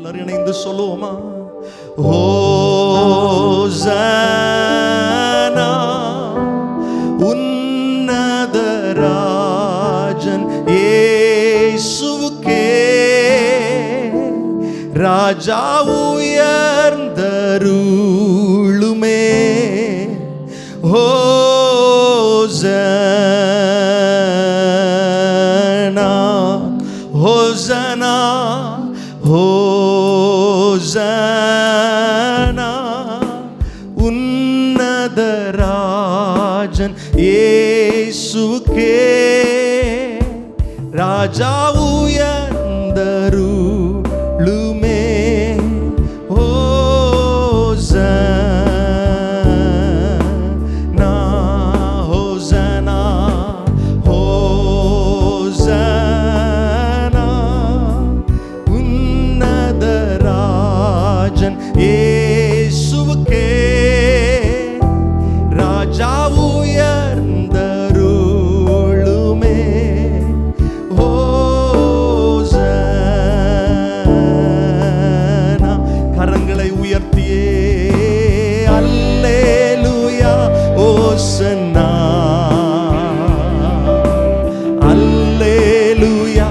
எல்லாரும் இணைந்து சொல்லுவோமா? ஹோசனா உன்னத ராஜன் இயேசுவுக்கே, ராஜா உயர்ந்தருளுமே. ஹோசனா ஹோசனா ஹோசனா உன்னத ராஜன் இயேசுவுக்கே, ராஜா உயர்ந்தருளுமே. ஹோசனா ஹோசனா ஹோசனா உன்னத ராஜன் இயேசுவுக்கே, ராஜா உயர்ந்தருளுமே. ஹோசனா கரங்களை உயர்த்தியே அல்லேலூயா ஓசன்னா அல்லேலூயா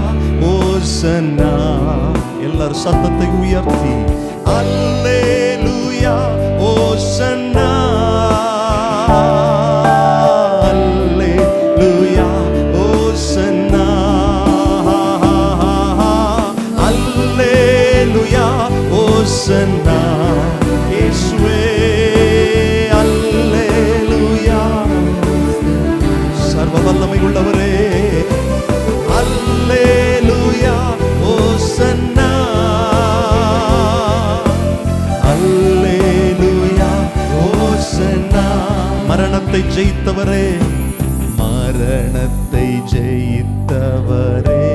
ஓசன்னா. எல்லாரும் சத்தத்தை உயர்த்தி அல்லேலூயா ஓசன்னா அல்லேலூயா ஓசன்னா அல்லேலூயா ஓசன்னா. இயேசுவே அல்லேலூயா, சர்வ வல்லமை உள்ளவரே அல்லேலூயா ஓசன்னா அல்லேலூயா ஓசன்னா. மரணத்தை ஜெயித்தவரே, மரணத்தை ஜெயித்தவரே,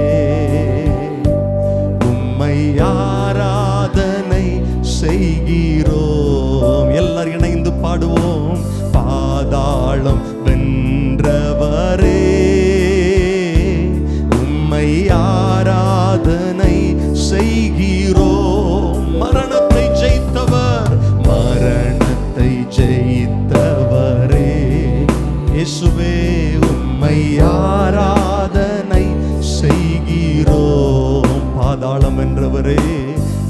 உம்மை ஆராதனை செய்கிறோம். எல்லாரும் இணைந்து பாடுவோம். பாதாளம் வென்றவரே, உம்மை ஆராதனை செய்கிறோம். மரணத்தை ஜெயித்தவர், மரணத்தை ஜெயித்தவரே, இயேசுவே உம்மை ஆராதனை செய்கிறோம். பாதாளம் வென்றவரே,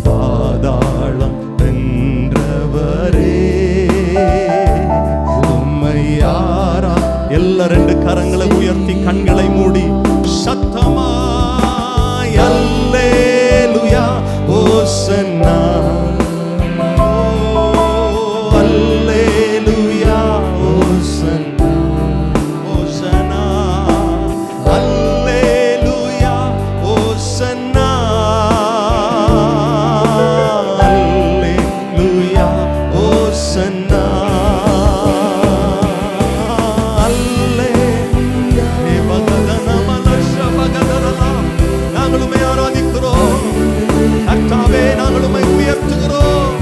பாதாளம் வென்றவரே, உம்மை ஆரா. எல்லா ரெண்டு கரங்களை உயர்த்தி கண்களை மூடி சத்தமாய் அல்லேலூயா ஓசன்னா அல்லேலூயா ஓசன்னா ஓசன்னா அல்லேலூயா ஓசன்னா அல்லேலூயா ஓசன்னா அல்லேலூயா. நாங்களுமே ஆராதிக்கிறோம் கர்த்தாவே, நாங்களுமே உயர்த்துகிறோம்.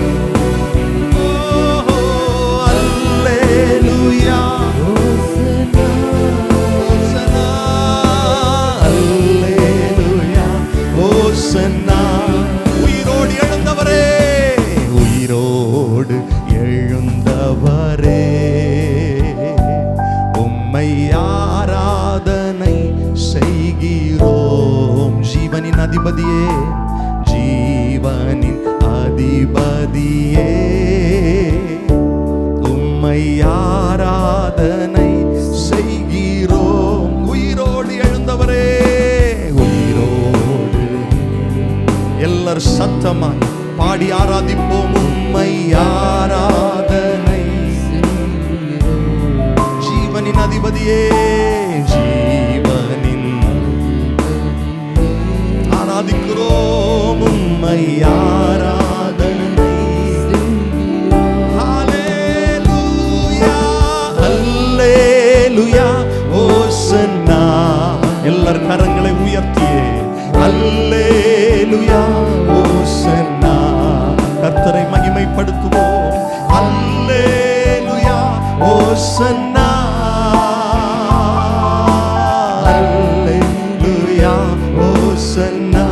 அல்லேலூயா ஓசன்னா அல்லேலூயா ஓசன்னா. உயிரோடு எழுந்தவரே, உயிரோடு எழுந்தவரே, உம்மை ஆராதனை செய்கிறோம். ஜீவனின் அதிபதியே, ஜீவனின் அதிபதியே, உம்மை ஆராதனை செய்கிறோம். உயிரோடு எழுந்தவரே, உயிரோடு. எல்லாரும் சத்தமாய் பாடி ஆராதிப்போம். உம்மை ஆராதனை, ஜீவனின் அதிபதியே, ஜீவனின் ஆராதிக்கிறோம். உம்மை ஆராதனை. அல்லேலூயா அல்லேலூயா ஓசன்னா. எல்லார் கரங்களை உயர்த்தியே அல்லேலூயா ஓசன்னா. கர்த்தரை மகிமைப்படுத்துவோம். அல்லேலூயா ஓசன்னா அல்லேலூயா ஓசன்னா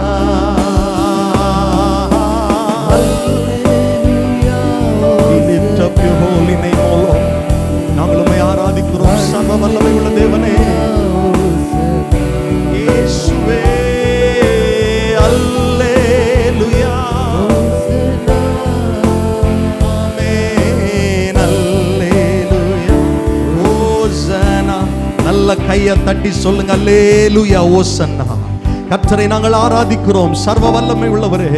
கையை தட்டி சொல்லுங்க, அல்லேலூயா ஓசன்னா. கர்த்தரை நாங்கள் ஆராதிக்கிறோம். சர்வ வல்லமை உள்ளவரே,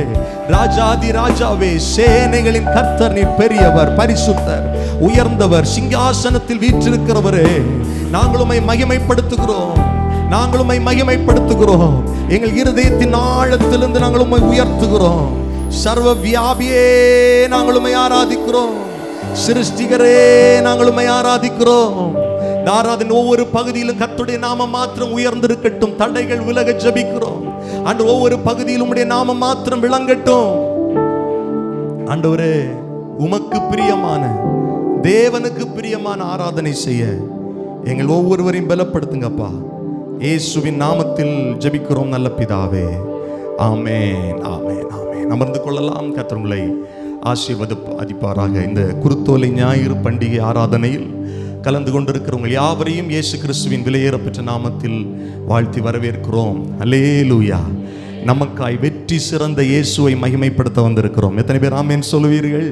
ராஜாதி ராஜாவே, சேனைகளின் கர்த்தர், நீர் பெரியவர், பரிசுத்தர், உயர்ந்தவர், சிங்காசனத்தில் வீற்றிருக்கிறவரே, நாங்கள் உம்மை மகிமைப்படுத்துகிறோம். நாங்கள் உம்மை மகிமைப்படுத்துகிறோம். எங்கள் இருதயத்தின் ஆழத்திலிருந்து நாங்கள் உம்மை உயர்த்துகிறோம். சர்வ வியாபியே, நாங்கள் உம்மை ஆராதிக்கிறோம். சிருஷ்டிகரே, நாங்கள் உம்மை ஆராதிக்கிறோம். ஆராதனை ஒவ்வொரு பகுதியிலும் கர்த்தருடைய நாமம் மாத்திரம் உயர்ந்திருக்கட்டும். தடைகள் விலக ஜெபிக்கிறோம். ஆண்டவர், ஒவ்வொரு பகுதியிலும் உம்முடைய நாமம் மாத்திரம் விளங்கட்டும். ஆண்டவரே, உமக்கு பிரியமான, தேவனுக்கு பிரியமான ஆராதனை செய்ய எங்கள் ஒவ்வொருவரையும் பலப்படுத்துங்கப்பா. இயேசுவின் நாமத்தில் ஜெபிக்கிறோம் நல்ல பிதாவே. ஆமென், ஆமென், ஆமென். அமர்ந்து கொள்ளலாம். கர்த்தர் உங்களை ஆசீர்வதிப்பாராக. இந்த குருத்தோலை ஞாயிறு பண்டிகை ஆராதனையில் கலந்து கொண்டிருக்கிறவங்க யாவரையும் இயேசு கிறிஸ்துவின் விலையேறப்பெற்ற நாமத்தில் வாழ்த்தி வரவேற்கிறோம். அல்லேலூயா. நமக்காய் வெற்றி சிறந்த இயேசுவை மகிமைப்படுத்த வந்திருக்கிறோம். எத்தனை பேர் ஆமென் சொல்லுவீர்கள்?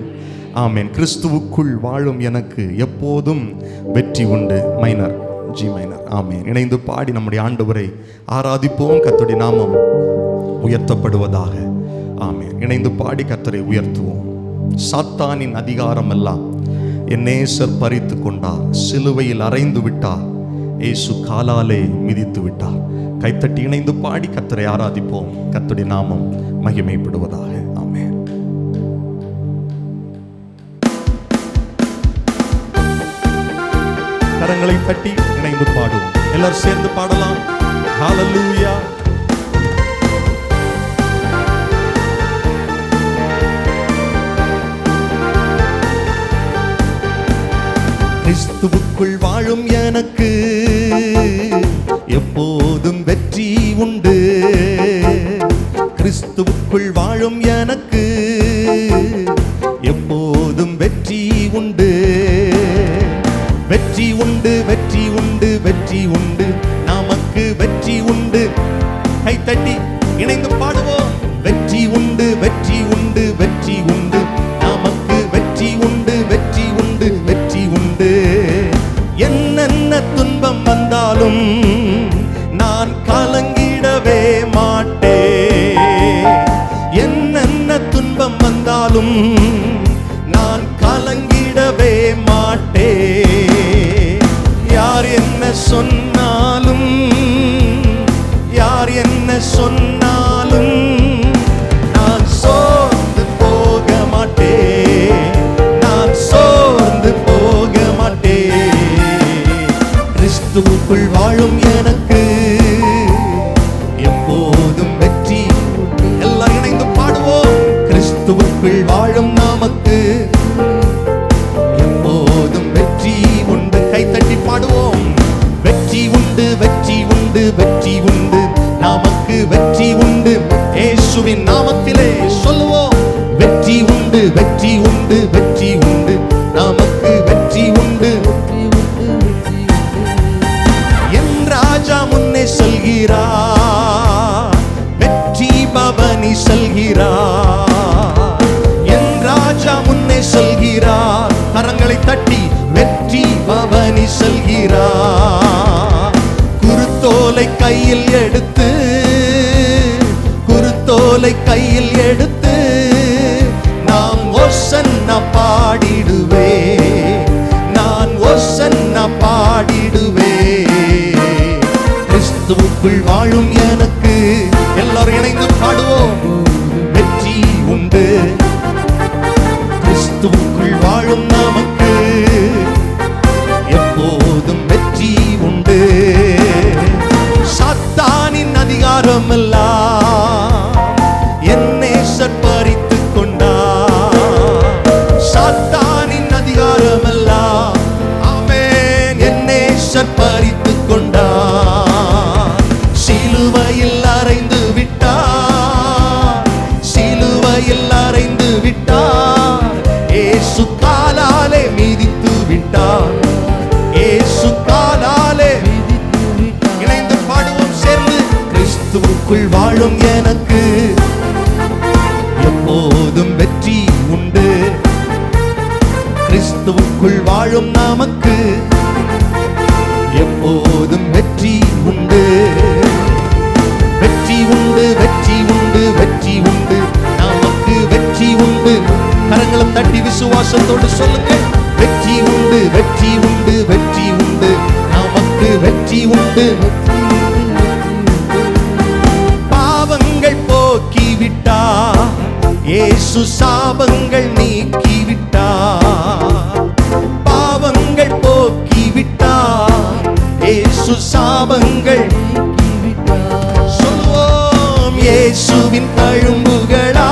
ஆமென். கிறிஸ்துவுக்குள் வாழும் எனக்கு எப்போதும் வெற்றி உண்டு. Minor, G minor. ஆமென். இணைந்து பாடி நம்முடைய ஆண்டவரை ஆராதிப்போம். கர்த்தருடைய நாமம் உயர்த்தப்படுவதாக. ஆமென். இணைந்து பாடி கர்த்தரை உயர்த்துவோம். சாத்தானின் அதிகாரம் எல்லாம் என் நேசர் பறித்து கொண்டார், சிலுவையில் அறைந்து விட்டார், இயேசு காலாலே மிதித்து விட்டார். கைத்தட்டி இணைந்து பாடி கர்த்தரை ஆராதிப்போம். கர்த்தருடைய நாமம் மகிமைப்படுவதாக. ஆமென். கரங்களை தட்டி இணைந்து பாடுவோம். எல்லாரும் சேர்ந்து பாடலாம். ஹல்லேலூயா. கிறிஸ்துவுக்குள் வாழும் எனக்கு எப்போதும் வெற்றி உண்டு. கிறிஸ்துவுக்குள் வாழும் எனக்கு எப்போதும் வெற்றி உண்டு. வெற்றி உண்டு, வெற்றி உண்டு, வெற்றி உண்டு, நமக்கு வெற்றி உண்டு. கைத்தட்டி இணைந்து பாடுவோம். வெற்றி உண்டு, வெற்றி உண்டு, வெற்றி உண்டு, நமக்கு வெற்றி உண்டு, வெற்றி உண்டு, வெற்றி உண்டு. என்னென்ன துன்பம் வந்தாலும் நான் கலங்கிடவே மாட்டேன். என்னென்ன துன்பம் வந்தாலும் நான் கலங்கிடவே மாட்டேன். யார் என்ன சொன்னாலும், யார் என்ன சொன்னாலும் நான் சோர்ந்து போக மாட்டேன். நான் சோர்ந்து போக மாட்டேன். கிறிஸ்துவுக்குள் வாழும் எனக்கு எப்போதும் வெற்றி. எல்லாம் இணைந்து பாடுவோம். கிறிஸ்துவுக்குள் வாழும் நமக்கு எப்போதும் வெற்றி உண்டு. கைத்தட்டி பாடுவோம். வெற்றி உண்டு, வெற்றி உண்டு, வெற்றி உண்டு, நமக்கு வெற்றி உண்டு. இயேசுவின் நாமத்திலே சொல்லுவோம். வெற்றி உண்டு, வெற்றி உண்டு, வெற்றி உண்டு, நமக்கு வெற்றி உண்டு. என் ராஜா முன்னே செல்கிறார், வெற்றி பவனி செல்கிறார். என் ராஜா முன்னே செல்கிறார். கரங்களை தட்டி வெற்றி பவனி செல்கிறார். குருத்தோலை கையில் எடுத்து, குருத்தோலை கையில் எடுத்து நாம் ஓசன்னா பாடிடுவே. நான் ஓசன்னா பாடிடுவே. கிறிஸ்துவுக்குள் வாழும் எனக்கு எல்லாரும் இணைந்து பாடுவோம். வெற்றி உண்டு. கிறிஸ்துவுக்குள் வாழும் நமக்கு எப்போதும் வெற்றி உண்டு. சாத்தானின் அதிகாரம் எல்லாம் என் நேசர் பறித்து கொண்டார். சாத்தானின் அதிகாரம் எல்லாம் ஆமென் என் நேசர் பறித்து கொண்டார். சிலுவையில் அறைந்து விட்டார், சிலுவையில் அறைந்து விட்டார். இயேசு காலாலே மிதித்து விட்டார். இயேசு காலாலே இணைந்து பாடுவோம் சேர்ந்து. கிறிஸ்துவுக்குள் வாழும் எனக்கு எப்போதும் வெற்றி உண்டு. கிறிஸ்துவுக்குள் வாழும் நமக்கு எப்போதும் வெற்றி வெற்றி உண்டு, நமக்கு வெற்றி உண்டு. கரங்களும் தட்டி விசுவாசத்தோடு சொல்லுங்க, வெற்றி உண்டு, வெற்றி உண்டு, வெற்றி உண்டு, நமக்கு வெற்றி உண்டு. பாவங்கள் போக்கிவிட்டார் இயேசு, சாபங்கள் நீக்கிவிட்டார். பாவங்கள் போக்கிவிட்டார் இயேசு, சாபங்கள் சொல்லுவோம். இயேசுவின் தழும்புகளா,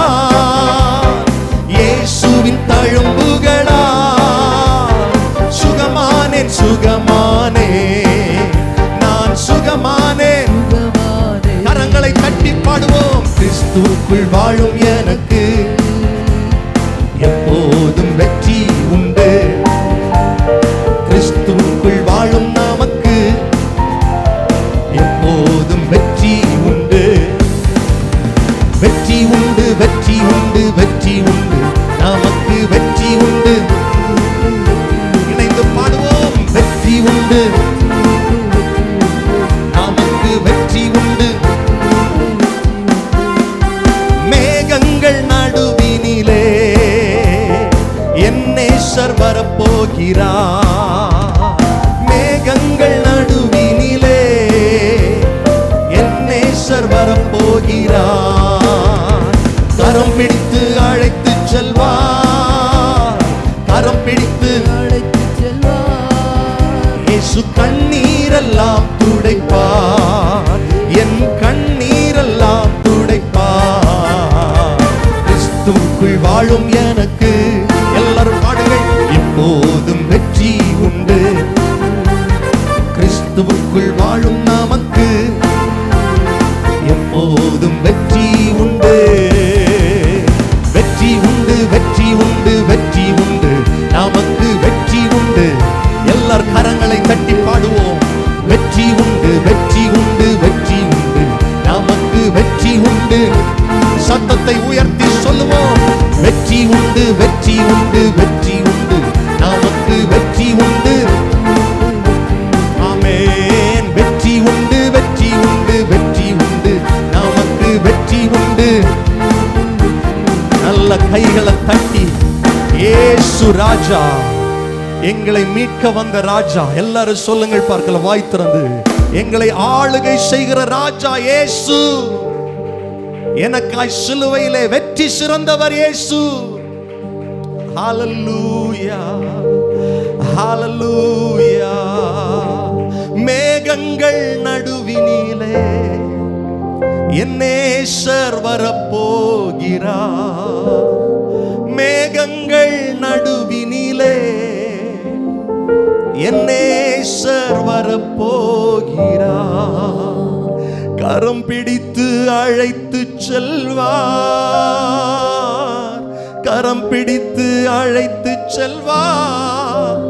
இயேசுவின் தழும்புகளா, சுகமானேன், சுகமானேன், நான் சுகமானேன். கரங்களை தட்டி பாடுவோம். கிறிஸ்துவுக்குள் வாழும் எனக்கு எப்போதும் வெற்றி உண்டு. கிறிஸ்துவுக்குள் வாழும் நமக்கு எப்போதும் வெற்றி உண்டு. வெற்றி உண்டு, வெற்றி உண்டு, வெற்றி உண்டு, நமக்கு வெற்றி உண்டு. இணைந்து பாடுவோம். வெற்றி உண்டு, நமக்கு வெற்றி உண்டு. மேகங்கள் நடுவினிலே என் நேசர் வரப்போகிறார். மேகங்கள் நடுவினிலே என் நேசர் வரப்போகிறார். கரம் பிடித்து அழைத்து செல்வார், கரம் பிடித்து அழைத்து செல்வார். இயேசு கண்ணீரெல்லாம் துடைப்பார், என் கண்ணீரெல்லாம் துடைப்பார். கிறிஸ்துவுக்குள் வாழும் எனக்கு, எல்லாரும் பாடுங்கள், எப்போதும் வெற்றி உண்டு. கிறிஸ்துவுக்குள் வாழும் நமக்கு எப்போதும் வெற்றி உண்டு. வெற்றி உண்டு, வெற்றி உண்டு, வெற்றி உண்டு, நமக்கு வெற்றி உண்டு. எல்லார் கரங்களை தட்டி பாடுவோம். வெற்றி உண்டு, வெற்றி உண்டு, வெற்றி உண்டு, நமக்கு வெற்றி உண்டு. சத்தத்தை உயர்த்தி சொல்லுவோம். வெற்றி உண்டு, வெற்றி உண்டு, வெற்றி உண்டு, நமக்கு வெற்றி உண்டு. ஆமென். வெற்றி உண்டு, வெற்றி உண்டு, வெற்றி உண்டு, நமக்கு வெற்றி உண்டு. நல்ல கைகளை தட்டி, இயேசு ராஜா, எங்களை மீட்க வந்த ராஜா. எல்லாரும் சொல்லுங்கள் பார்க்கலாம், வாய் திறந்து. எங்களை ஆளுகை செய்கிற ராஜா இயேசு. எனக்காய் சிலுவையிலே வெற்றி சிறந்தவர் இயேசு. ஹல்லேலூயா, ஹல்லேலூயா. மேகங்கள் நடுவினிலே என் நேசர் வரப்போகிறார். மேகங்கள் நடுவினிலே என் நேசர் வரப்போகிறார். கரம் பிடித்து அழைத்து செல்வார், கரம் பிடித்து அழைத்து செல்வார்.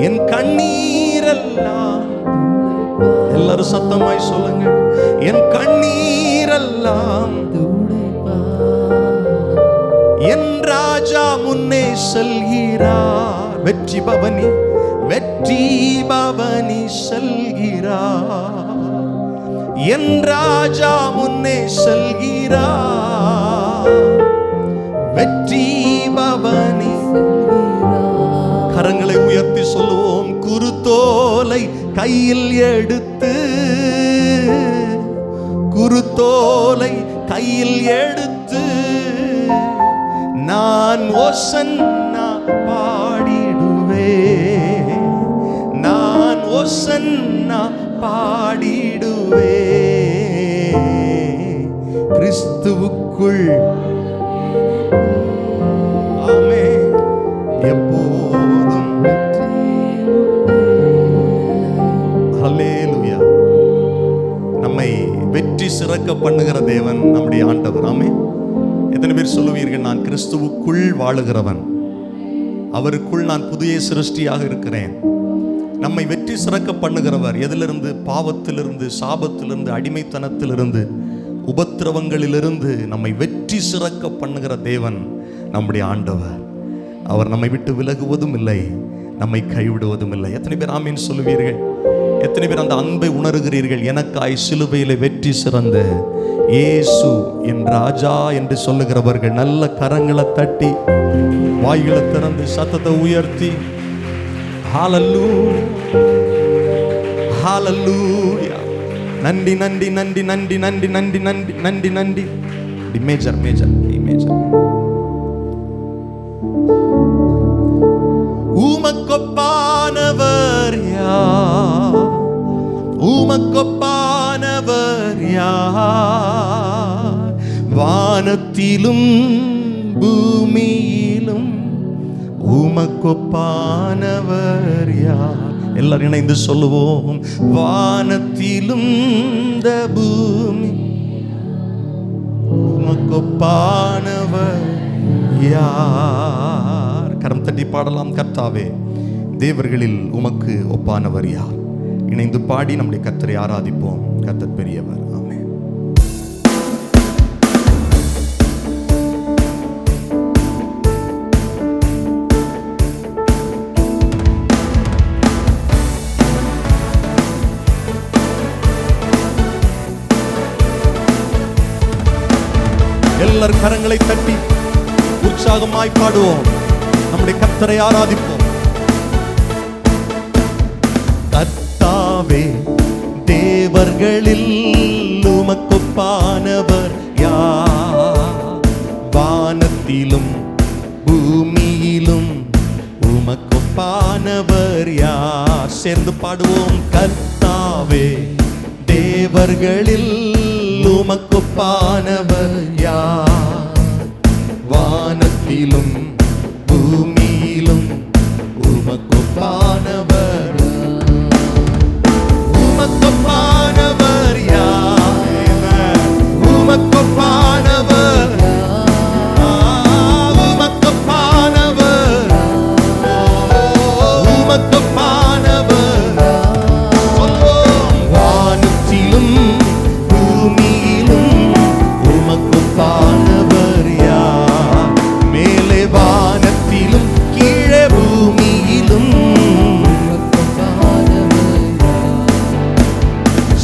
என் கண்ணீரெல்லாம், எல்லாரும் சத்தமாய் சொல்லுங்க, என் கண்ணீரெல்லாம் என் ராஜா முன்னே செல்கிறார். வெற்றி பவனி, வெற்றி பவனி செல்கிறார். என் ராஜா முன்னே செல்கிறார். வெற்றி பவனி. கரங்களை உயர்த்தி சொல்லுவோம். குருத்தோலை கையில் எடுத்து, குருத்தோலை கையில் எடுத்து நான் ஓசன்னா பாடிடுவே, நான் ஓசன்னா பாடிடுவே. கிறிஸ்துவுக்குள் ஆமென் எப்போதும். ஹல்லேலூயா. நம்மை வெற்றி சிறக்க பண்ணுகிற தேவன் நம்முடைய ஆண்டவர். ஆமென். எத்தனை பேர் சொல்லுவீர்கள், நான் கிறிஸ்துவுக்குள் வாழுகிறவன், அவருக்குள் நான் புதிய சிருஷ்டியாக இருக்கிறேன். நம்மை வெற்றி சிறக்க பண்ணுகிறவர் எதிலிருந்து? பாவத்திலிருந்து, சாபத்திலிருந்து, அடிமைத்தனத்திலிருந்து, உபத்திரவங்களிலிருந்து நம்மை வெற்றி சிறக்க பண்ணுகிற தேவன் நம்முடைய ஆண்டவர். அவர் நம்மை விட்டு விலகுவதும் இல்லை, நம்மை கைவிடுவதும் இல்லை. எத்தனை பேர் ஆமீன் சொல்லுவீர்கள்? எத்தனை பேர் அந்த அன்பை உணர்கிறீர்கள்? எனக்காய் சிலுவையிலே வெற்றி சிறந்த இயேசு என் ராஜா என்று சொல்லுகிறவர்கள் நல்ல கரங்களை தட்டி வாய்களை திறந்து சத்தத்தை உயர்த்தி ஹல்லேலூயா, ஹல்லேலூயா. நன்றி நன்றி நன்றி நன்றி நன்றி நன்றி நன்றி நன்றி நன்றி. Major major major. உமக்கொப்பானவர் யார்? உமக்கொப்பானவர் யார்? வானத்திலும் பூமியிலும் உமக்கொப்பானவர் யார்? எல்லாரும் இணைந்து சொல்லுவோம். வானத்திலும் இந்த பூமி உமக்கொப்பானவர் யார்? கரம் தட்டி பாடலாம். கர்த்தாவே, தேவர்களில் உமக்கு ஒப்பானவர் யார்? இணைந்து பாடி நம்முடைய கர்த்தரை ஆராதிப்போம். கர்த்தர் பெரியவர். ஆமென். எல்லார் கரங்களை தட்டி உற்சாகமாய் பாடுவோம். நம்முடைய கர்த்தரை ஆராதிப்போம். கர்த்தாவே, தேவர்களில் உமக்கொப்பானவர் யார்? வானத்திலும் பூமியிலும் உமக்கொப்பானவர் யார்? சேர்ந்து பாடுவோம். கர்த்தாவே, தேவர்களில் உமக்கொப்பானவர் யார்? வானத்திலும் பூமியிலும் உமக்கொப்பானவர், உமக்கொப்பானவர் யார்? உமக்கொப்பானவர், உமக்கொப்பானவர், உமக்கொப்பானவர். சொல்வோம். வானத்திலும் பூமியிலும் உமக்கொப்பானவர் யார்? மேலே வானத்திலும் கீழே பூமியிலும்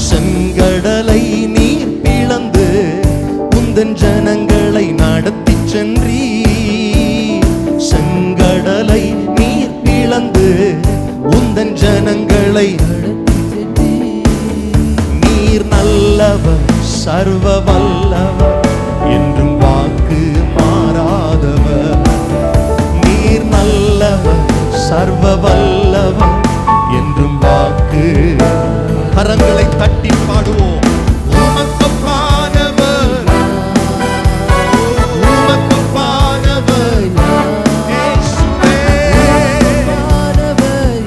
செங்கடலை நீர் பிளந்து உந்தன் ஜனங்களை நடத்தி சென்றீ. செங்கடலை நீர் பிளந்து உந்தன் ஜனங்களை நீர் நல்லவர், சர்வ வல்லவர், என்றும் வாக்கு மாறாதவர். நீர் நல்லவர், சர்வ வல்லவர், என்றும் வாக்கு. கரங்களை தட்டி பாடுவோம். உமக்கொப்பானவர், உமக்கொப்பானவர் இயேசுவே,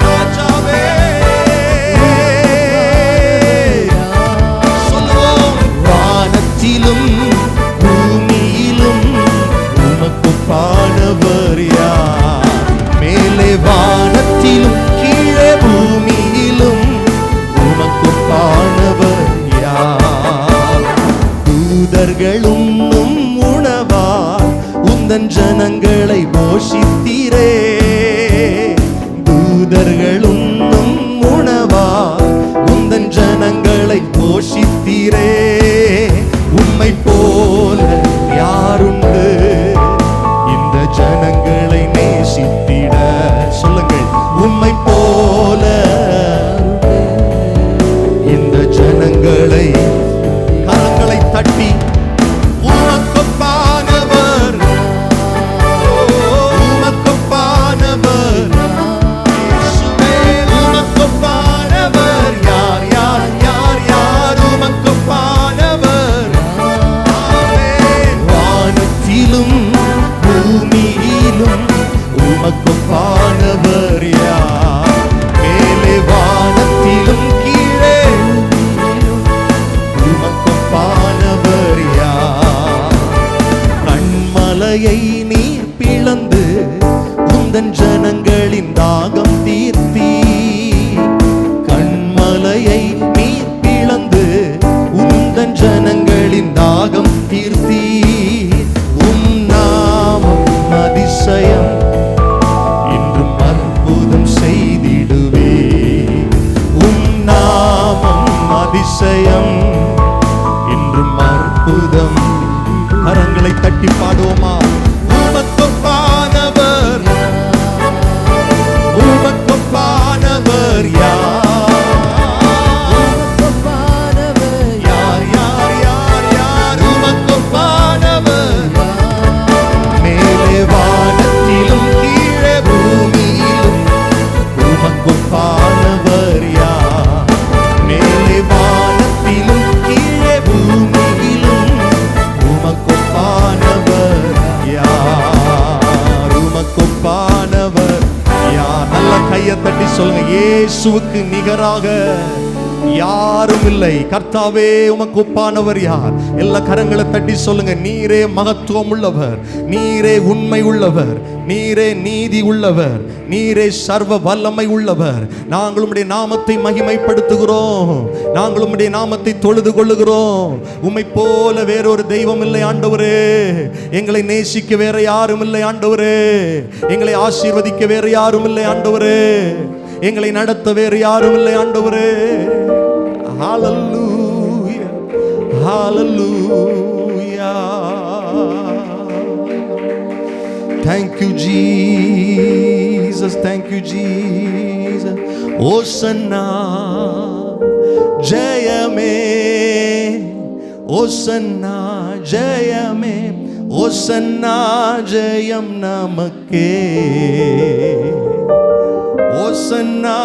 ராஜாவே. சொல்லுவோம். வானத்திலும் பூமியிலும் உமக்கொப்பானவர் யார்? மேலே வானத்திலும் கீழே பூமியிலும் உமக்கொப்பானவர் யார்? தூதர்களும் உணவார் உந்தன் ஜனங்களை போஷித்தீரே. தூதர்களும் உணவார் உந்தன் ஜனங்களை போஷித்தீரே. உம்மை போல யாருண்டு இந்த ஜனங்களை நேசித்திட? சொல்லுங்கள். உம்மை போல இந்த ஜனங்களை. கரங்களை தட்டி உமக்கொப்பானவர், உமக்கொப்பானவர் இயேசுவே, உமக்கொப்பானவர் யார்? யார் யார் யார்? உமக்கொப்பானவர். ஆமென். வானத்திலும் பூமியிலும் உமக்கொப்பானவர் யார்? மேலே வானத்திலும் கீழே உமக்கொப்பானவர் யார்? கண்மலையை நீர் பிளந்து உந்தன் ஜனங்களின் தாகம் தீர்த்தீ. கண்மலையை நீர் பிளந்து உந்தன் ஜனங்களின் தாகம் தீர்த்தீ. உம் நாமம் அதிசயம், இன்றும் அற்புதம் செய்திடுவே. உம் தட்டி சொல்லுங்க, இயேசுவுக்கு நிகராக யாரும் இல்லை. கர்த்தாவே, உமக்கு ஒப்பானவர் யார்? எல்லா கரங்களை தட்டி சொல்லுங்க, நீரே மகத்துவம் உள்ளவர், நீரே உண்மை உள்ளவர், நீரே நீதி உள்ளவர், நீரே சர்வ வல்லமை உள்ளவர். நாங்கள் உம்முடைய நாமத்தை மகிமைப்படுத்துகிறோம், நாங்கள் உம்முடைய நாமத்தை தொழுது கொள்ளுகிறோம். உம்மை போல வேறொரு தெய்வம் இல்லை ஆண்டவரே. எங்களை நேசிக்க வேற யாரும் இல்லை ஆண்டவரே. எங்களை ஆசீர்வதிக்க வேற யாரும் இல்லை ஆண்டவரே. எங்களை நடத்த வேறு யாரும் இல்லை ஆண்டவரே. ஹalleluya, hallelujah. Thank you Jesus, thank you Jesus. Hosanna jayame, Hosanna jayame, Hosanna jayam namakke, ஓசன்னா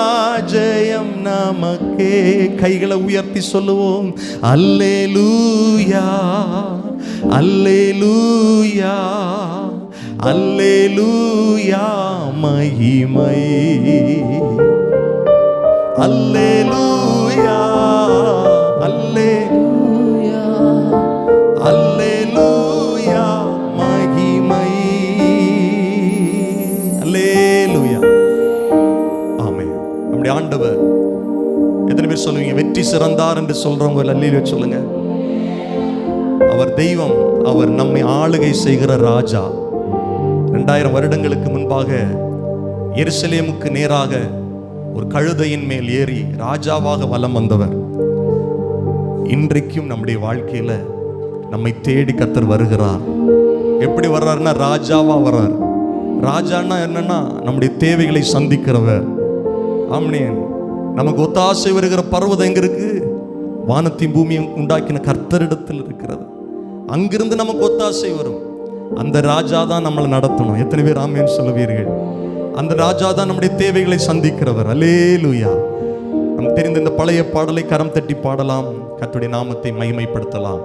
ஜெயம் நமக்கே. கைகளை உயர்த்தி சொல்லுவோம், அல்லேலூயா அல்லேலூயா அல்லேலூயா மகிமை, அல்லேலூயா அல்லேலூயா அல்லேலூயா மகிமை, அல்லேலூயா. ஆண்டவர் எத்தனை பேர் சொல்லுவீங்க வெற்றி சிறந்தார் என்று சொல்றவங்க அல்லேலூயா சொல்லுங்க. அவர் தெய்வம், அவர் நம்மை ஆளுகை செய்கிற ராஜா. 2000 வருடங்களுக்கு முன்பாக எருசலேமுக்கு நேராக ஒரு கழுதையின் மேல் ஏறி ராஜாவாக வலம் வந்தவர். இன்றைக்கும் நம்முடைய வாழ்க்கையில நம்மை தேடி கர்த்தர் வருகிறார். எப்படி வர்றாருன்னா ராஜாவா வர்றார். ராஜான்னா என்னன்னா நம்முடைய தேவைகளை சந்திக்கிறவர். ஆமென். நமக்கு ஒத்தாசை வருகிற பர்வதம் எங்க இருக்கு? வானத்தையும் பூமியும் உண்டாக்கின கர்த்தரிடத்தில் இருக்கிறது. அங்கிருந்து நமக்கு ஒத்தாசை வரும். அந்த ராஜா தான் நம்மளை நடத்தணும். எத்தனை பேர் ஆமென் சொல்லுவீர்கள்? அந்த ராஜா தான் நம்முடைய தேவைகளை சந்திக்கிறவர். அல்லேலூயா. நமக்கு தெரிந்த இந்த பழைய பாடலை கரம் தட்டி பாடலாம், கர்த்தருடைய நாமத்தை மகிமைப்படுத்தலாம்.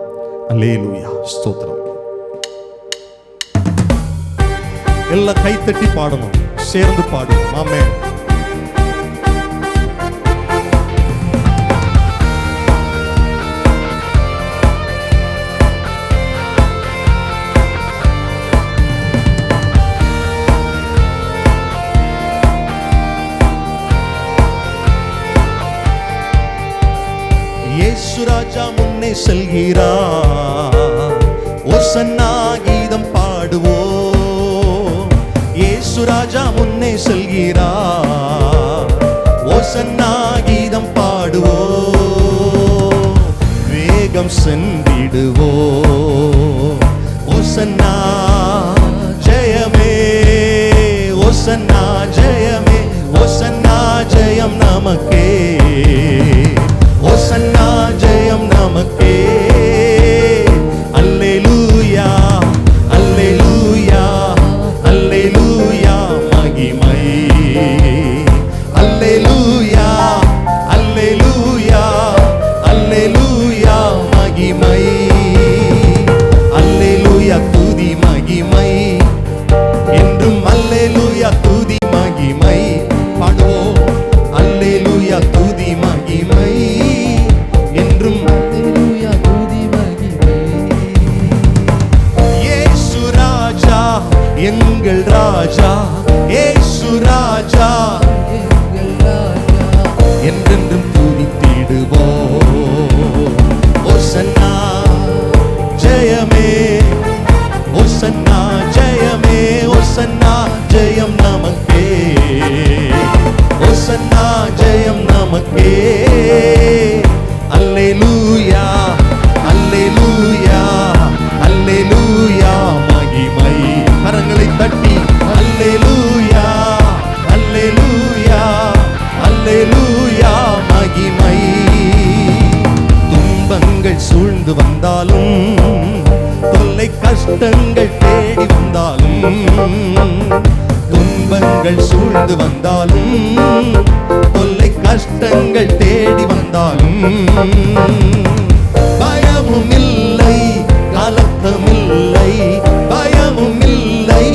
அல்லேலூயா, ஸ்தோத்திரம். எல்லாம் கை தட்டி பாடணும், சேர்ந்து பாடணும். ஆமென். இயேசு ராஜா முன்னே செல்கிறார், ஓசன்னா கீதம் பாடுவோம். இயேசு ராஜா முன்னே செல்கிறார், ஓசன்னா கீதம் பாடுவோம். வேகம் சென்றிடுவோம், ஓசன்னா ஜெயமே, ஓசன்னா ஜெயமே, ஓசன்னா ஜெயம் நமக்கே, ஓசன்னா ஜெயம் நமக்கே. அல்லேலூயா அல்லேலூயா அல்லேலூயா மகிமை, அல்லேலூயா அல்லேலூயா அல்லேலூயா மகிமை, அல்லேலூயா துதி மகிமை என்றும், அல்லேலூயா துதி மகிமை. பாடுவோம், அல்லேலூயா துதி மகிமை என்றும், அல்லேலூயா துதி மகிமை. இயேசு ராஜா எங்கள் ராஜா, இயேசு ராஜா எங்கள் ராஜா, என்றென்றும் துதித்திடுவோம். ஓசன்னா ஜெயமே, ஓசன்னா ஜெயமே, ஓசன்னா ஜெயம் நமக்கே, ஓசன்னா ஜெயம் நமக்கே. அல்லேலூயா அல்லேலூயா அல்லேலூயா மகிமை. கரங்களை தட்டி அல்லேலூயா அல்லேலூயா அல்லேலூயா மகிமை. துன்பங்கள் சூழ்ந்து வந்தாலும், தொல்லை கஷ்டங்கள் தேடி வந்தாலும், துன்பங்கள் சூழ்ந்து வந்தாலும், தொல்லை கஷ்டங்கள் தேடி வந்தாலும், பயமும் இல்லை கலக்கமில்லை, பயமும் இல்லை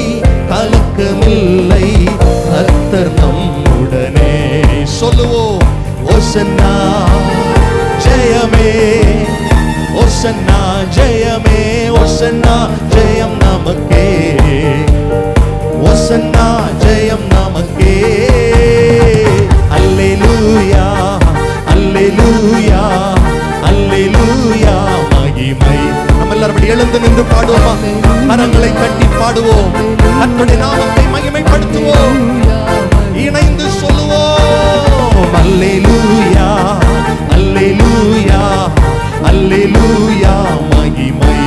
கலக்கமில்லை, கர்த்தர் நம்முடனே, ஓசன்னா ஜெயம் நமக்கே. அல்லேலூயா அல்லேலூயா அல்லேலூயா மகிமை. நம்ம எல்லாரும் அப்படி எழுந்து நின்று பாடுவோமா? கரங்களை கட்டி பாடுவோம், கர்த்தருடைய நாமத்தை மகிமைப்படுத்துவோம், இணைந்து சொல்லுவோம். அல்லேலூயா அல்லேலூயா அல்லேலூயா மகிமை.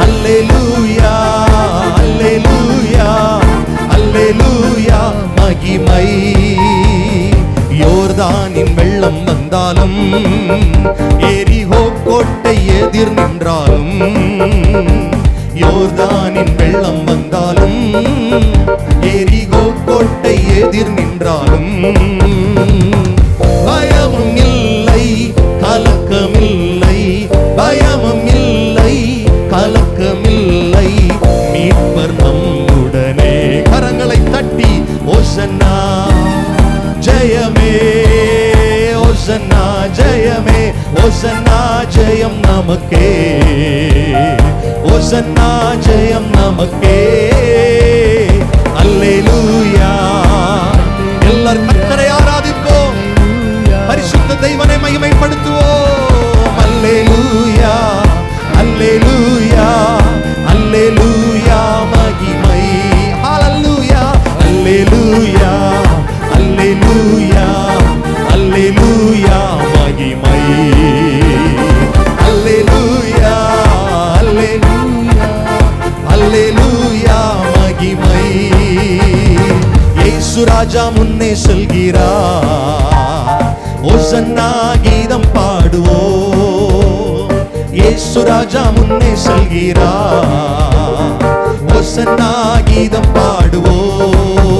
அல்லேலூயா அல்லேலூயா அல்லேலூயா மகிமை. யோர்தானின் வெள்ளம் வந்தாலும், எரிகோ கோட்டை எதிர் நின்றாலும், யோர்தானின் வெள்ளம் வந்தாலும், எரிகோ கோட்டை எதிர் நின்றாலும், பயமும் இல்லை கலக்கமில்லை, பயமும் இல்லை கலக்கமில்லை, மீட்பர் நம்முடனே. கரங்களை தட்டி ஓசன்னா ஜெயமே, ஓசன்னா ஜெயமே, ஓசன்னா ஜெயம் நமக்கே, ஓசன்னா ஜெயம் நமக்கே. அல்லேலூயா. எல்லாரும் கர்த்தரை ஆராதிப்போம், பரிசுத்த தெய்வனை மகிமைப்படுத்துவோம். அல்லேலூயா அல்லேலூயா அல்லேலூயா மகிமை. ஹல்லேலூயா அல்லேலூயா அல்லேலூயா அல்லேலூயா மகிமை. அல்லேலூயா அல்லேலூயா அல்லேலூயா மகிமை. இயேசு ராஜா முன்னே செல்கிறார், ஓசன்னா கீதம் பாடுவோம். இயேசு ராஜா முன்னே செல்கிறார், ஓசன்னா கீதம் பாடுவோம்,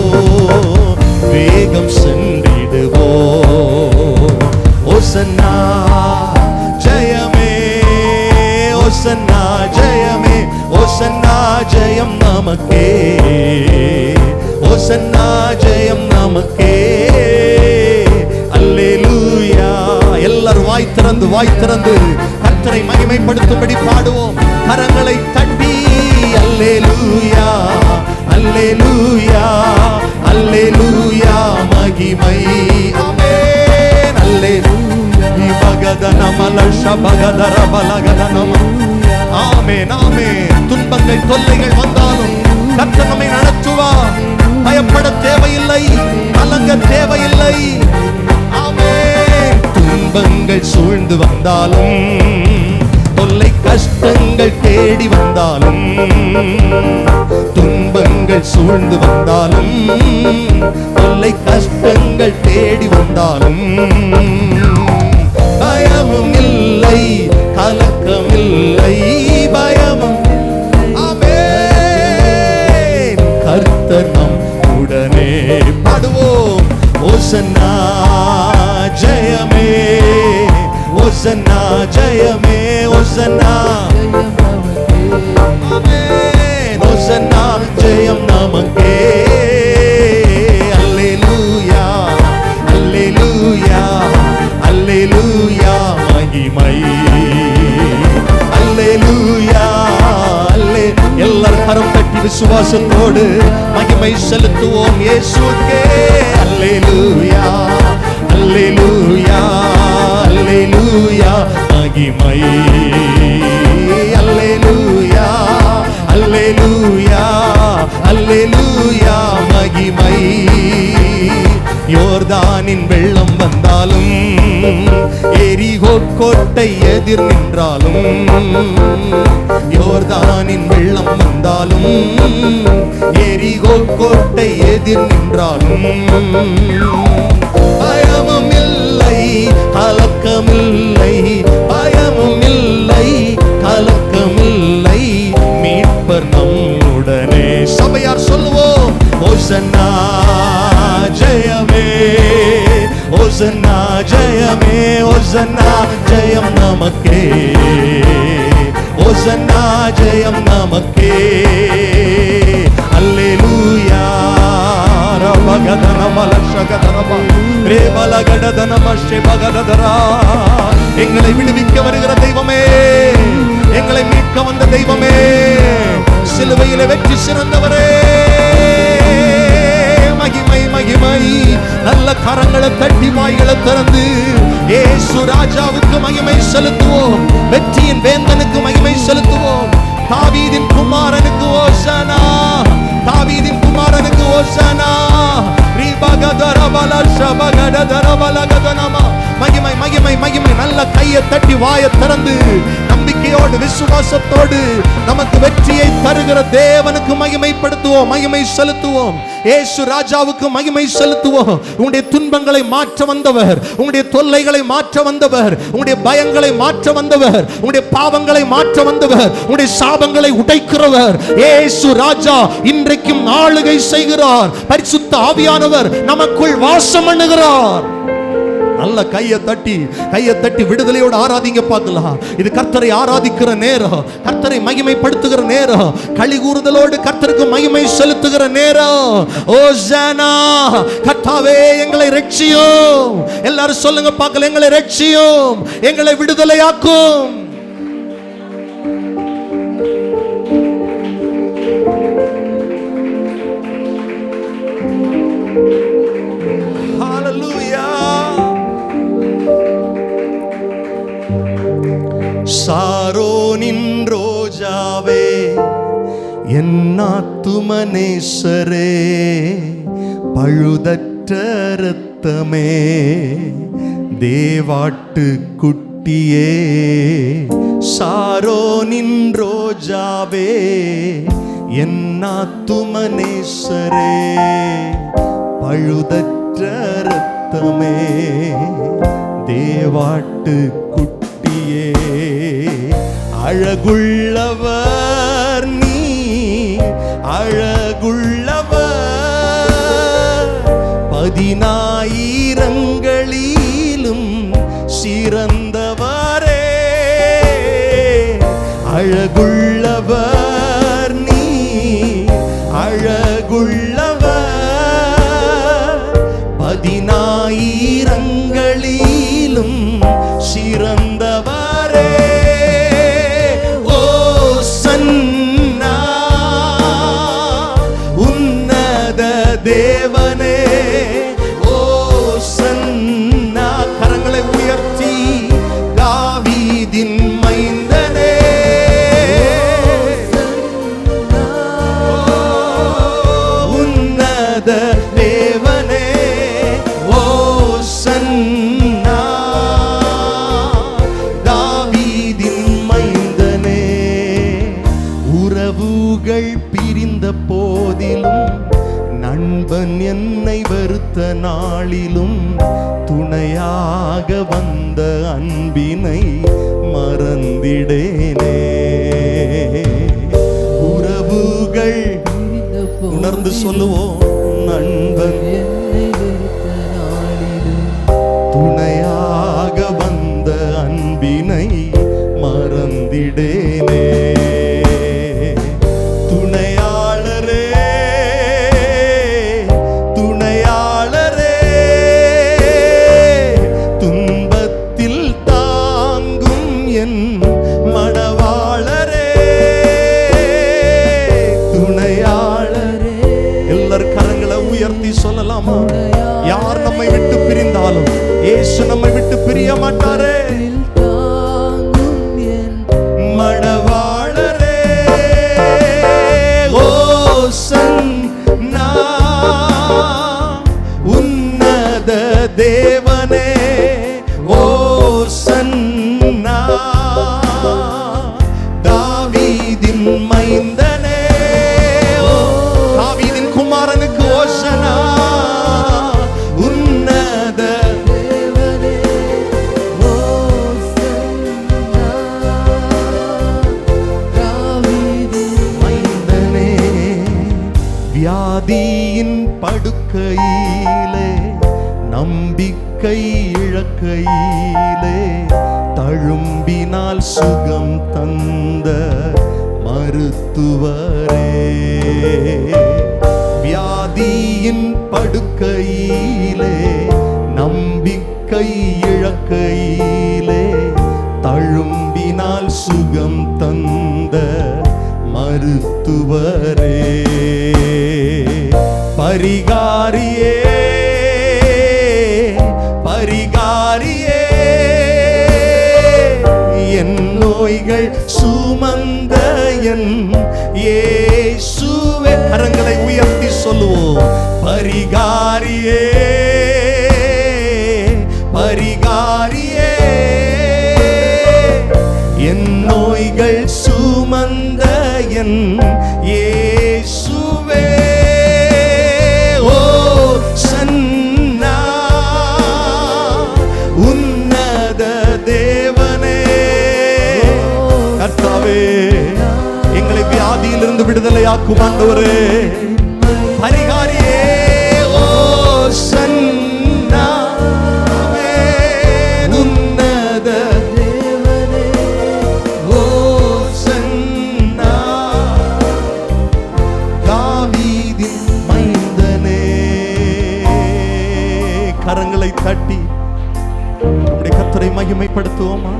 வேகம் சென்றிடுவோம். ஓசன்னா ஜெயமே, ஓசன்னா ஜெயமே, ஓசன்னா ஜெயம் நமக்கே, ஓசன்னா ஜெயம் நமக்கே. அல்லேலூயா. எல்லாரும் வாய் திறந்து கர்த்தரை மகிமைப்படுத்தும்படி பாடுவோம், கரங்களை தட்டி. அல்லேலூயா அல்லேலூயா அல்லேலூயா மகிமை. ஆமென். அல்லேலூயா. பகதனமல ஷபகதர பலகதனம. ஆமென் ஆமென். துன்பங்கள் தொல்லைகள் வந்தாலும் கர்த்தர் நம்மை நடத்துவார். பயப்பட தேவையில்லை, கலங்க தேவையில்லை. ஆமென். துன்பங்கள் சூழ்ந்து வந்தாலும், தொல்லை கஷ்டங்கள் தேடி வந்தாலும், துன்பங்கள் சூழ்ந்து வந்தாலும், தொல்லை கஷ்டங்கள் தேடி வந்தாலும், பயமும் இல்லை கலக்கமில்லை, பயமும். ஆமென். கர்த்தர் நம் உடனே. பாடுவோம். ஓசன்னா ஜெயமே, ஓசன்னா ஜெயமே, ஓசன்னா. ஆமென். ஓசன்னா ஜெயம் நமக்கே. அல்லேலூயா அல்லேலூயா அல்லேலூயா மகிமை. அல்லேலூயா அல்லே. எல்லாரும் கரம் தட்டி விசுவாசத்தோடு மகிமை செலுத்துவோம் இயேசுவுக்கே. அல்லேலூயா அல்லேலூயா அல்லேலூயா மகிமை. அல்லேலூயா அல்லேலூயா அல்லேலூயா மகிமை. யோர்தானின் வெள்ளம் வந்தாலும், எரிகோ கோட்டை எதிர் நின்றாலும், யோர்தானின் வெள்ளம் வந்தாலும், எரிகோ கோட்டை எதிர் நின்றாலும், பயமும் இல்லை கலக்கமில்லை, பயமும் இல்லை கலக்கமில்லை, மீட்பர் நம்முடனே. சபையார் சொல்லுவோம். ஓசன்னா ஜெயமே, ஓசன்னா ஜெயமே, ஓசன்னா ஜெயம் நமக்கே, ஓசன்னா ஜெயம் நமக்கே. அல்லேலூயா. எங்களை விடுவிக்க வருகிற தெய்வமே, எங்களை மீட்க வந்த தெய்வமே, சிலுவையிலே வெற்றி சிறந்தவரே, மகிமை. நல்ல கரங்களை தட்டி வாய்களை திறந்து இயேசு ராஜாவுக்கு மகிமை செலுத்துவோம். வெற்றியின் வேந்தனுக்கு மகிமை செலுத்துவோம். தாவீதின் குமாரனுக்கு ஓசனா, தாவீதின் குமாரனுக்கு ஓசனா. மகிமை மகிமை மகிமை. நல்ல கையை தட்டி வாயை திறந்து நம்பிக்கையோடு விசுவாசத்தோடு நமக்கு வெற்றியை தருகிற தேவனுக்கு மகிமைப்படுத்துவோம், மகிமை செலுத்துவோம். இயேசு ராஜாவுக்கு மகிமை செலுத்துவோம். உங்களுடைய துன்பங்களை மாற்ற வந்தவர், உங்களுடைய தொல்லைகளை மாற்ற வந்தவர், உங்களுடைய பயங்களை மாற்ற வந்தவர், உங்களுடைய பாவங்களை மாற்ற வந்தவர், உங்களுடைய சாபங்களை உடைக்கிறவர் இயேசு ராஜா இன்றைக்கும் ஆளுகை செய்கிறார். பரிசுத்த ஆவியானவர் நமக்குள் வாசம் பண்ணுகிறார். நல்ல கையை தட்டி விடுதலையோடு ஆராதிங்க பார்க்கலாம். இது கர்த்தரை ஆராதிக்கிற நேரம், கர்த்தரை மகிமைப்படுத்துகிற நேரம், களி கூறுதலோடு கர்த்தருக்கு மகிமை செலுத்துகிற நேரம். ஓசனா, கர்த்தாவே எங்களை ரட்சியும். எல்லாரும் சொல்லுங்க பார்க்கலாம், எங்களை ரட்சியும், எங்களை விடுதலையாக்கும். சாரோனின் ரோஜாவே, என் ஆத்துமனேசரே, பழுதற்ற இரத்தமே, தேவாட்டு குட்டியே. சாரோனின் ரோஜாவே, என் ஆத்துமனேசரே, பழுதற்ற இரத்தமே, தேவாட்டு குட்டியே. அழகுள்ளவர் நீ, அழகுள்ளவர், 10,000ங்களிலும் சிறந்தவரே. அழகுள்ளவர் நீ, அழகுள்ளவர், 10,000ங்களிலும் சிறந்தவரே. தேவனே ஓசன்னா. கரங்களை உயர்த்தி தாவீதின் மைந்தனே, உன்னத தேவனே ஓசன்னா. தாவீதின் மைந்தனே. உறவுகள் பிரிந்த போதிலும், நண்பன் என்னை வெறுத்த நாளிலும், துணையாக வந்த அன்பினை மறந்திடேனே. உறவுகள் உணர்ந்து சொல்லுவோம், நண்பன் என்னை வெறுத்த நாளிலும், துணையாக வந்த அன்பினை மறந்திடேனே. சொல்லலாமா? யார் நம்மை விட்டு பிரிந்தாலும் இயேசு நம்மை விட்டு பிரிய மாட்டாரே. மணவாளரே ஓசன்னா, உன்னத தேவனே ஓசன்னா. தாவீதின் மைந்தனே, தாவீதின் குமாரனுக்கு ஓசனா. உன்னத தேவனே ஓசன்னா, தாவீதின் மைந்தனே. வியாதியின் படுக்கையிலே, நம்பிக்கை இழக்கையிலே, தழும்பினால் சுகம் தந்த மருத்துவரே. வியாதியின் படுக்கையிலே, நம்பிக்கை இழக்கையிலே, தழும்பினால் சுகம் தந்த மருத்துவரே. பரிகாரியே நோய்கள் சுமந்த என் இயேசுவே. கரங்களை உயர்த்தி சொல்லுவோம். பரிகாரியே பரிகாரியே, என் நோய்கள் சுமந்த என் இயேசுவே. ஓ சன்னா உன்னத தேவனே. கர்த்தாவே, எங்களை வியாதியிலிருந்து விடுதலையாக்கும் ஆண்டவரே. பரிகாரியே ஓ சன்னா உன்னத தேவனே. ஓ சன்னா தாவீதின் மைந்தனே. கரங்களை தட்டி நம்முடைய கர்த்தரை மகிமைப்படுத்துவோமா?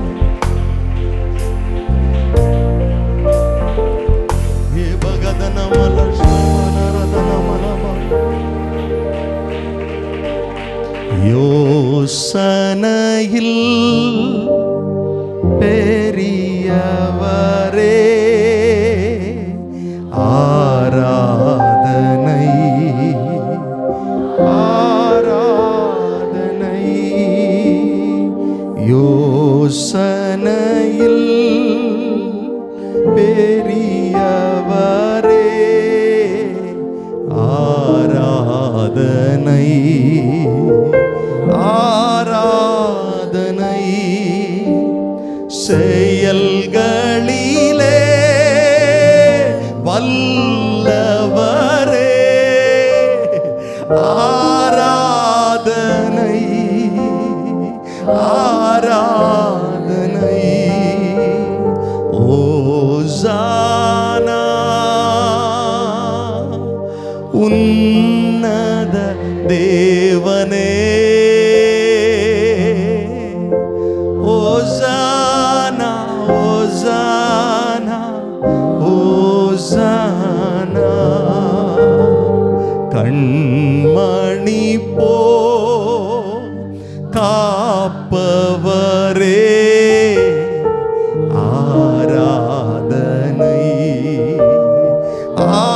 யோசனையில் பெரியவரே, ஆராதனை ஆராதனை. யோசனையில் பெரியவரே, ஆராதனை ஆராதனை. செயல்களிலே வல்லவரே, ஆராதனை ஆராதனை. ஓசானா உன்னத தேவனே. ஓசானா ஓசானா ஓசானா. கண்மணி போ காப்பவரே, ஆராதனை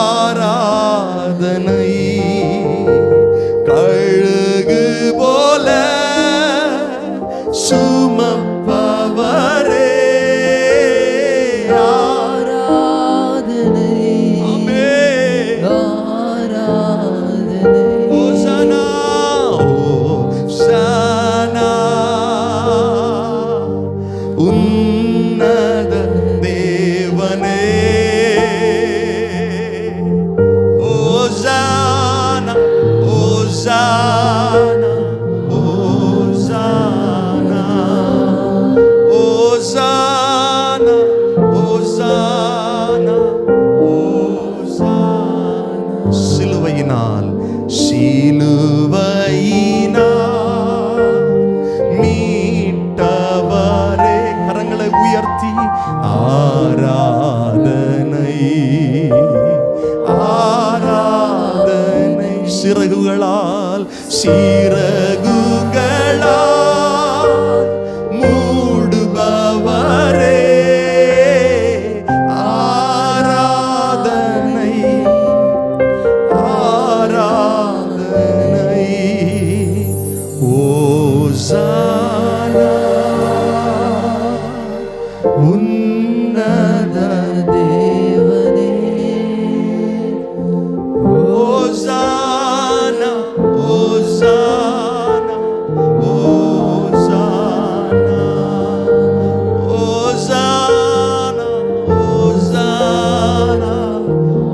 ஆராதனை. கழுகு போல சுமப்பவரே, ஆராதனை ஆராதனை. ஓசானா ஓசானா உன்னத தேவனே. ஓசானா ஓசானா ஓசானா ஓசானா ஓசானா ஓசானா. சிலுவையினால் சிலுவையினால் மீட்டவரே. கரங்களை உயர்த்தி ஆராதனை ஆராதனை. சிறகுகளால் சிறகுகளால் மூடுபவரே, ஆராதனை ஆராதனை. ஓசானா உன்னத தேவனே. ஓசானா ஓசானா ஓசானா ஓசானா ஓசானா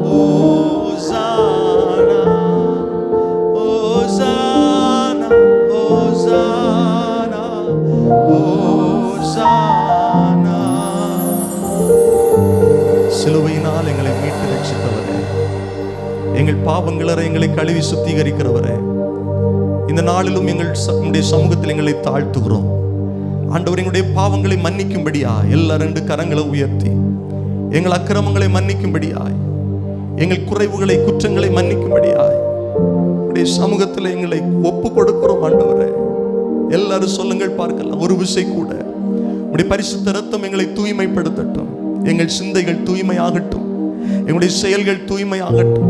ஓசானா ஓசானா ஓசானா ஓசானா. சிலுவையினால் எங்களை மீட்டு ரட்சித்தவரே, எங்கள் பாவங்களரை எங்களை கழுவி சுத்திகரிக்கிறவரே, இந்த நாளிலும் எங்களுடைய சமூகத்தில் எங்களை தாழ்த்துகிறோம். ஆண்டவர், எங்களுடைய பாவங்களை மன்னிக்கும்படியா எல்லா ரெண்டு கரங்களை உயர்த்தி எங்கள் அக்கிரமங்களை மன்னிக்கும்படியாய், எங்கள் குறைவுகளை குற்றங்களை மன்னிக்கும்படியாய் உடைய சமூகத்தில் எங்களை ஒப்பு கொடுக்கிறோம். ஆண்டவரே, எல்லாரும் சொல்லுங்கள் பார்க்கலாம். ஒரு விசை கூட உம்முடைய பரிசுத்த இரத்தம் எங்களை தூய்மைப்படுத்தட்டும். எங்கள் சிந்தைகள் தூய்மையாகட்டும், எங்களுடைய செயல்கள் தூய்மையாகட்டும்.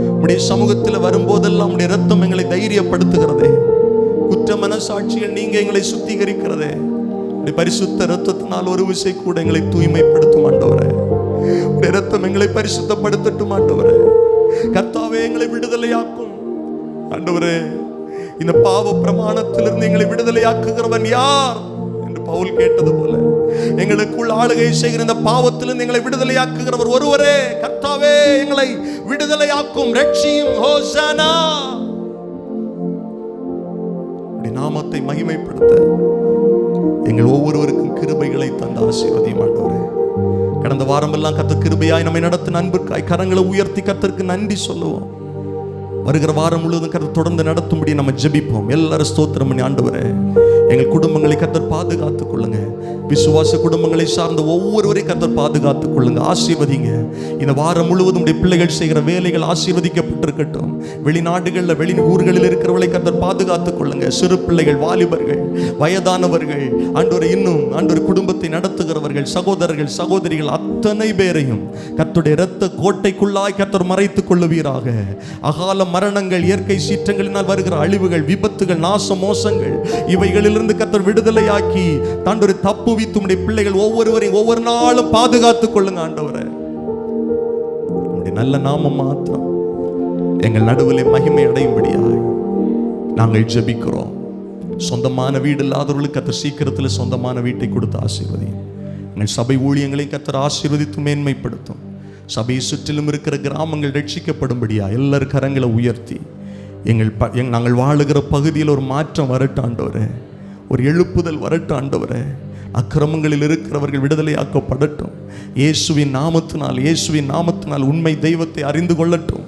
உம்முடைய சமூகத்தில் வரும்போதெல்லாம் உம்முடைய இரத்தம் எங்களை தைரியப்படுத்துகிறதே, குற்ற மனசாட்சிகள் நீங்க எங்களை சுத்திகரிக்கிறதே. உம்முடைய பரிசுத்த இரத்தத்தினால் ஒரு விசை கூட எங்களை தூய்மைப்படுத்தும் ஆண்டவரே. உம்முடைய இரத்தம் எங்களை பரிசுத்தப்படுத்தட்டும் ஆண்டவரே. கர்த்தாவே, எங்களை விடுதலையாக்கும் ஆண்டவரே. இந்த பாவ பிரமாணத்திலிருந்து எங்களை விடுதலையாக்குகிறவன் யார் என்று பவுல் கேட்டது போல, எங்களுக்குள் ஆளுகை செய்கிற இந்த பாவத்திலிருந்து எங்களை விடுதலையாக்குகிறவர் ஒருவரே. கர்த்தாவே, எங்களை விடுதலையாக்கும், ரட்சியும். ஹோசானா. நாமத்தை மகிமைப்படுத்த எங்கள் ஒவ்வொருவருக்கும் கிருபைகளை தந்த ஆசீர்வதியும் ஆண்டவரே. கடந்த வாரமெல்லாம் கர்த்தர் கிருபையாய் நம்மை நடத்தின அன்பிற்காய் கரங்களை உயர்த்தி கர்த்தருக்கு நன்றி சொல்லுவோம். வருகிற வாரம் முழுவதும் கர்த்தர் தொடர்ந்து நடத்தும்படி நம்ம ஜெபிப்போம். எல்லாரும் ஸ்தோத்திரம் பண்ணி ஆண்டவரே, எங்கள் குடும்பங்களை கர்த்தர் பாதுகாத்துக் கொள்ளுங்க. விசுவாச குடும்பங்களை சார்ந்த ஒவ்வொருவரையும் கர்த்தர் பாதுகாத்துக் கொள்ளுங்க, ஆசீர்வதிங்க. இந்த வாரம் முழுவதும் உடைய பிள்ளைகள் செய்கிற வேலைகள் ஆசீர்வதிக்கப்பட்டிருக்கட்டும். வெளிநாடுகளில் வெளி ஊர்களில் இருக்கிறவர்களை கர்த்தர் பாதுகாத்துக் கொள்ளுங்க. சிறு பிள்ளைகள், வாலிபர்கள், வயதானவர்கள், ஆண்டவரே, இன்னும் ஆண்டவரே குடும்பத்தை நடத்துகிறவர்கள், சகோதரர்கள், சகோதரிகள், அத்தனை பேரையும் கர்த்தருடைய இரத்த கோட்டைக்குள்ளாய் கர்த்தர் மறைத்துக் கொள்ளுவீராக. அகால மரணங்கள், இயற்கை சீற்றங்களினால் வருகிற அழிவுகள், விபத்துகள், நாச மோசங்கள், இவைகளிலிருந்து கர்த்தர் விடுதலையாக்கி தாண்டவரை தப்புவித்து உம்முடைய பிள்ளைகள் ஒவ்வொருவரையும் ஒவ்வொரு நாளும் பாதுகாத்துக் கொள்ளுங்க ஆண்டவரே. உம்முடைய நல்ல நாமம் மாத்திரம் எங்கள் நடுவிலே மகிமை அடையும்படியாய் நாங்கள் ஜெபிக்கிறோம். சொந்தமான வீடு இல்லாதவர்களுக்கு கர்த்தர் சீக்கிரத்தில் சொந்தமான வீட்டை கொடுத்து ஆசீர்வதியும். எங்கள் சபை ஊழியங்களை கர்த்தர் ஆசீர்வதித்து மேன்மைப்படுத்தும். சபையை சுற்றிலும் இருக்கிற கிராமங்கள் ரட்சிக்கப்படும்படியா எல்லார் கரங்களை உயர்த்தி நாங்கள் வாழுகிற பகுதியில் ஒரு மாற்றம் வரட்டும் ஆண்டவரே, ஒரு எழுப்புதல் வரட்டும் ஆண்டவரே. அக்கிரமங்களில் இருக்கிறவர்கள் விடுதலையாக்கப்படட்டும். இயேசுவின் நாமத்தினால் உண்மை தெய்வத்தை அறிந்து கொள்ளட்டும்,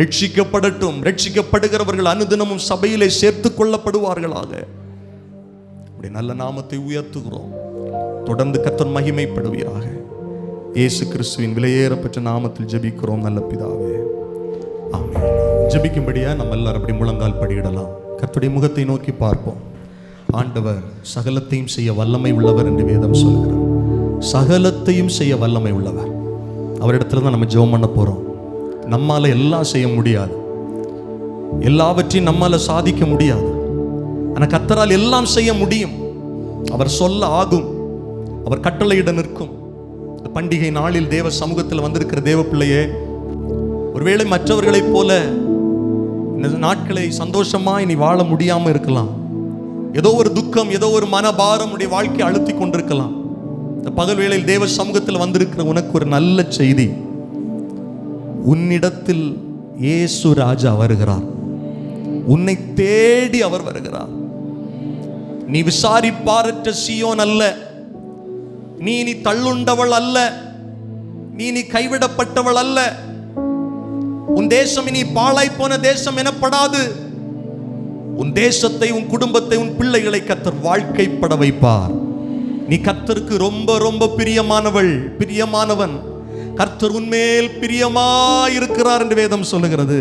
ரட்சிக்கப்படட்டும். ரட்சிக்கப்படுகிறவர்கள் அனுதினமும் சபையிலே சேர்த்து கொள்ளப்படுவார்களாக. அப்படி நல்ல நாமத்தை உயர்த்துகிறோம். தொடர்ந்து கர்த்தர் மகிமைப்படுவீராக. இயேசு கிறிஸ்துவின் விலையேறப்பட்ட நாமத்தில் ஜெபிக்கிறோம் நல்ல பிதாவே, ஆமென். ஜெபிக்கும்படியா நம்ம எல்லாரும் அப்படி முழங்கால் படியிடலாம். கர்த்தருடைய முகத்தை நோக்கி பார்ப்போம். ஆண்டவர் சகலத்தையும் செய்ய வல்லமை உள்ளவர் என்று வேதம் சொல்கிறார். சகலத்தையும் செய்ய வல்லமை உள்ளவர். அவரிடத்துல தான் நம்ம ஜெபம் பண்ண போறோம். நம்மால எல்லாம் செய்ய முடியாது, எல்லாவற்றையும் நம்மால சாதிக்க முடியாது. ஆனால் கர்த்தரால் எல்லாம் செய்ய முடியும். அவர் சொல்ல ஆகும், அவர் கட்டளையிட நிற்கும். பண்டிகை நாளில் தேவ சமூகத்தில் வந்திருக்கிற தேவ பிள்ளையே, ஒருவேளை மற்றவர்களைப் போல இந்த நாட்களை சந்தோஷமா இனி வாழ முடியாம இருக்கலாம். ஏதோ ஒரு துக்கம், ஏதோ ஒரு மனபாரம் உடைய வாழ்க்கை அழுத்தி கொண்டிருக்கலாம். இந்த பகல் வேளையில் தேவ சமூகத்தில் வந்திருக்கிற உனக்கு ஒரு நல்ல செய்தி. உன்னிடத்தில் இயேசு ராஜா வருகிறார். உன்னை தேடி அவர் வருகிறார். நீ விசாரிப்பாரற்ற சீயோன் அல்ல, நீ தள்ளுண்டவள் அல்ல, நீ கைவிடப்பட்டவள் அல்ல. உன் தேசம் இனி பாழாய் போன தேசம் எனப்படாது. உன் தேசத்தை, உன் குடும்பத்தை, உன் பிள்ளைகளை கர்த்தர் வாழ்க்கைப்பட வைப்பார். நீ கர்த்தருக்கு ரொம்ப ரொம்ப பிரியமானவள், பிரியமானவன். கர்த்தர் உன்மேல் பிரியமாயிருக்கிறார் என்று வேதம் சொல்லுகிறது.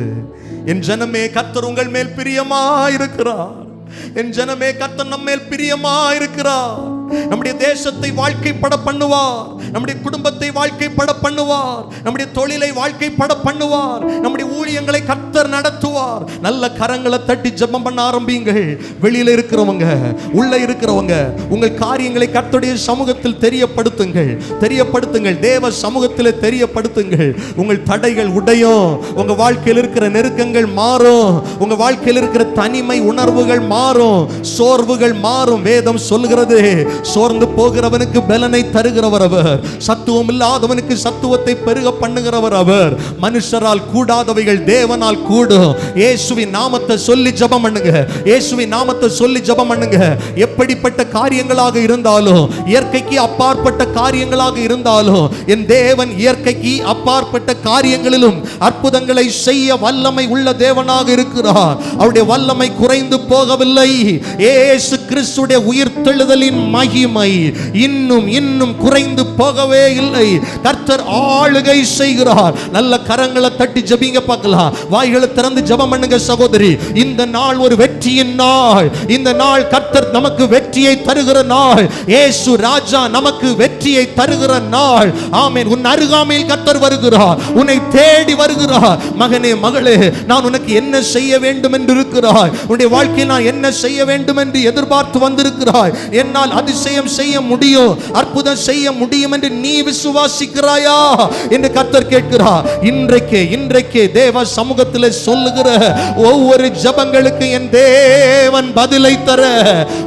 என் ஜனமே, கர்த்தர் உங்கள் மேல் பிரியமாயிருக்கிறார். என் ஜனமே, கர்த்தர் நம்மேல் பிரியமாயிருக்கிறார். நம்முடைய தேசத்தை வாழ்க்கைப்பட பண்ணுவார், நம்முடைய குடும்பத்தை வாழ்க்கைப்பட பண்ணுவார், நம்முடைய தொழிலை வாழ்க்கைப்பட பண்ணுவார், நம்முடைய ஊழியங்களை கர்த்தர் நடத்துவார். நல்ல கரங்களை தட்டி ஜெபம் பண்ண ஆரம்பியுங்கள். வெளியில இருக்கிறவங்க, உள்ள இருக்கிறவங்க, உங்கள் காரியங்களை கர்த்தருடைய சமூகத்தில் தெரியப்படுத்துங்கள். தேவ சமூகத்தில் தெரியப்படுத்துங்கள். உங்கள் தடைகள் உடையும், உங்க வாழ்க்கையில் இருக்கிற நெருக்கங்கள் மாறும், உங்க வாழ்க்கையில் இருக்கிற தனிமை உணர்வுகள் மாறும், சோர்வுகள் மாறும். வேதம் சொல்கிறது, சோர்ந்து போகிறவனுக்கு பலனை தருகிறவர் அவர், சத்துவம் இல்லாதவனுக்கு சத்துவத்தை பெருக பண்ணுகிறவர் அவர். மனுஷரால் கூடாதவைகள் தேவனால் கூடும். இயேசுவின் நாமத்தை சொல்லி ஜெபம் பண்ணுங்க. இயேசுவின் நாமத்தை சொல்லி ஜெபம் பண்ணுங்க. எப்படிப்பட்ட காரியங்களாக இருந்தாலும், இயற்கைக்கு அப்பாற்பட்ட காரியங்களாக இருந்தாலும், என் தேவன் இயற்கைக்கு அப்பாற்பட்ட காரியங்களிலும் அற்புதங்களை செய்ய வல்லமை உள்ள தேவனாக இருக்கிறார். அவருடைய வல்லமை குறைந்து போகவில்லை. இயேசு கிறிஸ்துவின் உயிர்த்தெழுதலின் மகிமை இன்னும் இன்னும் குறைந்து போகவே இல்லை. கர்த்தர் ஆளுகை செய்கிறார். நல்ல கரங்களை தட்டி ஜெபிங்க பார்க்கலாம். வாய்களை திறந்து ஜெபம் பண்ணுங்க சகோதரி. இந்த நாள் ஒரு வெற்றியின் நாள். இந்த நாள் கர்த்தர் நமக்கு வெற்றியை தருகிற நாள். இயேசு ராஜா நமக்கு வெற்றியை தருகிற நாள். ஆமென். உன் அருகாமையில் கர்த்தர் வருகிறார். உன்னை தேடி வருகிறார். மகனே மகளே, நான் உனக்கு என்ன செய்ய வேண்டும் என்று இருக்கிறாய். உன்னுடைய வாழ்க்கையில் நான் என்ன செய்ய வேண்டும் என்று எதிர்பார்த்து வந்திருக்கிறாய். என்னால் அதிசயம் செய்ய முடியும், அற்புதம் செய்ய முடியும் என்று நீ விசுவாசிக்கிறாயா என்று கர்த்தர் கேட்கிறார். இன்றைக்கே தேவ சமூகத்தில் சொல்லுகிற ஒவ்வொரு ஜெபங்களுக்கு என் தேவன் பதிலை தர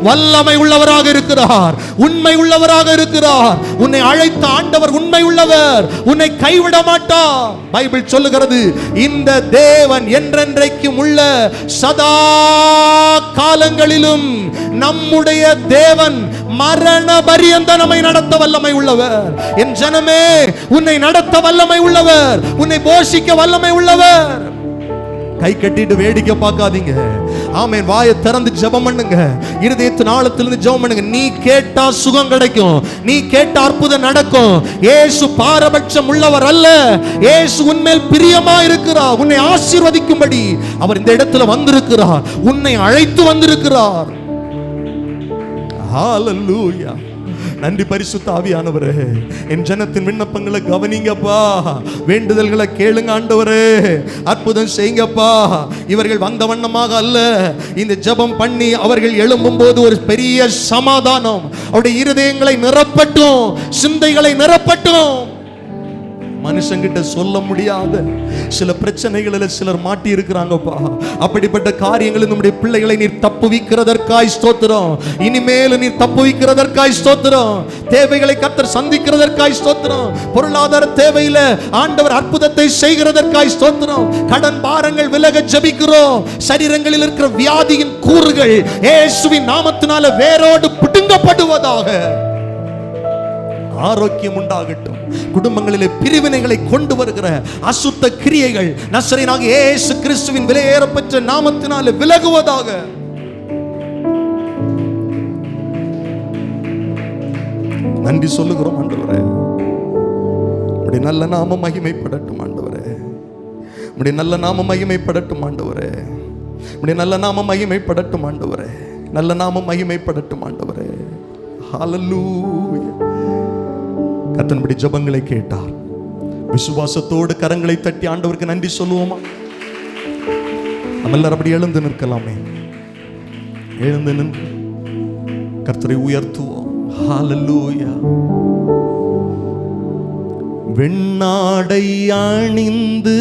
வல்லமை உள்ளவராக இருக்கிறார். உண்மை உள்ளவராக இருக்கிறார். உன்னை அழைத்த ஆண்டவர் உண்மை உள்ளவர். உன்னை கைவிட மாட்டார். பைபிள் சொல்லுகிறது, இந்த தேவன் என்றென்றைக்கும் உள்ள சதா காலங்களிலும் நம்முடைய தேவன் மரண பரியந்த நம்மை நடத்த வல்லமை உள்ளவர். என் ஜனமே, உன்னை நடத்த வல்லமை உள்ளவர். உன்னை போஷிக்க வல்லமை உள்ளவர். கை கட்டிட்டு வேடிக்கை பார்க்காதீங்க. ஆமென். வாயை திறந்து ஜெபம் பண்ணுங்க. இருதயத்தின் ஆழத்திலிருந்து ஜெபம் பண்ணுங்க. நீ கேட்டா சுகம் கிடைக்கும். நீ கேட்ட அற்புதம் நடக்கும். இயேசு பாரபட்சம் உள்ளவர் அல்ல. இயேசு உன்மேல் பிரியமா இருக்கிறார். உன்னை ஆசீர்வதிக்கும்படி அவர் இந்த இடத்துல வந்திருக்கிறார். உன்னை அழைத்து வந்திருக்கிறார். ஹalleluya. நன்றி பரிசுத்த ஆவியானவரே. என் ஜனத்தின் விண்ணப்பங்களை கவனிங்கப்பா. வேண்டுதல்களை கேளுங்க ஆண்டவரே. அற்புதம் செய்யுங்கப்பா. இவர்கள் வந்த வண்ணமாக அல்ல, இந்த ஜெபம் பண்ணி அவர்கள் எழும்பும் போது ஒரு பெரிய சமாதானம் அவருடைய இருதயங்களை நிரப்பட்டும், சிந்தைகளை நிரப்பட்டும். மனுஷங்கிட்ட சொல்ல முடியாத சில பிரச்சனைகளில் சிலர் மாட்டி இருக்கிறாங்கப்பா. அப்படிப்பட்ட காரியங்களில் நம்முடைய பிள்ளைகளை நீர் தப்புவிக்கிறதற்காய் ஸ்தோத்திரம். இனிமேல் நீர் தப்புவிக்கிறதற்காய் ஸ்தோத்திரம். தேவைகளை கர்த்தர் சந்திக்கிறதற்காய் ஸ்தோத்திரம். பொருளாதார தேவையில ஆண்டவர் அற்புதத்தை செய்கிறதற்காய் ஸ்தோத்திரம். கடன் பாரங்கள் விலக ஜெபிக்கிறோம். சரீரங்களில் இருக்கிற வியாதியின் கூறுகள் இயேசுவின் நாமத்தினால வேரோடு பிடுங்கப்படுவதாக. ஆரோக்கியம் உண்டாகட்டும். குடும்பங்களிலே பிரிவினைகளை கொண்டு வருகிற அசுத்த கிரியைகள் நசரேயனாகிய இயேசு கிறிஸ்துவின் விலையேறப்பெற்ற நாமத்தினாலே விலகுவதாக. நன்றி சொல்லுகிறோம் ஆண்டவரே. உம்முடைய நல்ல நாமம் மகிமைப்படட்டும் ஆண்டவரே. உம்முடைய நல்ல நாமம் மகிமைப்படட்டும் ஆண்டவரே. உம்முடைய நல்ல நாமம் மகிமைப்படட்டும் ஆண்டவரே. நல்ல நாமம் மகிமைப்படட்டும் ஆண்டவரே. ஹalleluya. கர்த்தனுடைய ஜெபங்களை கேட்டார். விசுவாசத்தோடு கரங்களை தட்டி ஆண்டவருக்கு நன்றி சொல்லுவோமா? நம்ம எல்லாரும் அப்படி எழுந்து நிற்கலாமே. எழுந்து நின்று கர்த்தரை உயர்த்துவோம். ஹalleluya. வெண்ணாடை அணிந்து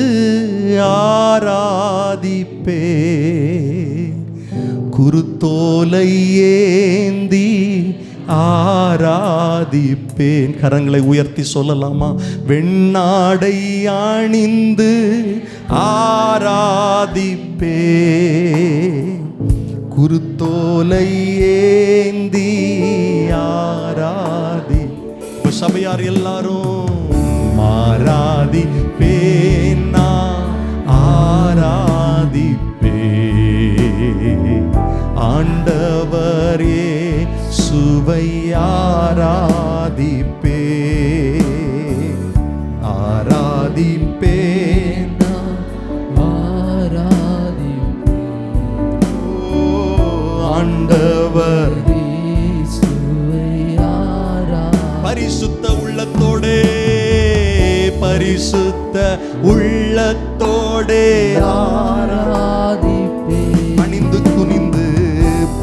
ஆராதிப்பே, குருத்தோலை ஏந்தி ஆராதிப்பேன். கரங்களை உயர்த்தி சொல்லலாமா? வெண்ணாடை அணிந்து ஆராதிப்பேன், குருத்தோலை ஏந்தி ஆராதி. சபையார் எல்லாரும் ஆராதிப்பேன், ஆராதிப்பேன் ஆண்டவரே சுவை ஆராதிப்பே, ஆராதிப்பேன் ஆண்டவர் பரிசுத்த உள்ளத்தோடே, பரிசுத்த உள்ளத்தோடே ஆராதிப்பே. பணிந்து குனிந்து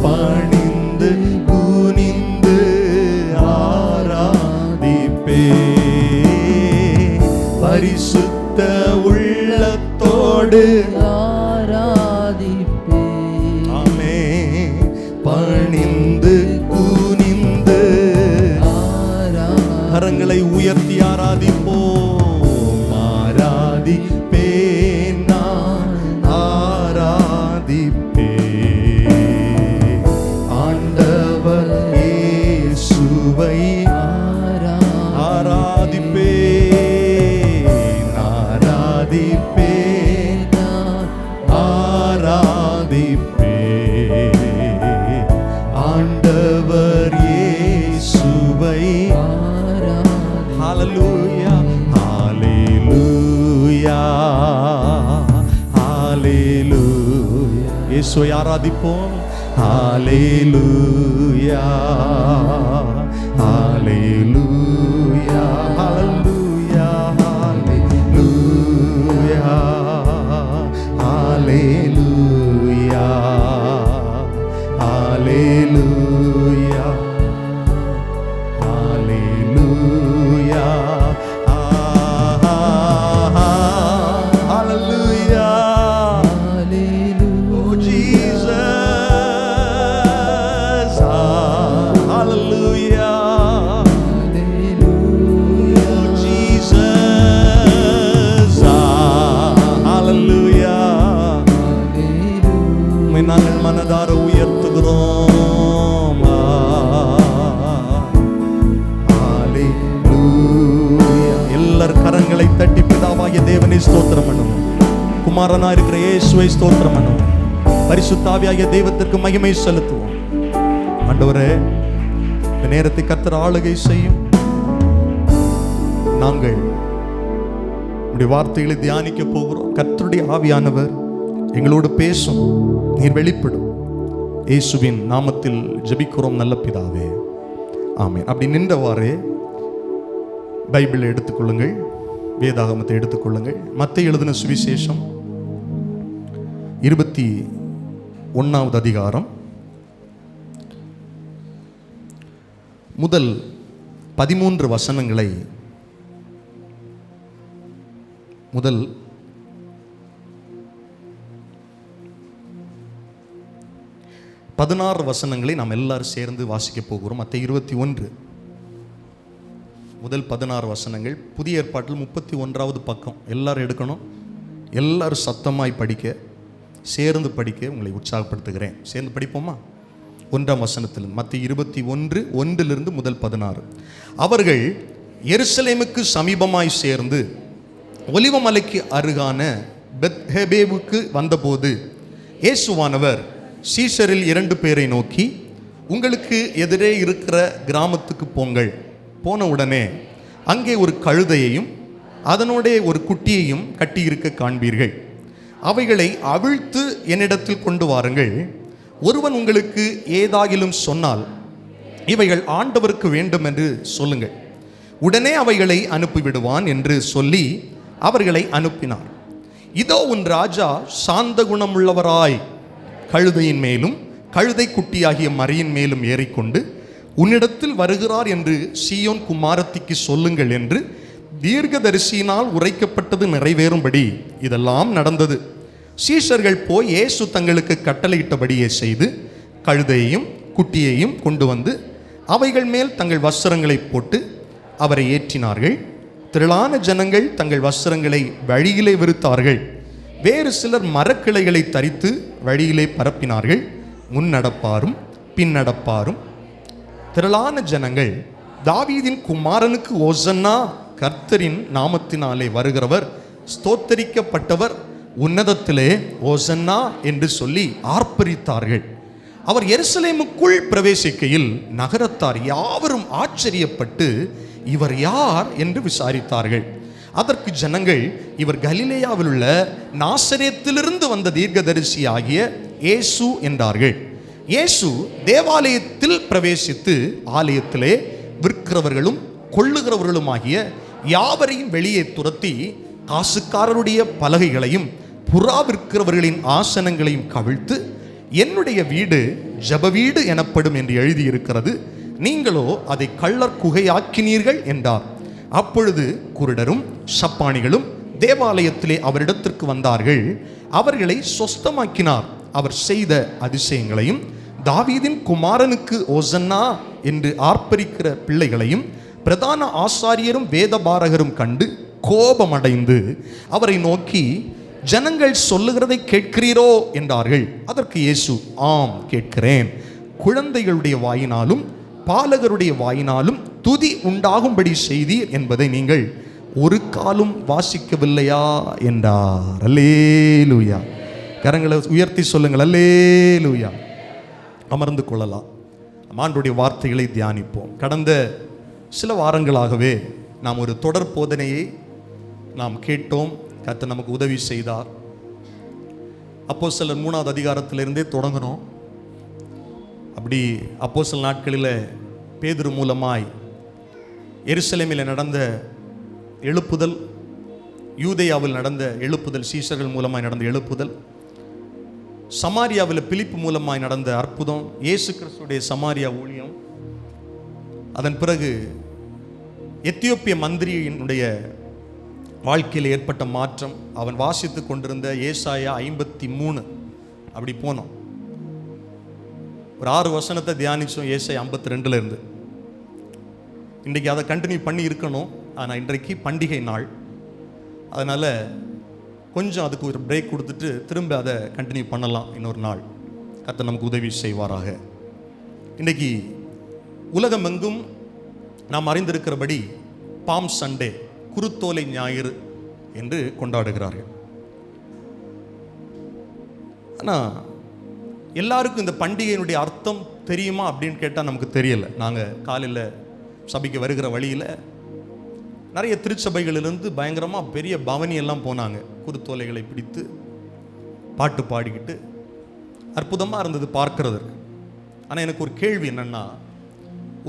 பணிந்து குனிந்து ஆராதிப்பே, பரிசுத்த உள்ளத்தோடு ஆராதிப்பே. ஆமே. பணிந்து குனிந்து கரங்களை உயர்த்தி ஆராதிப்போம். ஆராதிப்பேன் நான், ஆராதிப்பேன் ஆண்டவர் இயேசுவை ஆராதிப்பேன், ஆராதிப்பேன் ஆராதிப்பேன் ஆண்டவர் இயேசுவை இயேசுவை ஆராதிப்போம். ஹல்லேலூயா ஹல்லேலூயா ஹல்லேலூயா ஹல்லேலூயா ஹல்லேலூயா ஹல்லேலூயா ஹல்லேலூயா ஹல்லேலூயா. Oh Jesus, hallelujah. Oh Jesus, hallelujah. உம்மை நாங்கள் மனதார உயர்த்துகிறோம். ஹல்லேலூயா. எல்லார் கரங்களை தட்டி பிதாவாகிய தேவனை ஸ்தோத்திரம் பண்ணுவோம். குமாரனா இருக்கிற இயேசுவை ஸ்தோத்திரம் பண்ணுவோம். பரிசுத்த ஆவியாகிய தெய்வத்திற்கு மகிமை செலுத்துவோம். ஆண்டவரே, இந்த நேரத்தை கர்த்தர் ஆளுகை செய்யும். நாங்கள் உம்முடைய வார்த்தைகளை தியானிக்க போகிறோம். கர்த்தருடைய ஆவியானவர் எங்களோடு பேசும். நீர் வெளிப்படும். இயேசுவின் நாமத்தில் ஜெபிக்கிறோம் நல்ல பிதாவே, ஆமென். அப்படி நின்றவாறே பைபிளை எடுத்துக்கொள்ளுங்கள், வேதாகமத்தை எடுத்துக்கொள்ளுங்கள். மத்தேயு எழுதின சுவிசேஷம் 21வது அதிகாரம் முதல் 13 வசனங்களை முதல் 16 வசனங்களை நாம் எல்லாரும் சேர்ந்து வாசிக்க போகிறோம். மத்தேயு 21 முதல் 16 வசனங்கள். புதிய ஏற்பாட்டில் 31வது பக்கம். எல்லாரும் எடுக்கணும். எல்லாரும் சத்தமாய் படிக்க, சேர்ந்து படிக்க உங்களை உற்சாகப்படுத்துகிறேன். சேர்ந்து படிப்போமா? 1ஆம் வசனத்தில் மத்தேயு 21 1 முதல் 16. அவர்கள் எருசலேமுக்கு சமீபமாய் சேர்ந்து ஒலிவமலைக்கு அருகான பெத்ஹேபேவுக்கு வந்தபோது இயேசுவானவர் சீஷரில் 2 பேரை நோக்கி, உங்களுக்கு எதிரே இருக்கிற கிராமத்துக்கு போங்கள். போன உடனே அங்கே ஒரு கழுதையையும் அதனோட ஒரு குட்டியையும் கட்டியிருக்க காண்பீர்கள். அவைகளை அவிழ்த்து என்னிடத்தில் கொண்டு வாருங்கள். ஒருவன் உங்களுக்கு ஏதாகிலும் சொன்னால் இவைகள் ஆண்டவருக்கு வேண்டும் என்று சொல்லுங்கள். உடனே அவைகளை அனுப்பிவிடுவான் என்று சொல்லி அவர்களை அனுப்பினார். இதோ உன் ராஜா சாந்த குணமுள்ளவராய் கழுதையின் மேலும் கழுதை குட்டியாகிய மரியின் மேலும் ஏறிக்கொண்டு உன்னிடத்தில் வருகிறார் என்று சீயோன் குமாரத்திக்கு சொல்லுங்கள் என்று தீர்க்கதரிசியினால் உரைக்கப்பட்டது நிறைவேறும்படி இதெல்லாம் நடந்தது. சீஷர்கள் போய் இயேசு தங்களுக்கு கட்டளையிட்டபடியே செய்து கழுதையையும் குட்டியையும் கொண்டு வந்து அவைகள் மேல் தங்கள் வஸ்திரங்களை போட்டு அவரை ஏற்றினார்கள். திரளான ஜனங்கள் தங்கள் வஸ்திரங்களை வழியிலே விரித்தார்கள். வேறு சிலர் மரக்கிளைகளை தரித்து வழியிலே பரப்பினார்கள். முன்னடப்பாரும் பின்னடப்பாரும். திரளான ஜனங்கள், தாவீதின் குமாரனுக்கு ஓசன்னா, கர்த்தரின் நாமத்தினாலே வருகிறவர் ஸ்தோத்தரிக்கப்பட்டவர், உன்னதத்திலே ஓசன்னா என்று சொல்லி ஆர்ப்பரித்தார்கள். அவர் எருசலேமுக்குள் பிரவேசிக்கையில் நகரத்தார் யாவரும் ஆச்சரியப்பட்டு இவர் யார் என்று விசாரித்தார்கள். அதற்கு ஜனங்கள், இவர் கலிலேயாவில் உள்ள நாசரேத்திலிருந்து வந்த தீர்க்கதரிசி ஆகிய இயேசு என்றார்கள். இயேசு தேவாலயத்தில் பிரவேசித்து ஆலயத்திலே விற்கிறவர்களும் கொள்ளுகிறவர்களும் ஆகிய யாவரையும் வெளியே துரத்தி காசுக்காரருடைய பலகைகளையும் புறா விற்கிறவர்களின் ஆசனங்களையும் கவிழ்த்து, என்னுடைய வீடு ஜெப வீடு எனப்படும் என்று எழுதியிருக்கிறது, நீங்களோ அதை கள்ளர் குகையாக்கினீர்கள் என்றார். அப்பொழுது குருடரும் சப்பானிகளும் தேவாலயத்திலே அவரிடத்திற்கு வந்தார்கள். அவர்களை சொஸ்தமாக்கினார். அவர் செய்த அதிசயங்களையும் தாவீதின் குமாரனுக்கு ஓசன்னா என்று ஆர்ப்பரிக்கிற பிள்ளைகளையும் பிரதான ஆசாரியரும் வேதபாரகரும் கண்டு கோபமடைந்து அவரை நோக்கி, ஜனங்கள் சொல்லுகிறதை கேட்கிறீரோ என்றார்கள். அதற்கு இயேசு, ஆம் கேட்கிறேன். குழந்தைகளுடைய வாயினாலும் பாலகருடைய வாயினாலும் துதி உண்டாகும்படி செய்தீர் என்பதை நீங்கள் ஒரு காலும் வாசிக்கவில்லையா என்றார். அல்லேலூயா. கரங்களை உயர்த்தி சொல்லுங்கள், அல்லேலூயா. அமர்ந்து கொள்ளலாம். ஆண்டவருடைய வார்த்தைகளை தியானிப்போம். கடந்த சில வாரங்களாகவே நாம் ஒரு தொடர் போதனையை நாம் கேட்டோம். கர்த்தர் நமக்கு உதவி செய்தார். அப்போஸ்தலர் 3வது அதிகாரத்திலிருந்தே தொடங்கணும். அப்படி அப்போஸ்தலர் நாட்களில் பேதுரு மூலமாய் எருசலேமில் நடந்த எழுப்புதல், யூதேயாவில் நடந்த எழுப்புதல், சீஷர்கள் மூலமாய் நடந்த எழுப்புதல், சமாரியாவில் பிலிப்பு மூலமாய் நடந்த அற்புதம், இயேசு கிறிஸ்துடைய சமாரியா ஊழியம், அதன் பிறகு எத்தியோப்பிய மந்திரியினுடைய வாழ்க்கையில் ஏற்பட்ட மாற்றம், அவன் வாசித்து கொண்டிருந்த ஏசாயா 53 அப்படி போனோம். ஒரு 6 வசனத்தை தியானித்தோம் ஏசாயா 52 இருந்து. இன்றைக்கி அதை கண்டினியூ பண்ணி இருக்கணும். ஆனால் இன்றைக்கு பண்டிகை நாள், அதனால் கொஞ்சம் அதுக்கு ஒரு பிரேக் கொடுத்துட்டு திரும்ப அதை கண்டினியூ பண்ணலாம் இன்னொரு நாள். கர்த்தர் நமக்கு உதவி செய்வாராக. இன்றைக்கி உலகமெங்கும் நாம் அறிந்திருக்கிறபடி பாம் சண்டே, குருத்தோலை ஞாயிறு என்று கொண்டாடுகிறார்கள். ஆனால் எல்லாருக்கும் இந்த பண்டிகையினுடைய அர்த்தம் தெரியுமா அப்படின்னு கேட்டால் நமக்கு தெரியலை. நாங்கள் காலையில் சபைக்கு வருகிற வழியில் நிறைய திருச்சபைகளிலிருந்து பயங்கரமாக பெரிய பவனி எல்லாம் போனாங்க, குருத்தோலைகளை பிடித்து பாட்டு பாடிக்கிட்டு. அற்புதமாக இருந்தது பார்க்கறதுக்கு. ஆனால் எனக்கு ஒரு கேள்வி என்னென்னா,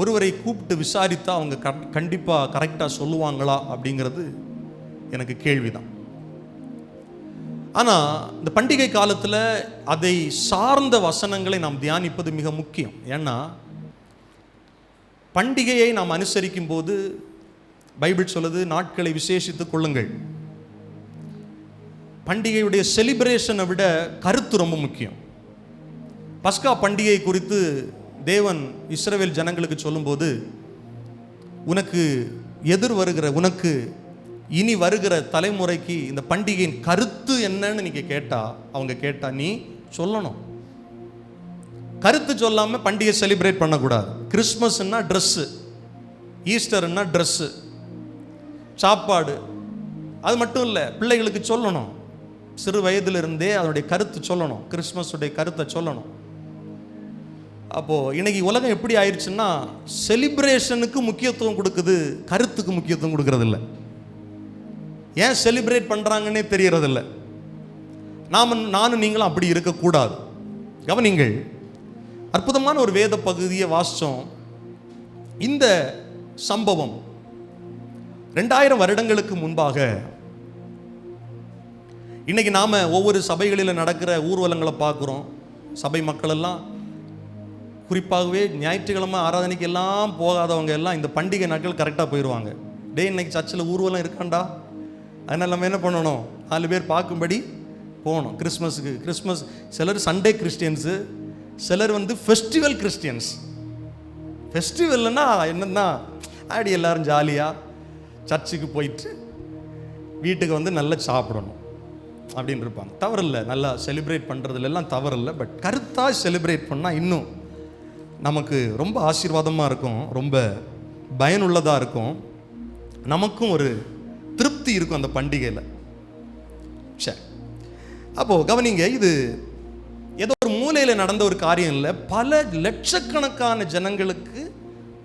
ஒருவரை கூப்பிட்டு விசாரித்தா அவங்க கண்டிப்பாக கரெக்டாக சொல்லுவாங்களா அப்படிங்கிறது எனக்கு கேள்விதான். ஆனால் இந்த பண்டிகை காலத்தில் அதை சார்ந்த வசனங்களை நாம் தியானிப்பது மிக முக்கியம். ஏன்னா பண்டிகையை நாம் அனுசரிக்கும் போது பைபிள் சொல்லுது, நாட்களை விசேஷித்துக் கொள்ளுங்கள். பண்டிகையுடைய செலிப்ரேஷனை விட கருத்து ரொம்ப முக்கியம். பஸ்கா பண்டிகை குறித்து தேவன் இஸ்ரவேல் ஜனங்களுக்கு சொல்லும்போது, உனக்கு உனக்கு இனி வருகிற தலைமுறைக்கு இந்த பண்டிகையின் கருத்து என்னன்னு நீங்க அவங்க கேட்டா நீ சொல்லணும். கருத்து சொல்லாம பண்டிகை செலிப்ரேட் பண்ணக்கூடாது. கிறிஸ்மஸ்னா ட்ரெஸ்ஸு, ஈஸ்டர்னா ட்ரெஸ்ஸு, சாப்பாடு, அது மட்டும் இல்லை, பிள்ளைகளுக்கு சொல்லணும். சிறு வயதிலிருந்தே அதனுடைய கருத்து சொல்லணும், கிறிஸ்மஸுடைய கருத்தை சொல்லணும். அப்போது இன்னைக்கு உலகம் எப்படி ஆயிடுச்சுன்னா, செலிப்ரேஷனுக்கு முக்கியத்துவம் கொடுக்குது, கருத்துக்கு முக்கியத்துவம் கொடுக்கறதில்ல. ஏன் செலிப்ரேட் பண்ணுறாங்கன்னே தெரியறதில்ல. நானும் நீங்களும் அப்படி இருக்கக்கூடாது. கவனிங்கள், அற்புதமான ஒரு வேத பகுதியை வாசித்தோம். இந்த சம்பவம் 2000 வருடங்களுக்கு முன்பாக, இன்னைக்கு நாம் ஒவ்வொரு சபைகளில் நடக்கிற ஊர்வலங்களை பார்க்குறோம். சபை மக்கள் எல்லாம், குறிப்பாகவே ஞாயிற்றுக்கிழமை ஆராதனைக்கு எல்லாம் போகாதவங்க எல்லாம் இந்த பண்டிகை நாட்கள் கரெக்டாக போயிடுவாங்க. இன்னைக்கு சர்ச்சில் ஊர்வலம் இருக்காண்டா, அதனால் நம்ம என்ன பண்ணணும், 4 பேர் பார்க்கும்படி போகணும். கிறிஸ்மஸ் சிலர் சண்டே கிறிஸ்டியன்ஸு, சிலர் ஃபெஸ்டிவல் கிறிஸ்டியன்ஸ். ஃபெஸ்டிவல்னா என்னன்னா, அப்படி எல்லாரும் ஜாலியாக சர்ச்சுக்கு போயிட்டு வீட்டுக்கு நல்லா சாப்பிடணும் அப்படின்னு இருப்பாங்க. தவறில்லை, நல்லா செலிப்ரேட் பண்ணுறதுலாம் தவறில்லை. பட் கருத்தாக செலிப்ரேட் பண்ணால் இன்னும் நமக்கு ரொம்ப ஆசீர்வாதமாக இருக்கும், ரொம்ப பயனுள்ளதாக இருக்கும், நமக்கும் ஒரு திருப்தி இருக்கும் அந்த பண்டிகையில். சரி, அப்போது கவனிங்க, இது ஏதோ ஒரு மூலையில் நடந்த ஒரு காரியம் இல்லை, பல லட்சக்கணக்கான ஜனங்களுக்கு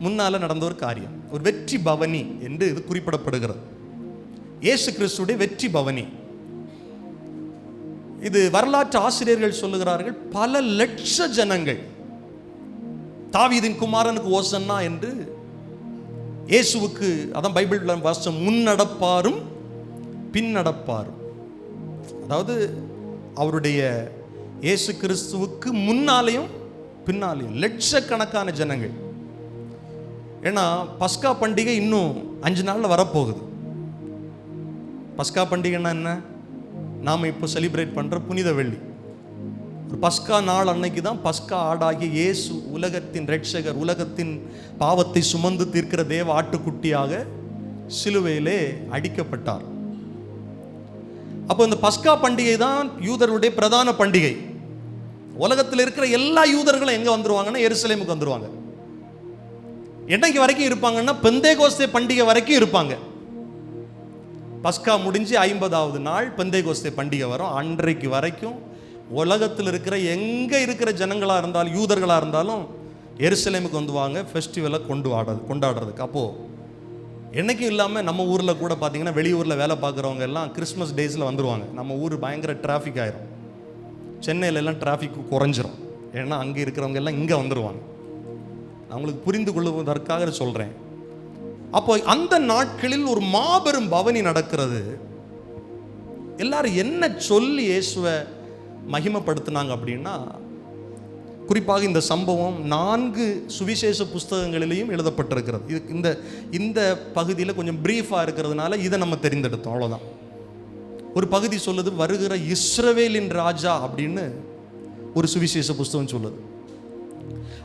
முன்னால் நடந்த ஒரு காரியம், ஒரு வெற்றி பவனி என்று இது குறிப்பிடப்படுகிறது. இயேசு கிறிஸ்துடைய வெற்றி பவனி. இது வரலாற்று ஆசிரியர்கள் சொல்லுகிறார்கள், பல லட்ச ஜனங்கள் தாவீதின் குமாரனுக்கு ஓசன்னா என்று இயேசுவுக்கு, அதான் பைபிள் வாசம், முன்னடப்பாரும் பின்னடப்பாரும். அதாவது அவருடைய இயேசு கிறிஸ்துவுக்கு முன்னாலேயும் பின்னாலேயும் லட்சக்கணக்கான ஜனங்கள். ஏன்னா பஸ்கா பண்டிகை இன்னும் 5 நாளில் வரப்போகுது. பஸ்கா பண்டிகைன்னா என்ன? நாம் இப்போ செலிப்ரேட் பண்ணுற புனித வெள்ளி. ஒரு பஸ்கா நாள் அன்னைக்கு தான் பஸ்கா ஆடாகிய இயேசு, உலகத்தின் இரட்சகர், உலகத்தின் பாவத்தை சுமந்து தீர்க்கிற தேவ ஆட்டுக்குட்டியாக சிலுவையிலே அடிக்கப்பட்டார். அப்போ இந்த பஸ்கா பண்டிகை தான் யூதர்களுடைய பிரதான பண்டிகை. உலகத்தில் இருக்கிற எல்லா யூதர்களும் எங்கே வந்துருவாங்கன்னா எருசலேமுக்கு வந்துருவாங்க. என்னைக்கு வரைக்கும் இருப்பாங்கன்னா பெந்தேகோஸ்தே பண்டிகை வரைக்கும் இருப்பாங்க. பஸ்கா முடிஞ்சு 50வது நாள் பெந்தேகோஸ்தே பண்டிகை வரும். அன்றைக்கு வரைக்கும் உலகத்தில் இருக்கிற எங்கே இருக்கிற ஜனங்களாக இருந்தாலும், யூதர்களாக இருந்தாலும் எருசலேமுக்கு வந்துவாங்க ஃபெஸ்டிவலை கொண்டாடுறதுக்கு. அப்போது என்றைக்கும் இல்லாமல் நம்ம ஊரில் கூட பார்த்தீங்கன்னா, வெளியூரில் வேலை பார்க்குறவங்க எல்லாம் கிறிஸ்மஸ் டேஸில் வந்துடுவாங்க. நம்ம ஊர் பயங்கர டிராஃபிக் ஆயிரும். சென்னையில எல்லாம் டிராஃபிக் குறைஞ்சிரும். ஏன்னா அங்கே இருக்கிறவங்க எல்லாம் இங்கே வந்துடுவாங்க. அவங்களுக்கு புரிந்து கொள்வதற்காக சொல்கிறேன். அப்போ அந்த நாட்களில் ஒரு மாபெரும் பவனி நடக்கிறது. எல்லாரும் என்ன சொல்லி இயேசுவை மகிமைப்படுத்தினாங்க அப்படின்னா, குறிப்பாக இந்த சம்பவம் 4 சுவிசேஷ புஸ்தகங்களிலேயும் எழுதப்பட்டிருக்கிறது. இது இந்த பகுதியில் கொஞ்சம் பிரீஃபாக இருக்கிறதுனால இதை நம்ம தெரிந்தெடுத்தோம், அவ்வளோதான். ஒரு பகுதி சொல்லுது வருகிற இஸ்ரவேலின் ராஜா அப்படின்னு ஒரு சுவிசேஷ புஸ்தகம் சொல்லுது.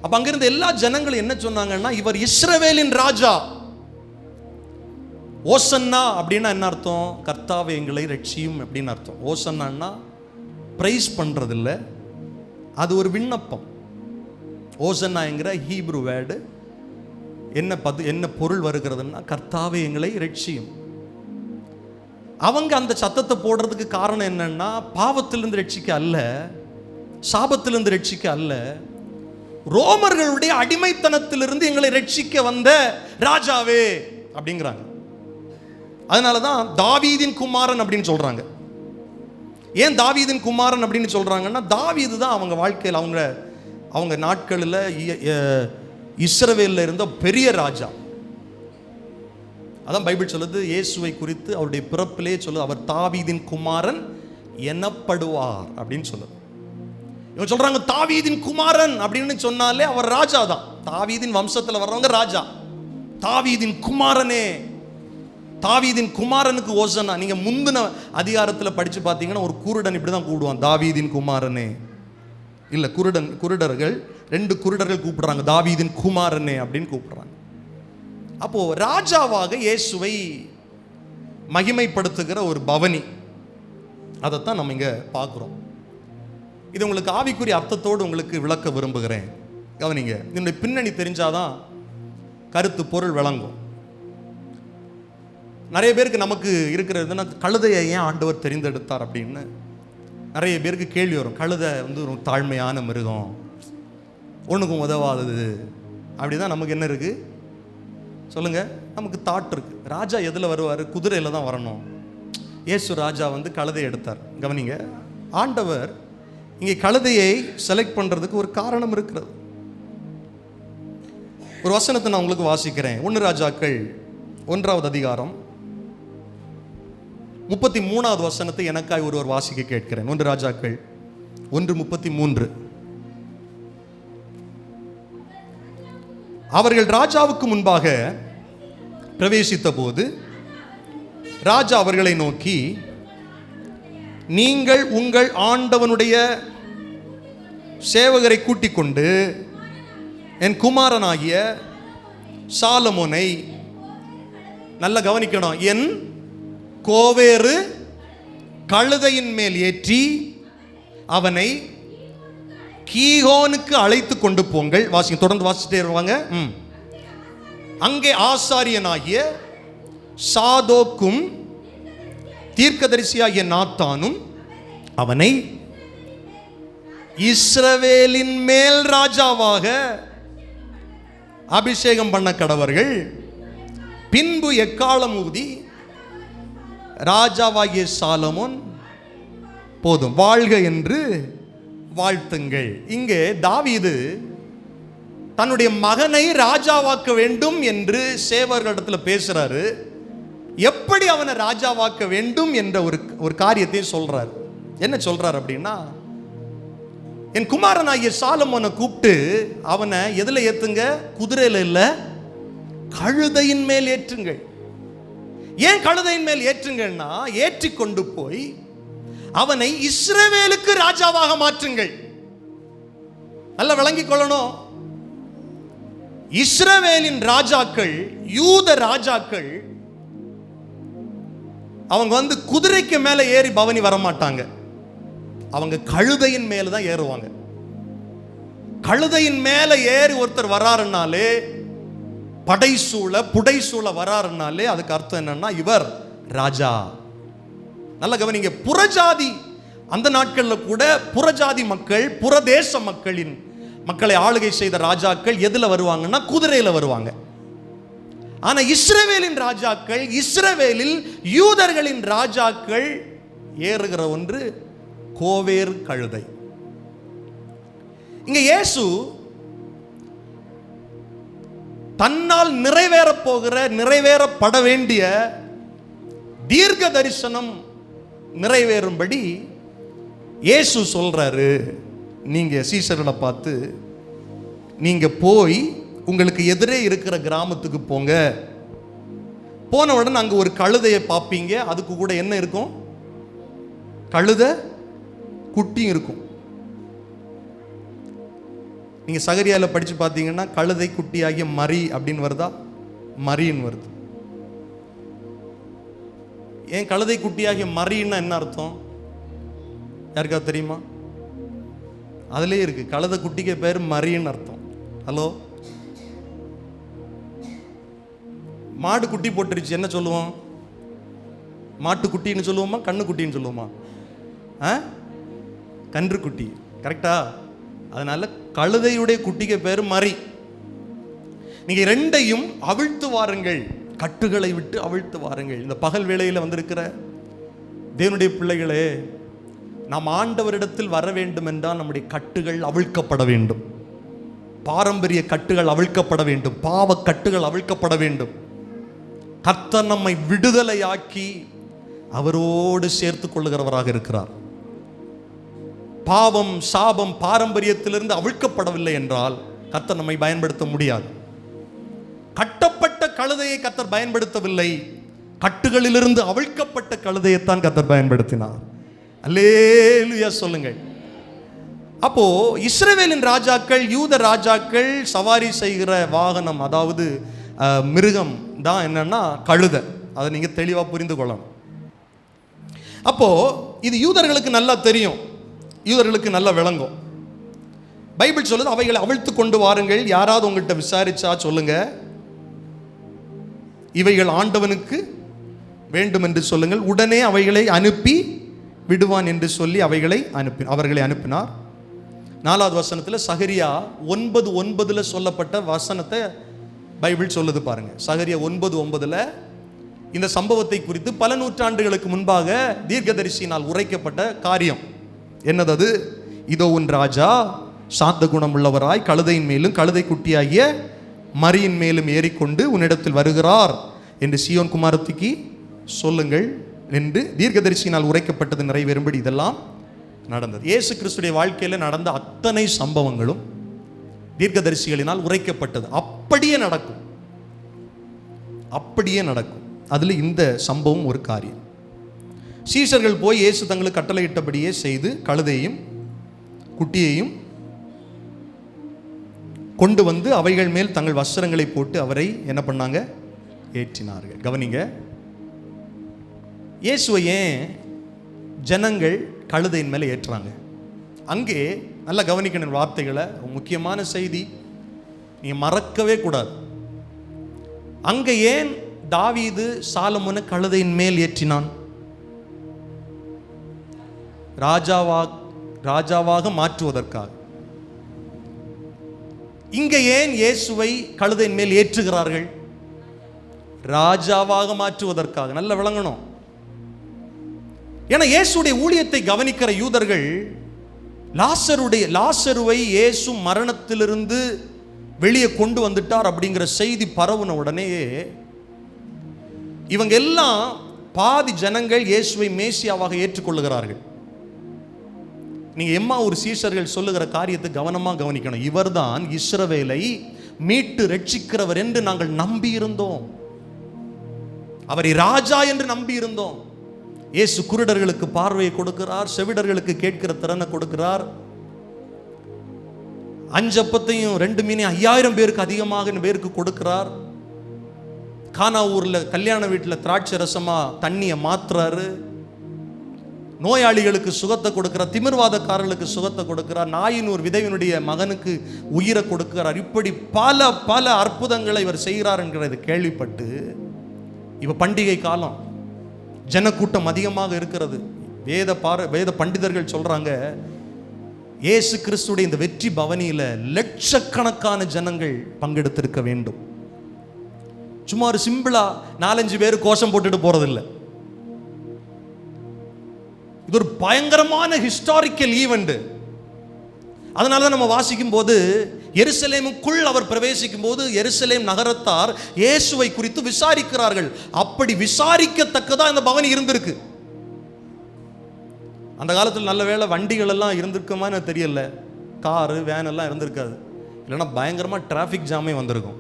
அப்ப அங்கிருந்த எல்லா ஜனங்களும் என்ன சொன்னாங்கன்னா, இவர் இஸ்ரவேலின் ராஜா. ஓசன்னா அப்படின்னா என்ன அர்த்தம்? கர்த்தாவே எங்களை ரட்சியும் அப்படின்னு அர்த்தம். ஓசன்னான்னா பிரைஸ் பண்றது இல்லை, அது ஒரு விண்ணப்பம். ஓசன்னா என்கிற ஹீப்ரு வேர்டு என்ன பொருள் வருகிறதுன்னா, கர்த்தாவே எங்களை ரட்சியும். அவங்க அந்த சத்தத்தை போடுறதுக்கு காரணம் என்னன்னா, பாவத்திலிருந்து ரட்சிக்க அல்ல, சாபத்திலிருந்து ரட்சிக்க அல்ல, ரோமர்களுடைய அடிமைத்தனத்திலிருந்து எங்களை ரட்சிக்க வந்த ராஜாவே அப்படிங்கிறாங்க. அதனாலதான் தாவீதின் குமாரன் அப்படின்னு சொல்றாங்க. ஏன் தாவீதின் குமாரன் அப்படின்னு சொல்றாங்கன்னா, தாவீது தான் அவங்க வாழ்க்கையில் அவங்க நாட்களில் இஸ்ரவேலில் இருந்த பெரிய ராஜா. அதான் பைபிள் சொல்லுது, இயேசுவை குறித்து அவருடைய பிறப்பிலே சொல்லுது, அவர் தாவீதின் குமாரன் எனப்படுவார் அப்படின்னு சொல்லுது. இவங்க சொல்றாங்க தாவீதின் குமாரன் அப்படின்னு சொன்னாலே அவர் ராஜா தான். தாவீதின் வம்சத்தில் வர்றவங்க ராஜா. தாவீதின் குமாரனே, தாவீதின் குமாரனுக்கு ஓசன்னா. நீங்க முந்தின அதிகாரத்தில் படிச்சு பார்த்தீங்கன்னா, ஒரு குருடன் இப்படிதான் கூப்பிடுவான், தாவீதின் குமாரனே. இல்ல, குருடர்கள் 2 குருடர்கள் கூப்பிடுறாங்க, தாவீதின் குமாரனே அப்படின்னு கூப்பிடுறாங்க. அப்போ ராஜாவாக இயேசுவை மகிமைப்படுத்துகிற ஒரு பவனி, அதைத்தான் நம்ம இங்க பார்க்கிறோம். இது உங்களுக்கு ஆவிக்குரிய அர்த்தத்தோடு உங்களுக்கு விளக்க விரும்புகிறேன். கவனிங்க, இதனுடைய பின்னணி தெரிஞ்சாதான் கருத்து பொருள் விளங்கும். நிறைய பேருக்கு நமக்கு இருக்கிறதுன்னா, கழுதையை ஏன் ஆண்டவர் தெரிந்தெடுத்தார் அப்படின்னு நிறைய பேருக்கு கேள்வி வரும். கழுதை ஒரு தாழ்மையான மிருகம், ஒன்றுக்கும் உதவாதது, அப்படிதான் நமக்கு என்ன இருக்கு சொல்லுங்க, நமக்கு தாட் இருக்கு. ராஜா எதில் வருவார்? குதிரையில் தான் வரணும். இயேசு ராஜா கழுதையை எடுத்தார். கவனிங்க, ஆண்டவர் இங்கே கழுதையை செலக்ட் பண்றதுக்கு ஒரு காரணம் இருக்கிறது. ஒரு வசனத்தை நான் உங்களுக்கு வாசிக்கிறேன். 1 ராஜாக்கள் 1வது அதிகாரம் 33வது வசனத்தை எனக்காய் ஒருவர் வாசிக்க கேட்கிறேன். 1 ராஜாக்கள் 1:33. அவர்கள் ராஜாவுக்கு முன்பாக பிரவேசித்த போது ராஜா அவர்களை நோக்கி, நீங்கள் உங்கள் ஆண்டவனுடைய சேவகரை கூட்டிக் கொண்டு என் குமாரனாகிய சாலமோனை, நல்ல கவனிக்கணும், என் கோவேறு கழுதையின் மேல் ஏற்றி அவனை கீகோனுக்கு அழைத்து கொண்டு போங்கள். வாசிங்க, தொடர்ந்து வாசிச்சுட்டே இருவாங்க. அங்கே ஆசாரியனாகிய சாதோக்கும் தீர்க்கதரிசியாகிய நாத்தானும் அவனை இஸ்ரவேலின் மேல் ராஜாவாக அபிஷேகம் பண்ண கடவர்கள். பின்பு எக்காலம் ஊதி ராஜாவாகிய சாலமோன் போதும் வாழ்க என்று வாழ்த்துங்கள். இங்கே தாவீது தன்னுடைய மகனை ராஜாவாக்க வேண்டும் என்று சேவர்களிடத்தில் பேசுறாரு. எப்படி அவனை ராஜாவாக்க வேண்டும் என்ற ஒரு காரியத்தை சொல்றார். என்ன சொல்றார் அப்படின்னா, என் குமாரனாகிய சாலமோனை கூப்பிட்டு அவனை எதுல ஏத்துங்க? குதிரையில இல்ல, கழுதையின் மேல் ஏற்றுங்கள். ஏன் கழுதையின் மேல் ஏற்றுங்கன்னா, ஏற்றி கொண்டு போய் அவனை இஸ்ரவேலுக்கு ராஜாவாக மாற்றுங்கள். நல்ல விளங்கிக் கொள்ளணும். இஸ்ரவேலின் ராஜாக்கள், யூத ராஜாக்கள், அவங்க குதிரைக்கு மேல ஏறி பவனி வரமாட்டாங்க. அவங்க கழுதையின் மேல தான் ஏறுவாங்க. கழுதையின் மேல ஏறி ஒருத்தர் வராருனாலே, புடைசூழ வராருனாலே அதுக்கு அர்த்தம் என்னன்னா, இவர் ராஜா. நல்ல கவனிங்க, புறஜாதி, அந்த நாட்களில் கூட புறஜாதி மக்கள், புறதேச மக்களை ஆளுகை செய்த ராஜாக்கள் எதுல வருவாங்கன்னா, குதிரையில வருவாங்க. ஆனா இஸ்ரவேலின் ராஜாக்கள், இஸ்ரவேலில் யூதர்களின் ராஜாக்கள் ஏறுகிற ஒன்று கோவேறு கழுதை. இங்க இயேசு தன்னால் நிறைவேறப் போகிற, நிறைவேறப்பட வேண்டிய தீர்க்க தரிசனம் நிறைவேறும்படி இயேசு சொல்றாரு, நீங்க சீஷர்களை பார்த்து, நீங்க போய் உங்களுக்கு எதிரே இருக்கிற கிராமத்துக்கு போங்க. போன உடனே அங்க ஒரு கழுதையை பார்ப்பீங்க. அதுக்கு கூட என்ன இருக்கும்? கழுதை குட்டியும் இருக்கும். நீங்க சகரியால படிச்சு பார்த்தீங்கன்னா கழுதை குட்டி ஆகிய மரி அப்படின்னு வருதா? மரின்னு வருது. ஏன் கழுதை குட்டி ஆகிய மரின்னா என்ன அர்த்தம்? யாருக்கா தெரியுமா? அதுலயே இருக்கு, கழுதை குட்டிக்கு பேர் மரின்னு அர்த்தம். ஹலோ, மாடு குட்டி போட்டுருச்சு, என்ன சொல்லுவோம்? மாட்டு குட்டின்னு சொல்லுவோமா, கண்ணு குட்டின்னு சொல்லுவோமா? கன்று குட்டி, கரெக்டா? அதனால கழுதையுடைய குட்டிக்கு பேர் மரி. நீங்க ரெண்டையும் அவிழ்த்து வாருங்கள், கட்டுகளை விட்டு அவிழ்த்து வாருங்கள். இந்த பகல் வேளையில் வந்திருக்கிற தேவனுடைய பிள்ளைகளே, நாம் ஆண்டவரிடத்தில் வர வேண்டும் என்றால் நம்முடைய கட்டுகள் அவிழ்க்கப்பட வேண்டும். பாரம்பரிய கட்டுகள் அவிழ்க்கப்பட வேண்டும். பாவ கட்டுகள் அவிழ்க்கப்பட வேண்டும். கர்த்தர் நம்மை விடுதலையாக்கி அவரோடு சேர்த்து கொள்ளுகிறவராக இருக்கிறார். பாவம், சாபம், பாரம்பரியத்திலிருந்து அவிழ்க்கப்படவில்லை என்றால் கர்த்தர் நம்மை பயன்படுத்த முடியாது. கட்டப்பட்ட கழுதையை கர்த்தர் பயன்படுத்தவில்லை, கட்டுகளிலிருந்து அவிழ்க்கப்பட்ட கழுதையைத்தான் கர்த்தர் பயன்படுத்தினார். அல்லேலூயா சொல்லுங்கள். அப்போ இஸ்ரவேலின் ராஜாக்கள், யூத ராஜாக்கள் சவாரி செய்கிற வாகனம், அதாவது மிருகம் தான் என்னன்னா கழுதை. அதை நீங்க தெளிவா புரிந்து கொள்ளணும். அப்போ இது யூதர்களுக்கு நல்லா தெரியும், யூதர்களுக்கு நல்லா விளங்கும். பைபிள் சொல்லுது, அவைகளை அவிழ்த்து கொண்டு வாருங்கள். யாராவது உங்கள்கிட்ட விசாரிச்சா சொல்லுங்க, இவைகள் ஆண்டவனுக்கு வேண்டும் என்று சொல்லுங்கள், உடனே அவைகளை அனுப்பி விடுவான் என்று சொல்லி அவர்களை அனுப்பினார். 4வது வசனத்தில் சகரியா 9:9 சொல்லப்பட்ட வசனத்தை பைபிள் சொல்லுது பாருங்க. சகரியா 9:9 இந்த சம்பவத்தை குறித்து பல நூற்றாண்டுகளுக்கு முன்பாக தீர்க்கதரிசியினால் உரைக்கப்பட்ட காரியம் என்னது? அது, இதோ உன் ராஜா சாந்த குணம் உள்ளவராய் கழுதையின் மேலும் கழுதை குட்டியாகிய மரியின் மேலும் ஏறிக்கொண்டு உன்னிடத்தில் வருகிறார் என்று சீயோன் குமாரத்திக்கு சொல்லுங்கள் என்று தீர்க்கதரிசியினால் உரைக்கப்பட்டது நிறைவேறும்படி இதெல்லாம் நடந்தது. இயேசு கிறிஸ்துடைய வாழ்க்கையில் நடந்த அத்தனை சம்பவங்களும் தீர்க்கதரிசிகளினால் உரைக்கப்பட்டது. அப்படியே நடக்கும், அப்படியே நடக்கும். அதுல இந்த சம்பவம் ஒரு காரியம். சீஷர்கள் போய் இயேசு தங்களுக்கு கட்டளையிட்டபடியே செய்து கழுதையும் குட்டியையும் கொண்டு வந்து அவைகள் மேல் தங்கள் வஸ்திரங்களை போட்டு அவரை என்ன பண்ணாங்க? ஏற்றினார்கள். கவனிங்க, இயேசுவை ஏன் ஜனங்கள் கழுதையின் மேலே ஏற்றுறாங்க? அங்கே நல்லா கவனிக்கணும் வார்த்தைகளை, முக்கியமான செய்தி நீங்க மறக்கவே கூடாது. அங்கே ஏன் தாவீது சாலமோனை கழுதையின் மேல் ஏற்றினான்? ராஜாவாக மாற்றுவதற்காக. இங்க ஏன் இயேசுவை கழுதையின் மேல் ஏற்றுகிறார்கள்? ராஜாவாக மாற்றுவதற்காக. நல்ல விளங்கணும். ஏன்னா இயேசுடைய ஊழியத்தை கவனிக்கிற யூதர்கள் லாசருவை இயேசு மரணத்திலிருந்து வெளியே கொண்டு வந்துட்டார் அப்படிங்கிற செய்தி பரவுன உடனேயே இவங்க எல்லாம் பாதி ஜனங்கள் இயேசுவை மேசியாவாக ஏற்றுக்கொள்ளுகிறார்கள். நீங்க எம்மாவூர் சீஷர்கள் சொல்லுகிற காரியத்தை கவனமா கவனிக்கணும். இவர்தான் இஸ்ரவேலை மீட்டு ரட்சிக்கிறவர் என்று நாங்கள் நம்பி இருந்தோம், அவரை ராஜா என்று நம்பி இருந்தோம். இயேசு குருடர்களுக்கு பார்வையை கொடுக்கிறார், செவிடர்களுக்கு கேட்கிற திறனை கொடுக்கிறார். 5 அப்பத்தையும் 2 மீனையும் 5000 பேருக்கு அதிகமாக பேருக்கு கொடுக்கிறார். கானா ஊர்ல கல்யாண வீட்டில் திராட்சை ரசமா தண்ணியை மாத்துறாரு. நோயாளிகளுக்கு சுகத்தை கொடுக்கிறார், திமிர்வாதக்காரர்களுக்கு சுகத்தை கொடுக்கிறார், நாயின் ஒரு விதவினுடைய மகனுக்கு உயிரை கொடுக்கிறார். இப்படி பல பல அற்புதங்களை இவர் செய்கிறார் என்கிறது கேள்விப்பட்டு, இவ பண்டிகை காலம், ஜனக்கூட்டம் அதிகமாக இருக்கிறது. வேத பண்டிதர்கள் சொல்றாங்க, இயேசு கிறிஸ்துடைய இந்த வெற்றி பவனியில லட்சக்கணக்கான ஜனங்கள் பங்கெடுத்திருக்க வேண்டும். சும்மா ஒரு சிம்பிளா 4-5 பேர் கோஷம் போட்டுட்டு போறதில்லை. இது ஒரு பயங்கரமான ஹிஸ்டாரிக்கல் ஈவெண்ட். அதனால தான் நம்ம வாசிக்கும் போது எருசலேமுக்குள் அவர் பிரவேசிக்கும் போது எருசலேம் நகரத்தார் இயேசுவை குறித்து விசாரிக்கிறார்கள். அப்படி விசாரிக்கத்தக்கதா இந்த பவனி இருந்திருக்கு. அந்த காலத்தில் நல்ல வேளை வண்டிகள் எல்லாம் இருந்திருக்குமா தெரியல, காரு வேன் எல்லாம் இருந்திருக்காது, இல்லைன்னா பயங்கரமா டிராபிக் ஜாமே வந்திருக்கும்.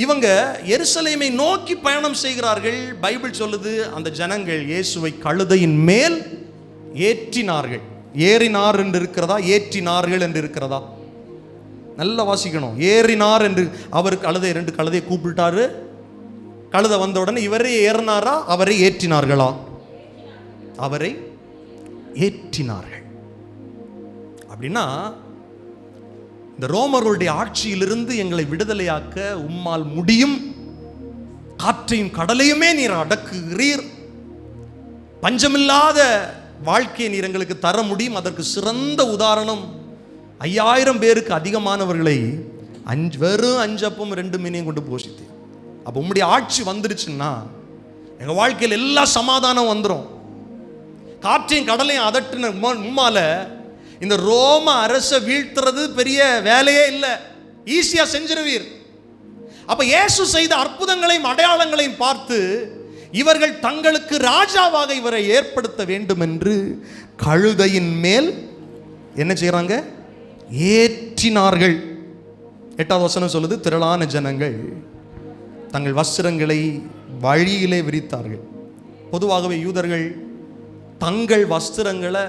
இவங்க எருசலேமை நோக்கி பயணம் செய்கிறார்கள். பைபிள் சொல்லுது அந்த ஜனங்கள் இயேசுவை கழுதையின் மேல் ஏற்றினார்கள். ஏறினார் என்று இருக்கிறதா, ஏற்றினார்கள் என்று இருக்கிறதா? நல்லா வாசிக்கணும். ஏறினார் என்று அவர் கழுதை 2 கழுதையை கூப்பிட்டாரு. கழுதை வந்த உடனே இவரே ஏறினாரா, அவரை ஏற்றினார்களா? அவரை ஏற்றினார்கள். அப்படின்னா இந்த ரோமர்களுடைய ஆட்சியிலிருந்து எங்களை விடுதலையாக்க உம்மால் முடியும், காற்றையும் கடலையுமே நீர் அடக்குகிறீர், பஞ்சமில்லாத வாழ்க்கையை நீர் எங்களுக்கு தர முடியும். அதற்கு சிறந்த உதாரணம் 5000 பேருக்கு அதிகமானவர்களை வெறும் 5 அப்பமும் 2 மீனையும் கொண்டு போஷித்தேன். அப்போ உம்முடைய ஆட்சி வந்துருச்சுன்னா எங்கள் வாழ்க்கையில் எல்லா சமாதானம் வந்துடும். காற்றையும் கடலையும் அதட்டின உம்மால இந்த ரோம அரசை வீழ்த்துறது பெரிய வேலையே இல்லை, ஈஸியா செஞ்சிருவீர். அப்ப இயேசு செய்த அற்புதங்களையும் அடையாளங்களையும் பார்த்து இவர்கள் தங்களுக்கு ராஜாவாக இவரை ஏற்படுத்த வேண்டும் என்று கழுதையின் மேல் என்ன செய்யறாங்க, ஏற்றினார்கள். 8வது வசனம் சொல்லுது, திரளான ஜனங்கள் தங்கள் வஸ்திரங்களை வழியிலே விரித்தார்கள். பொதுவாகவே யூதர்கள் தங்கள் வஸ்திரங்களை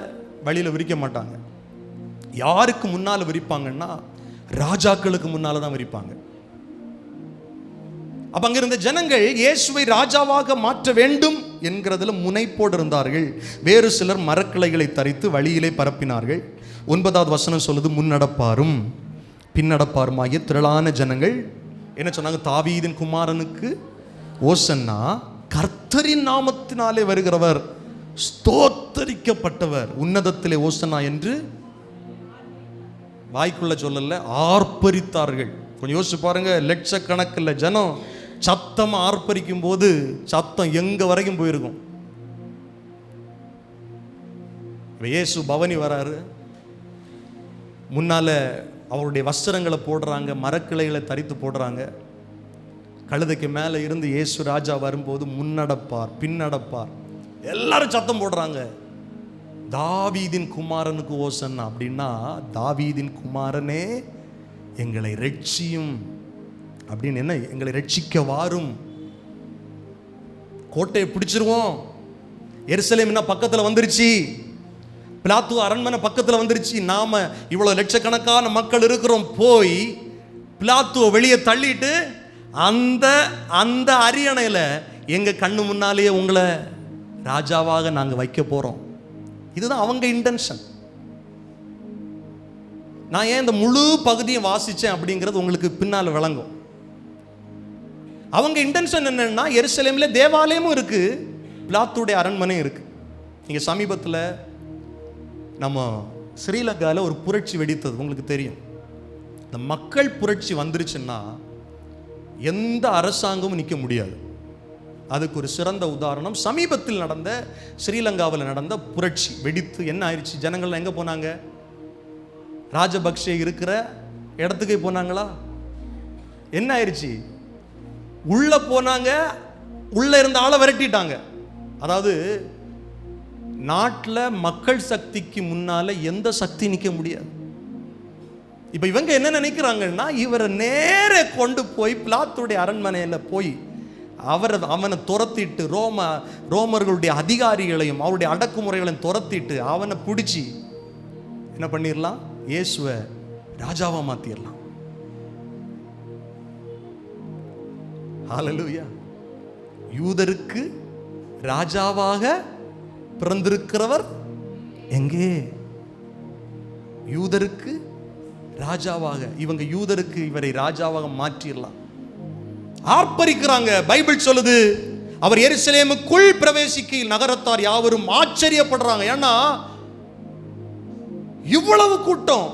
வழியில் விரிக்க மாட்டாங்க. யாருக்கு முன்னால் விரிப்பாங்கன்னா ராஜாக்களுக்கு முன்னால தான் விரிப்பாங்க. அப்ப அங்கிருந்த ஜனங்கள் இயேசுவை ராஜாவாக மாற்ற வேண்டும் என்கிறதுல முனைப்போடு இருந்தார்கள். வேறு சிலர் மரக்கிளைகளை தரித்து வழியிலே பரப்பினார்கள். 9வது வசனம் சொல்லுது, முன்னடப்பாரும் பின்னடப்பாருமாகிய திரளான ஜனங்கள் என்ன சொன்னாங்க, தாவீதின் குமாரனுக்கு ஓசன்னா, கர்த்தரின் நாமத்தினாலே வருகிறவர் ஸ்தோத்தரிக்கப்பட்டவர், உன்னதத்திலே ஓசன்னா என்று வாய்க்குள்ள சொல்லல, ஆர்ப்பரித்தார்கள். கொஞ்சம் யோசிச்சு பாருங்க, லட்சக்கணக்கில் ஜனம் சத்தம் ஆர்ப்பரிக்கும் போது சத்தம் எங்க வரைக்கும் போயிருக்கும். இயேசு பவனி வராரு, முன்னால அவருடைய வஸ்திரங்களை போடுறாங்க, மரக்கிளைகளை தரித்து போடுறாங்க. கழுதைக்கு மேலே இருந்து இயேசு ராஜா வரும்போது முன்னடப்பார் பின்னடப்பார் எல்லாரும் சத்தம் போடுறாங்க, தாவீதின் குமாரனுக்கு ஓசன்னா. அப்படின்னா தாவீதின் குமாரனே எங்களை ரட்சியும் அப்படின்னு, என்ன எங்களை ரட்சிக்க வாரும், கோட்டையை பிடிச்சிருவோம், எருசலேம் என்ன பக்கத்தில் வந்துருச்சு, பிலாத்து அரண்மனை பக்கத்தில் வந்துருச்சு, நாம இவ்வளவு லட்சக்கணக்கான மக்கள் இருக்கிறோம், போய் பிலாத்துவை வெளியே தள்ளிட்டு அந்த அந்த அரியணையில் எங்க கண்ணு முன்னாலேயே உங்களை ராஜாவாக நாங்கள் வைக்க போறோம். இதுதான் அவங்க இன்டென்ஷன். நான் ஏன் இந்த முழு பகுதியை வாசிச்சேன் அப்படிங்கிறது உங்களுக்கு பின்னால் விளங்கும். அவங்க இன்டென்ஷன் என்னன்னா, எருசலேம்ல தேவாலயமும் இருக்கு, பிலாத்துடைய அரண்மனையும் இருக்கு. நீங்க சமீபத்தில் நம்ம ஸ்ரீலங்காவில் ஒரு புரட்சி வெடித்தது உங்களுக்கு தெரியும். இந்த மக்கள் புரட்சி வந்துருச்சுன்னா எந்த அரசாங்கமும் நிற்க முடியாது. அதுக்கு ஒரு சிறந்த உதாரணம் சமீபத்தில் நடந்த ஸ்ரீலங்காவில் நடந்த புரட்சி வெடித்து என்ன ஆயிடுச்சு, ஜனங்கள் எங்க போனாங்க, ராஜபக்சே இருக்கிற இடத்துக்கே போனாங்களா? என்ன ஆயிடுச்சு, உள்ள போனாங்க, உள்ள இருந்த ஆளை விரட்டிட்டாங்க. அதாவது நாட்டில் மக்கள் சக்திக்கு முன்னால எந்த சக்தி நிற்க முடியாது. இப்ப இவங்க என்ன நினைக்கிறாங்கன்னா, இவரை நேர கொண்டு போய் பிலாத்துடைய அரண்மனையில போய் அவனை துரத்திட்டு ரோமர்களுடைய அதிகாரிகளையும் அவருடைய அடக்குமுறைகளையும் துரத்திட்டு அவனை பிடிச்சி என்ன பண்ணிடலாம், இயேசுவை ராஜாவா மாத்திரலாம். ஹல்லேலூயா. யூதருக்கு ராஜாவாக பிறந்திருக்கிறவர் எங்கே? யூதருக்கு ராஜாவாக, இவங்க யூதருக்கு இவரை ராஜாவாக மாற்றிடலாம். ஆர்ப்பரிக்கிறாங்க. பைபிள் சொல்லுது, அவர் எருசலேமுக்குள் பிரவேசிக்கையில் நகரத்தார் யாவரும் ஆச்சரியப்படுறாங்க. ஏன்னா இவ்வளவு கூட்டம்,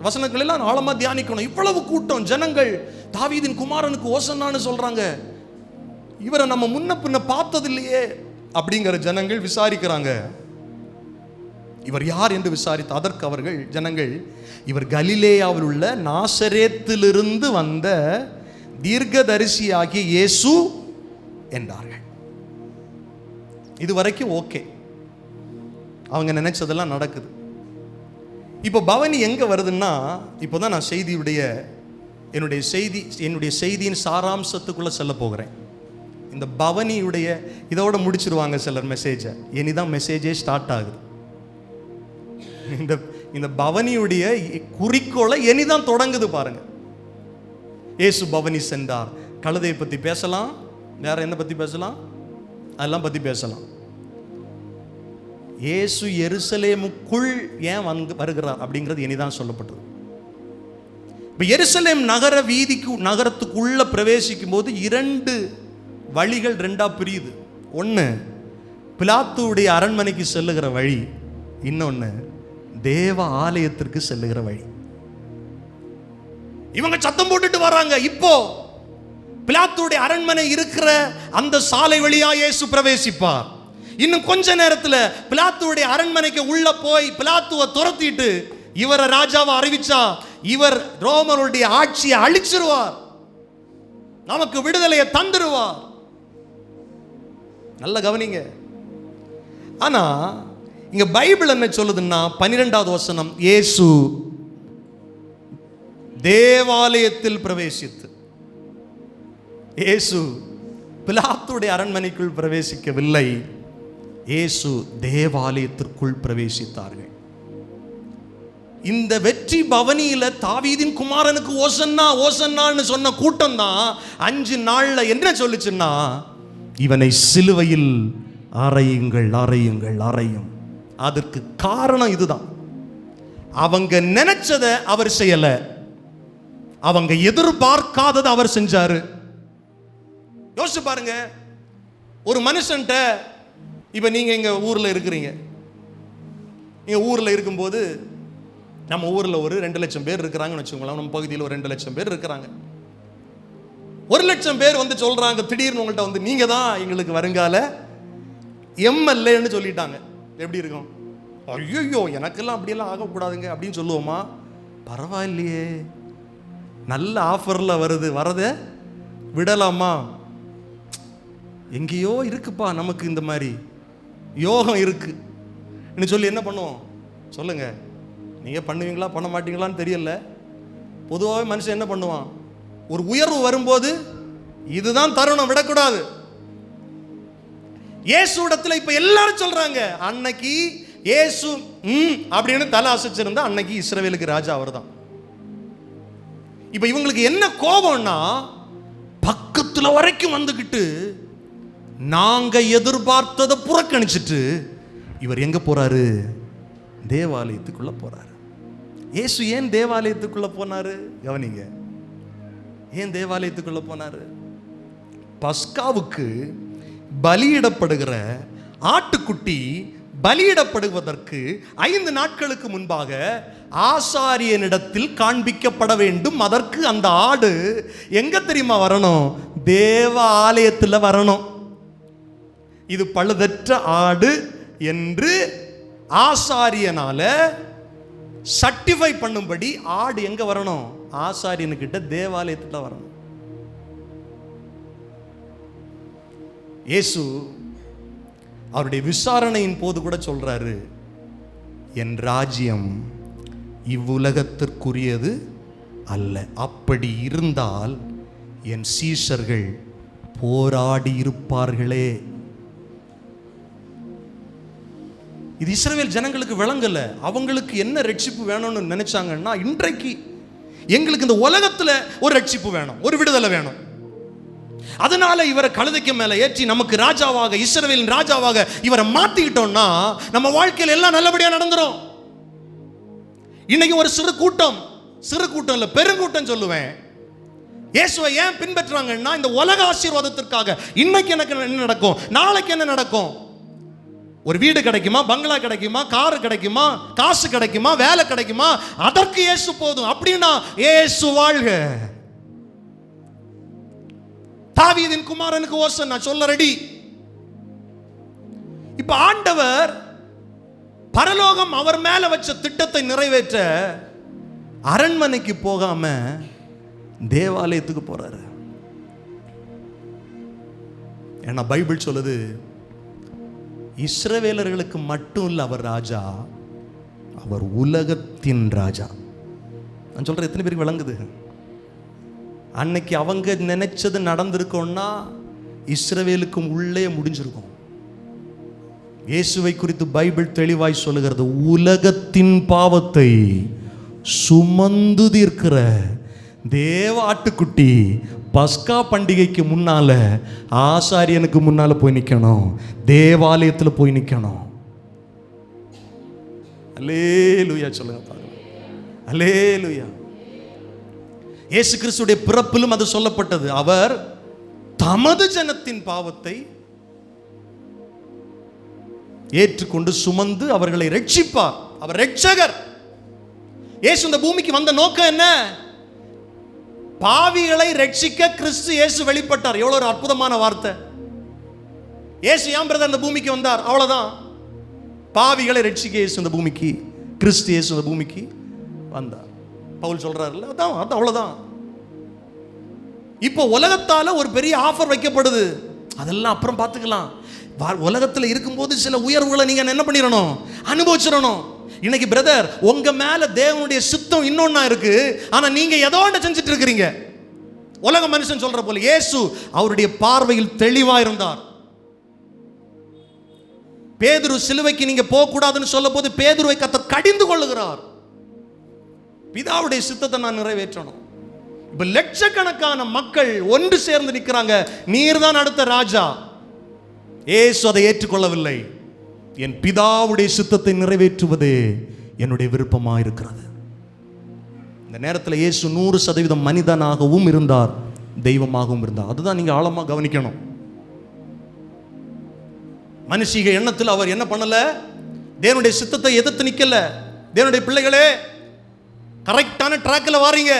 வசனங்கள் எல்லாம் ஆழமா தியானிக்கணும். இவ்வளவு கூட்டம் ஜனங்கள் தாவீதின் குமாரனுக்கு ஓசன்னான்னு சொல்றாங்க, இவரை நம்ம முன்ன பின்ன பார்த்தது இல்லையே அப்படிங்கிற ஜனங்கள் விசாரிக்கிறாங்க. இவர் யார் என்று விசாரித்து அதற்கு அவர்கள் ஜனங்கள், இவர் கலிலேயாவில் உள்ள நாசரேத்திலிருந்து வந்த தீர்க்கதரிசியாகிய இயேசு என்றார்கள். இதுவரைக்கும் ஓகே, அவங்க நினைச்சதெல்லாம் நடக்குது. இப்போ பவனி எங்க வருதுன்னா, இப்போதான் நான் என்னுடைய செய்தியின் சாராம்சத்துக்குள்ள செல்ல போகிறேன். இந்த பவனியுடைய இதோட முடிச்சிருவாங்க சிலர் மெசேஜை, இனிதான் மெசேஜே ஸ்டார்ட் ஆகுது. இந்த பவனியுடைய குறிக்கோளை இனிதான் தொடங்குது பாருங்க. இயேசு பவனி சென்றார். கழுதையை பத்தி பேசலாம், வேற என்ன பத்தி பேசலாம், அதெல்லாம் பத்தி பேசலாம். இயேசு எருசலேமுக்குள் ஏன் வருகிறார் அப்படிங்கிறது இனிதான் சொல்லப்பட்டது. இப்ப எருசலேம் நகரத்துக்குள்ள பிரவேசிக்கும் போது 2 வழிகள் 2ஆ பிரியுது. ஒன்று பிலாத்துடைய அரண்மனைக்கு செல்லுகிற வழி, இன்னொன்னு தேவ ஆலயத்திற்கு செல்லுகிற வழி. இவங்க சத்தம் போட்டுட்டு வராங்க. இப்போ பிலாத்துடைய அரண்மனை இருக்கிற அந்த சாலை வழியா இயேசு பிரவேசிப்பார். இன்னும் கொஞ்ச நேரத்தில் பிலாத்துடைய அரண்மனைக்கு உள்ள போய் பிலாத்துவை துரத்திட்டு இவரை ராஜாவை அறிவிச்சா இவர் ரோமருடைய ஆட்சியை அழிச்சிருவார், நமக்கு விடுதலையை தந்துருவார். நல்ல கவனிங்க. ஆனா இங்க பைபிள் என்ன சொல்லுதுன்னா 12வது வசனம், இயேசு தேவாலயத்தில் பிரவேசித்து, இயேசு பிலாத்துடைய அரண்மனைக்குள் பிரவேசிக்கவில்லை, இயேசு தேவாலயத்திற்குள் பிரவேசித்தார்கள். இந்த வெற்றி பவனியில தாவீதின் குமாரனுக்கு ஓசன்னா ஓசன்னான்னு சொன்ன கூட்டம் தான் 5 நாள்ல என்ன சொல்லுச்சுன்னா, இவனை சிலுவையில் அறையுங்கள் அறையுங்கள் அறையும். அதற்கு காரணம் இதுதான். அவங்க நினைச்சதை அவர் செய்யல, அவங்க எதிர்பார்க்காததை அவர் செஞ்சாரு. யோசிச்சு பாருங்க, ஒரு மனுஷன்ட்ட இப்ப நீங்க எங்க ஊர்ல இருக்கிறீங்க, நீங்க ஊர்ல இருக்கும்போது நம்ம ஊர்ல ஒரு 2 லட்சம் பேர் இருக்கிறாங்கன்னு வச்சுக்கோங்களேன். நம்ம பகுதியில் ஒரு 2 லட்சம் பேர் இருக்கிறாங்க. 1 லட்சம் பேர் வந்து சொல்றாங்க, திடீர்னு உங்கள்கிட்ட வந்து நீங்க தான் எங்களுக்கு வருங்கால எம்எல்ஏன்னு சொல்லிட்டாங்க. எப்படி இருக்கும்? ஐயோ எனக்கெல்லாம் அப்படியெல்லாம் ஆகக்கூடாதுங்க அப்படின்னு சொல்லுவோமா? பரவாயில்லையே, நல்ல ஆஃபர்ல வரத விடலாமா? எங்கேயோ இருக்குப்பா நமக்கு இந்த மாதிரி யோகம் இருக்கு சொல்லி என்ன பண்ணுவோம் சொல்லுங்க? நீங்க பண்ணுவீங்களா பண்ண மாட்டீங்களான்னு தெரியல. பொதுவாகவே மனுஷன் என்ன பண்ணுவான், ஒரு உயர்வு வரும்போது இதுதான் தருணம், விடக்கூடாது. இயேசு இடத்துல இப்ப எல்லாரும் சொல்றாங்க, அன்னைக்கு இயேசு அப்படின்னு தலை அசைச்சிருந்தா அன்னைக்கு இஸ்ரவேலுக்கு ராஜா அவர்தான். இப்ப இவங்களுக்கு என்ன கோபம்னா, பக்கத்துல வரைக்கும் வந்துகிட்டு நாங்க எதிர்பார்த்ததை புறக்கணிச்சிட்டு இவர் எங்க போறாரு? தேவாலயத்துக்குள்ள போறாரு. இயேசு ஏன் தேவாலயத்துக்குள்ள போனாரு? கவனிங்க, ஏன் தேவாலயத்துக்குள்ள போனாரு? பஸ்காவுக்கு பலியிடப்படுகிற ஆட்டுக்குட்டி பலியிடப்படுவதற்கு 5 நாட்களுக்கு முன்பாக ஆசாரியனிடத்தில் காண்பிக்கப்பட வேண்டும். அதற்கு அந்த ஆடு எங்க தெரியுமா வரணும்? தேவ ஆலயத்தில் வரணும். இது பழுதற்ற ஆடு என்று ஆசாரியனால சர்டிஃபை பண்ணும்படி ஆடு எங்க வரணும்? ஆசாரியனுக்கிட்ட தேவாலயத்துல வரணும். இயேசு அவருடைய விசாரணையின் போது கூட சொல்றாரு, என் ராஜ்யம் இவ்வுலகத்திற்குரியது அல்ல. அப்படி இருந்தால் என் சீஷர்கள் போராடி இருப்பார்களே. இது இஸ்ரவேல் ஜனங்களுக்கு விளங்கல. அவங்களுக்கு என்ன ரட்சிப்பு வேணும்னு நினைச்சாங்கன்னா, இன்றைக்கு எங்களுக்கு இந்த உலகத்துல ஒரு ரட்சிப்பு வேணும், ஒரு விடுதலை வேணும். அதனால இவரை கழுதைக்கு மேல ஏற்றி நமக்கு ராஜாவாக, இஸ்ரவேலின் ராஜாவாக இவரை மாத்திக்கிட்டோம்னா நம்ம வாழ்க்கையில் எல்லாம் நல்லபடியா நடந்துரும். இன்னைக்கு ஒரு சிறு கூட்டம் இல்ல, பெருங்கூட்டம் சொல்லுவேன், இயேசுவை ஏன் பின்பற்றாங்கன்னா இந்த உலக ஆசீர்வாதத்திற்காக. இன்னைக்கு எனக்கு என்ன நடக்கும், நாளைக்கு என்ன நடக்கும், ஒரு வீடு கிடைக்குமா, பங்களா கிடைக்குமா, கார் கிடைக்குமா, காசு கிடைக்குமா, வேலை கிடைக்குமா, அதற்கு இயேசு போதும். அப்படின்னா இயேசு வாழ்க. தாவீதின் குமாரனுக்கு ஓசன்னா சொல்ல ரெடி. இப்ப ஆண்டவர் பரலோகம் அவர் மேல வச்ச திட்டத்தை நிறைவேற்ற அரண்மனைக்கு போகாம தேவாலயத்துக்கு போறாரு. ஏன்னா பைபிள் சொல்லுது, இஸ்ரவேலர்களுக்கு மட்டும் இல்ல அவர் ராஜா, அவர் உலகத்தின் ராஜா. நான் சொல்றேன், எத்தனை பேருக்கு விளங்குது? அன்னைக்கு அவங்க நினைச்சது நடந்திருக்கோம்னா இஸ்ரவேலுக்கும் உள்ளே முடிஞ்சிருக்கும். இயேசுவை குறித்து பைபிள் தெளிவாய் சொல்லுகிறது, உலகத்தின் பாவத்தை சுமந்து தீர்க்கிற தேவ ஆட்டுக்குட்டி பஸ்கா பண்டிகைக்கு முன்னால ஆசாரியனுக்கு முன்னால போய் நிற்கணும், தேவாலயத்தில் போய் நிற்கணும். அல்லேலூயா சொல்லுங்க பாருங்க, அல்லேலூயா. இயேசு கிறிஸ்துடைய பிறப்பிலும் அது சொல்லப்பட்டது, அவர் தமது ஜனத்தின் பாவத்தை ஏற்றுக்கொண்டு சுமந்து அவர்களை ரட்சிப்பார். அவர் ரட்சகர். இயேசு இந்த பூமிக்கு வந்த நோக்கம் என்ன? பாவிகளை ரட்சிக்க கிறிஸ்து இயேசு வெளிப்பட்டார். எவ்வளவு ஒரு அற்புதமான வார்த்தை. இயேசு ஏன் பிரதர் இந்த பூமிக்கு வந்தார்? அவ்வளவுதான், பாவிகளை ரட்சிக்க இயேசு இந்த பூமிக்கு, கிறிஸ்து இயேசு இந்த பூமிக்கு வந்தார். பவுல் சொல்றாருல்ல, அதான் அவ்வளவுதான். இப்போ உலகத்தால ஒரு பெரிய ஆஃபர் வைக்கப்படுது, அதெல்லாம் அப்புறம் பார்த்துக்கலாம். உலகத்தில் இருக்கும்போது சில உயர்வுகளை நீங்க என்ன பண்ணிடணும், அனுபவிச்சிடணும். இன்னைக்கு பிரதர் உங்க மேல தேவனுடைய சித்தம் இன்னொன்னா இருக்கு, ஆனா நீங்க ஏதோ ஒன்று செஞ்சுட்டு இருக்கிறீங்க. உலக மனுஷன் சொல்ற போல இயேசு அவருடைய பார்வையில் தெளிவா இருந்தார். பேதுரு சிலுவைக்கு நீங்க போக கூடாதுன்னு சொல்ல போது பேதுருவை கர்த்தர் கடிந்து கொள்ளுகிறார். பிதாவுடைய சித்தத்தை நான் நிறைவேற்றணும். இப்ப லட்சக்கணக்கான மக்கள் ஒன்று சேர்ந்து நிற்கிறாங்க, நீர்தான் அடுத்த ராஜா. இயேசு அதை ஏற்றுக்கொள்ளவில்லை. என் பிதாவுடைய சித்தத்தை நிறைவேற்றுவதே என்னுடைய விருப்பமாக இருக்கிறது. இந்த நேரத்தில் இயேசு 100% மனிதனாகவும் இருந்தார், தெய்வமாகவும் இருந்தார். அதுதான் நீங்க ஆழமா கவனிக்கணும். மனுஷீக எண்ணத்தில் அவர் என்ன பண்ணல, தேவனுடைய சித்தத்தை எதிர்த்து நிக்கல. தேவனுடைய பிள்ளைகளே, கரெக்டான ட்ராக்ல வாரீங்க,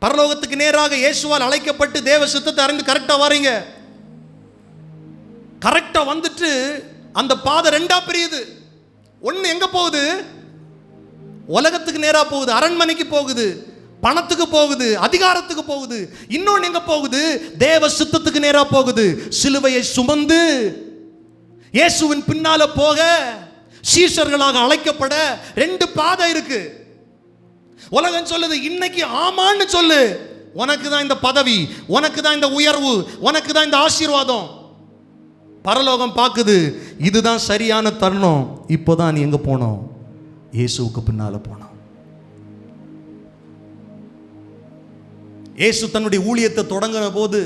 பரலோகத்துக்கு நேராக இயேசுவால் அழைக்கப்பட்டு தேவ சித்தத்தை அறிந்து கரெக்டா வாரீங்க. கரெக்டா வந்துட்டு அந்த பாதை ரெண்டா பிரியுது. ஒன்னு எங்க போகுது? உலகத்துக்கு நேரா போகுது, அரண்மனைக்கு போகுது, பணத்துக்கு போகுது, அதிகாரத்துக்கு போகுது. இன்னொன்னு எங்க போகுது? தேவ சித்தத்துக்கு நேரா போகுது. சிலுவையை சுமந்து இயேசுவின் பின்னால போக, சீஷர்களாக அழைக்கப்பட ரெண்டு பாதை இருக்கு. உலகம் சொல்லுது, இன்னைக்கு ஆமான்னு சொல்லு, உனக்கு தான் இந்த பதவி, உனக்கு தான் இந்த உயர்வு, உனக்கு தான் இந்த ஆசீர்வாதம். பரலோகம் பார்க்குது, இதுதான் சரியான தருணம், இப்போதான் நீ எங்க போனோம்? இயேசுவுக்கு பின்னால போனோம். இயேசு தன்னுடைய ஊழியத்தை தொடங்கின போது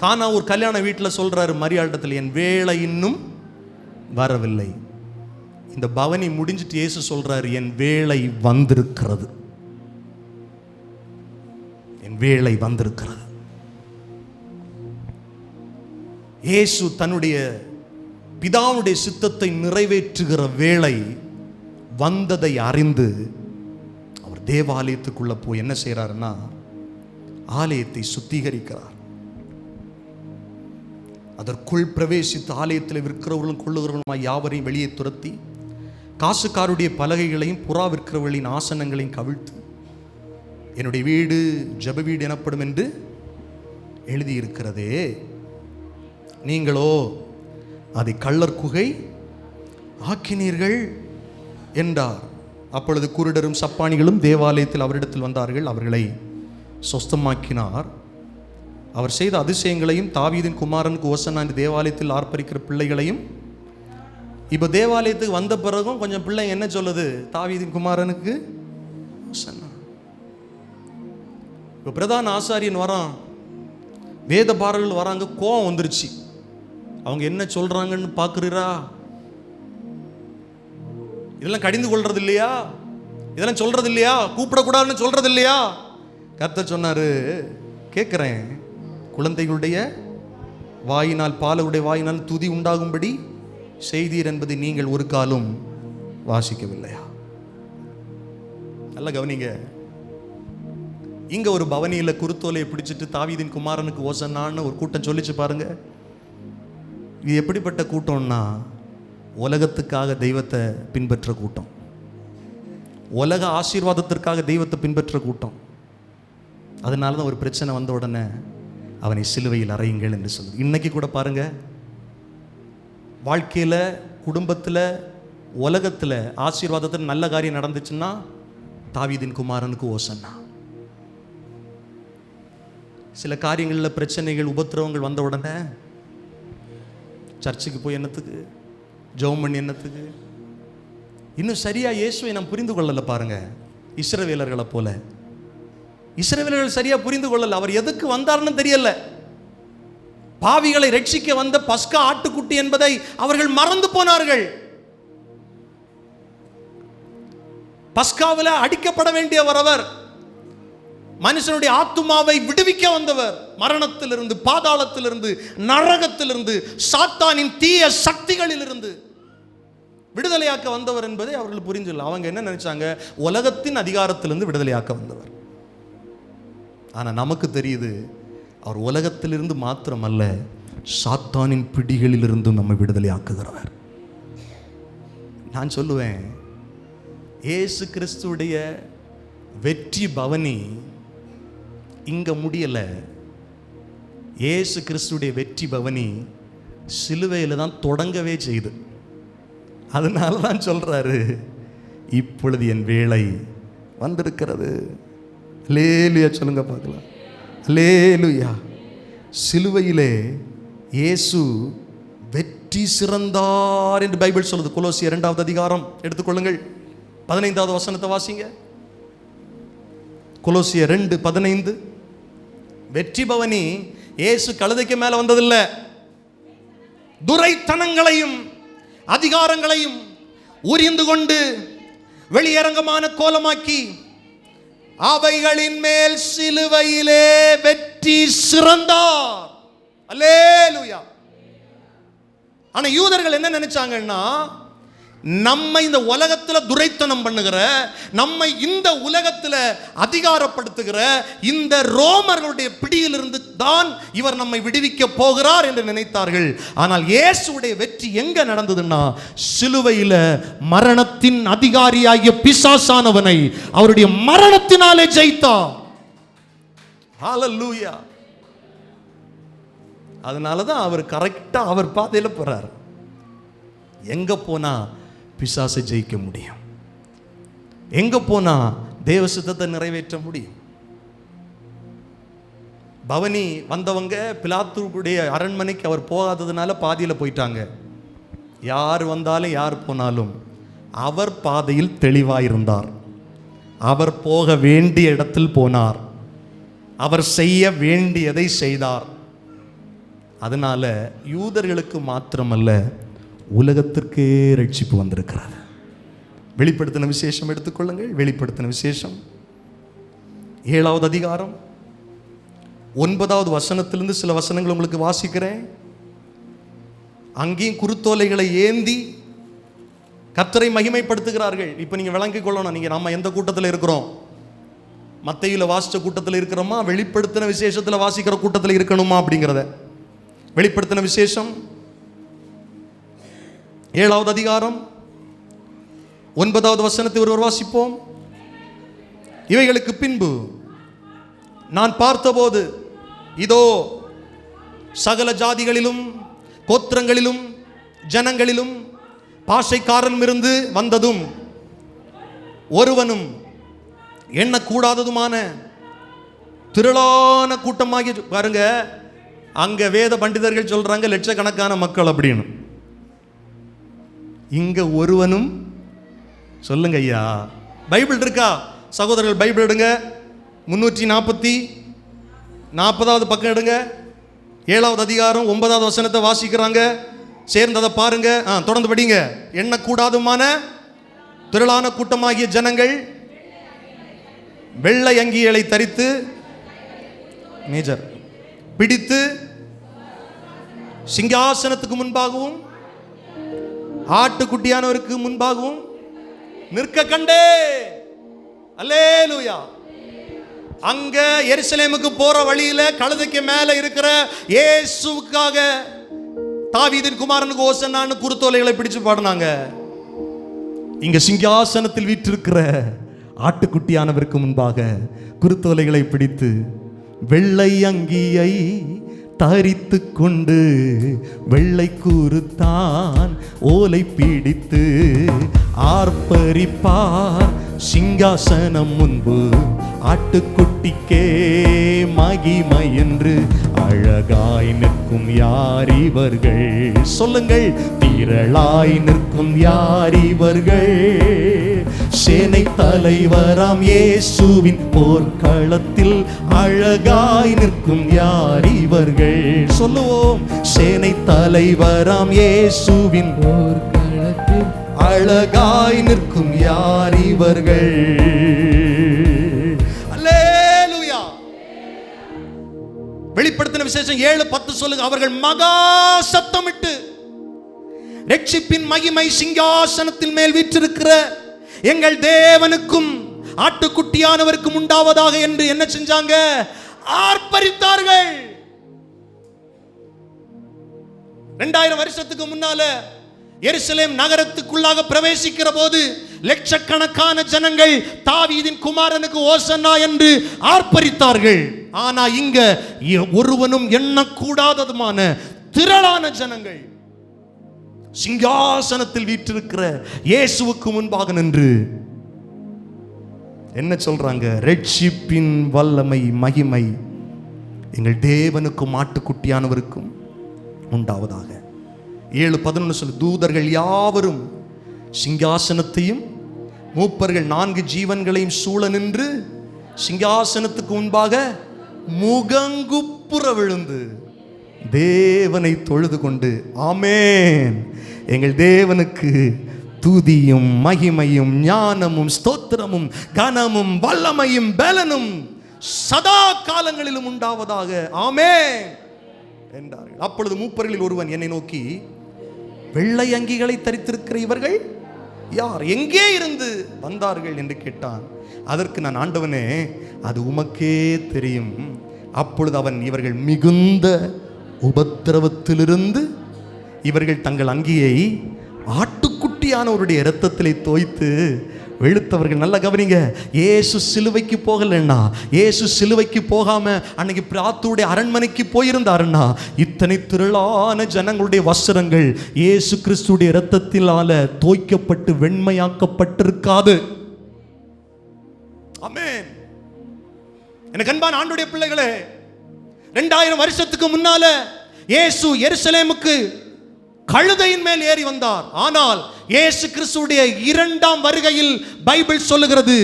கானா ஒரு கல்யாண வீட்டில் சொல்றாரு மரியாளிடத்தில், என் வேலை இன்னும் வரவில்லை. இந்த பவனி முடிஞ்சிட்டு இயேசு சொல்றாரு, என் வேலை வந்திருக்கிறது, என் வேலை வந்திருக்கிறது. இயேசு தன்னுடைய பிதாவுடைய சித்தத்தை நிறைவேற்றுகிற வேளை வந்ததை அறிந்து அவர் தேவாலயத்துக்குள்ள போய் என்ன செய்யறாருன்னா, ஆலயத்தை சுத்திகரிக்கிறார். அதற்குள் பிரவேசித்து ஆலயத்தில் விற்கிறவர்களும் கொள்ளுகிறவர்களும் யாவரையும் வெளியே துரத்தி, காசுக்காருடைய பலகைகளையும் புறா விற்கிறவர்களின் ஆசனங்களையும் கவிழ்த்து, என்னுடைய வீடு ஜெப வீடு எனப்படும் என்று எழுதியிருக்கிறதே, நீங்களோ அதை கள்ளர் குகை ஆக்கினீர்கள் என்றார். அப்பொழுது குருடரும் சப்பானிகளும் தேவாலயத்தில் அவரிடத்தில் வந்தார்கள், அவர்களை சொஸ்தமாக்கினார். அவர் செய்த அதிசயங்களையும் தாவீதின் குமாரனுக்கு ஓசன்னா என்று தேவாலயத்தில் ஆர்ப்பரிக்கிற பிள்ளைகளையும். இப்போ தேவாலயத்துக்கு வந்த பிறகும் கொஞ்சம் பிள்ளைங்க என்ன சொல்லுது? தாவீதின் குமாரனுக்கு ஓசன்னா. இப்போ பிரதான ஆசாரியன் வரான், வேத பாரர்கள் வராங்க, கோவம் வந்துருச்சு. அவங்க என்ன சொல்றாங்கன்னு பார்க்குறீரா? இதெல்லாம் கடிந்து கொள்றது இல்லையா? இதெல்லாம் சொல்றது இல்லையா? கூப்பிடக்கூடாதுன்னு சொல்றது இல்லையா? கர்த்தர் சொன்னாரு, கேட்குறேன், குழந்தைகளுடைய வாயினால், பாலருடைய வாயினால் துதி உண்டாகும்படி செய்தீர் என்பதை நீங்கள் ஒரு காலம் வாசிக்கவில்லையா? நல்லா கவனிங்க. இங்க ஒரு பவனியில் குருத்தோலையை பிடிச்சிட்டு தாவீதின் குமாரனுக்கு ஓசன்னான்னு ஒரு கூட்டம் சொல்லிச்சு பாருங்க. இது எப்படிப்பட்ட கூட்டம்னா, உலகத்துக்காக தெய்வத்தை பின்பற்ற கூட்டம், உலக ஆசீர்வாதத்திற்காக தெய்வத்தை பின்பற்ற கூட்டம். அதனால தான் ஒரு பிரச்சனை வந்த உடனே அவனை சிலுவையில் அறையுங்கள் என்று சொல்லுது. இன்னைக்கு கூட பாருங்க, வாழ்க்கையில், குடும்பத்தில், உலகத்தில் ஆசீர்வாதத்தில் நல்ல காரியம் நடந்துச்சுன்னா தாவீதின் குமாரனுக்கு ஓசன்னா. சில காரியங்களில் பிரச்சனைகள், உபத்திரவங்கள் வந்த உடனே சர்ச்சுக்கு போய் என்னத்துக்கு, ஜெபம் பண்ணி என்னத்துக்கு? இன்னும் சரியா இயேசுவை நாம் புரிந்து கொள்ளல. பாருங்க, இஸ்ரவேலர்களை போல இஸ்ரவேலர்கள் சரியா புரிந்து கொள்ளல. அவர் எதுக்கு வந்தார்னு தெரியல. பாவிகளை ரட்சிக்க வந்த பஸ்கா ஆட்டுக்குட்டி என்பதை அவர்கள் மறந்து போனார்கள். பஸ்காவில் அடிக்கப்பட வேண்டியவர் அவர். மனுஷனுடைய ஆத்துமாவை விடுவிக்க வந்தவர். மரணத்திலிருந்து, பாதாளத்திலிருந்து, நரகத்திலிருந்து, சாத்தானின் தீய சக்திகளிலிருந்து விடுதலையாக்க வந்தவர் என்பதை அவர்கள் புரிஞ்சிடல. அவங்க என்ன நினைச்சாங்க? உலகத்தின் அதிகாரத்திலிருந்து விடுதலையாக்க வந்தவர். ஆனா நமக்கு தெரியுது, அவர் உலகத்திலிருந்து மாத்திரமல்ல, சாத்தானின் பிடிகளிலிருந்தும் நம்ம விடுதலையாக்குகிறவர். நான் சொல்லுவேன், இயேசு கிறிஸ்துடைய வெற்றி பவனி இங்க முடியல. இயேசு கிறிஸ்துடைய வெற்றி பவனி சிலுவையில் தான் தொடங்கவே செய்து. அதனால தான் சொல்றாரு, இப்பொழுது என் வேளை வந்திருக்கிறது. அல்லேலூயா சொல்லுங்க பார்க்கலாம். அல்லேலூயா. சிலுவையிலே இயேசு வெற்றி சிறந்தார் என்று பைபிள் சொல்லுது. கொலோசியர் 2வது அதிகாரம் எடுத்துக்கொள்ளுங்கள், 15வது வசனத்தை வாசிங்க. கொலோசியர் 2:15. வெற்றி பவனி இயேசு கழுதைக்கு மேல வந்ததில்லை. துரைத்தனங்களையும் அதிகாரங்களையும் உரிந்து கொண்டு வெளியரங்கமான கோலமாக்கி அவைகளின் மேல் சிலுவையிலே வெற்றி சிறந்தார். அல்லேலூயா. ஆனா யூதர்கள் என்ன நினைச்சாங்கன்னா, நம்ம இந்த உலகத்துல துரைத்தனம் பண்ணுகிற, நம்மை இந்த உலகத்துல அதிகாரப்படுத்துகிற இந்த ரோமர்களுடைய பிடியிலிருந்து தான் இவர் நம்மை விடுவிக்க போகிறார் என்று நினைத்தார்கள். ஆனால் இயேசுடைய வெற்றி எங்க நடந்ததுன்னா, சிலுவையில மரணத்தின் அதிகாரியாகிய பிசாசானவனை அவருடைய மரணத்தினாலே ஜெயித்தார். ஹல்லேலூயா. அதனாலதான் அவர் கரெக்டா அவர் பாதையில போறார். எங்க போனா பிசாசை ஜெயிக்க முடியும், எங்க போனா தேவ சித்தத்தை நிறைவேற்ற முடியும். பவனி வந்தவங்க பிலாத்துடைய அரண்மனைக்கு அவர் போகாததுனால பாதியில போயிட்டாங்க. யார் வந்தாலும் யார் போனாலும் அவர் பாதையில் தெளிவாயிருந்தார். அவர் போக வேண்டிய இடத்தில் போனார். அவர் செய்ய வேண்டியதை செய்தார். அதனால யூதர்களுக்கு மாத்திரமல்ல, உலகத்திற்கே ரட்சிப்பு வந்திருக்கிறது. வெளிப்படுத்தின விசேஷம் எடுத்துக்கொள்ளுங்கள். வெளிப்படுத்தின விசேஷம் 7வது அதிகாரம் 9வது வசனத்திலிருந்து சில வசனங்கள் உங்களுக்கு வாசிக்கிறேன். அங்கேயும் குருத்தோலைகளை ஏந்தி கர்த்தரை மகிமைப்படுத்துகிறார்கள். இப்போ நீங்க விளங்கிக் கொள்ளணும், நீங்க நம்ம எந்த கூட்டத்தில் இருக்கிறோம்? மத்தேயுல வாசிச்ச கூட்டத்தில் இருக்கிறோமா, வெளிப்படுத்தின விசேஷத்தில் வாசிக்கிற கூட்டத்தில் இருக்கணுமா அப்படிங்கிறத. வெளிப்படுத்தின விசேஷம் 7வது அதிகாரம் 9வது வசனத்தை ஒருவர் வாசிப்போம். இவைகளுக்கு பின்பு நான் பார்த்தபோது, இதோ சகல ஜாதிகளிலும் கோத்திரங்களிலும் ஜனங்களிலும் பாஷைக்காரனும் இருந்து வந்ததும் ஒருவனும் எண்ணக்கூடாததுமான திரளான கூட்டமாகி, பாருங்க, அங்க வேத பண்டிதர்கள் சொல்றாங்க லட்சக்கணக்கான மக்கள் அப்படின்னு. இங்க ஒருவனும், சொல்லுங்க ஐயா, பைபிள் இருக்கா சகோதரர்கள்? பைபிள் எடுங்க, 340வது பக்கம் எடுங்க. 7வது அதிகாரம் 9வது வசனத்தை வாசிக்கிறாங்க. சேர்ந்ததை பாருங்க. தொடர்ந்து படிங்க. எண்ணக்கூடாதுமான திரளான கூட்டமாகிய ஜனங்கள் வெள்ளை அங்கிகளை தரித்து மேஜர் பிடித்து சிங்காசனத்துக்கு முன்பாகவும் ஆட்டுக்குட்டியானவருக்கு முன்பாகவும் நிற்க கண்டே. அல்லேலூயா. அங்க எருசலேமுக்கு போற வழியில கழுதைக்கு மேல இருக்கிற இயேசுவுக்காக தாவீதின் குமாரனுக்கு ஓசன்னான்னு குருத்தோலைகளை பிடிச்சு பாடினாங்க. இங்க சிங்காசனத்தில் வீற்றிருக்கிற ஆட்டுக்குட்டியானவருக்கு முன்பாக குருத்தோலைகளை பிடித்து வெள்ளை அங்கியை தரித்து கொண்டு வெள்ளை கூறுத்தான் ஓலை பிடித்து ஆர்ப்பரிப்பார் சிங்காசனம் முன்பு ஆட்டுக்குட்டிக்கே மகிமை என்று. அழகாய் நிற்கும் யார் இவர்கள்? சொல்லுங்கள். திரளாய் நிற்கும் யார் இவர்கள்? சேனை தலைவராம் இயேசுவின் போர்க்களத்தில் அழகாய் நிற்கும் யார் இவர்கள்? சொல்லுவோம். சேனை தலைவராம் இயேசுவின் போர்க்களத்தில் அழகாய் நிற்கும் யார் இவர்கள்? அல்லேலூயா. வெளிப்படுத்தின விசேஷம் 7:10 சொல்லுங்க. அவர்கள் மகா சத்தமிட்டு ரட்சிப்பின் மகிமை சிங்காசனத்தில் மேல் வீற்றிருக்கிற எங்கள் தேவனுக்கும் ஆட்டுக்குட்டியானவருக்கும் உண்டாவதாக என்று என்ன செஞ்சாங்க? ஆர்ப்பரித்தார்கள். 2000 வருஷத்துக்கு முன்னால எருசலேம் நகரத்துக்குள்ளாக பிரவேசிக்கிற போது லட்சக்கணக்கான ஜனங்கள் தாவீதின் குமாரனுக்கு ஓசன்னா என்று ஆர்ப்பரித்தார்கள். ஆனா இங்க ஒருவனும் எண்ணக்கூடாததுமான திரளான ஜனங்கள் சிங்காசனத்தில் வீற்றிருக்கிற இயேசுவுக்கு முன்பாக நின்று என்ன சொல்றாங்க? ரட்சிப்பின் வல்லமை மகிமை எங்கள் தேவனுக்கும் ஆட்டுக்குட்டியானவருக்கும் உண்டாவதாக. 7:11 சொல்லு. தூதர்கள் யாவரும் சிங்காசனத்தையும் மூப்பர்கள் 4 ஜீவன்களையும் சூழ நின்று சிங்காசனத்துக்கு முன்பாக முகங்குப்புற விழுந்து தேவனை தொழுது கொண்டு ஆமென், எங்கள் தேவனுக்கு துதியும் மகிமையும் ஞானமும் ஸ்தோத்திரமும் கனமும் வல்லமையும் பலனும் சதா காலங்களிலும் உண்டாவதாக ஆமென் என்றார்கள். அப்பொழுது மூப்பர்களில் ஒருவன் என்னை நோக்கி, வெள்ளை அங்கிகளை தரித்திருக்கிற இவர்கள் யார்? எங்கே இருந்து வந்தார்கள் என்று கேட்டான். அதற்கு நான், ஆண்டவனே, அது உமக்கே தெரியும். அப்பொழுது அவன், இவர்கள் மிகுந்த உபத்திரவத்திலிருந்து இவர்கள் தங்கள் அங்கியை ஆட்டுக்குட்டியானவருடைய இரத்தத்திலே தோய்த்து வெளுத்தவர்கள். நல்ல கவனிங்க. இயேசு சிலுவைக்கு போகலன்னா, இயேசு சிலுவைக்கு போகாம அன்னைக்கு பிராத்துடைய அரண்மனைக்கு போயிருந்தாருன்னா இத்தனை திரளான ஜனங்களுடைய வஸ்திரங்கள் இயேசு கிறிஸ்துடைய இரத்தத்தினால தோய்க்கப்பட்டு வெண்மையாக்கப்பட்டிருக்காது. ஆமென். எனக்கு அன்பான ஆண்டவருடைய பிள்ளைகளே, 2000 வருஷத்துக்கு முன்னால இயேசு எருசலேமுக்கு கழுதையின் மேல் ஏறி வந்தார். ஆனால் இயேசு கிறிஸ்துடைய 2ஆம் வருகையில் பைபிள் சொல்லுகிறது,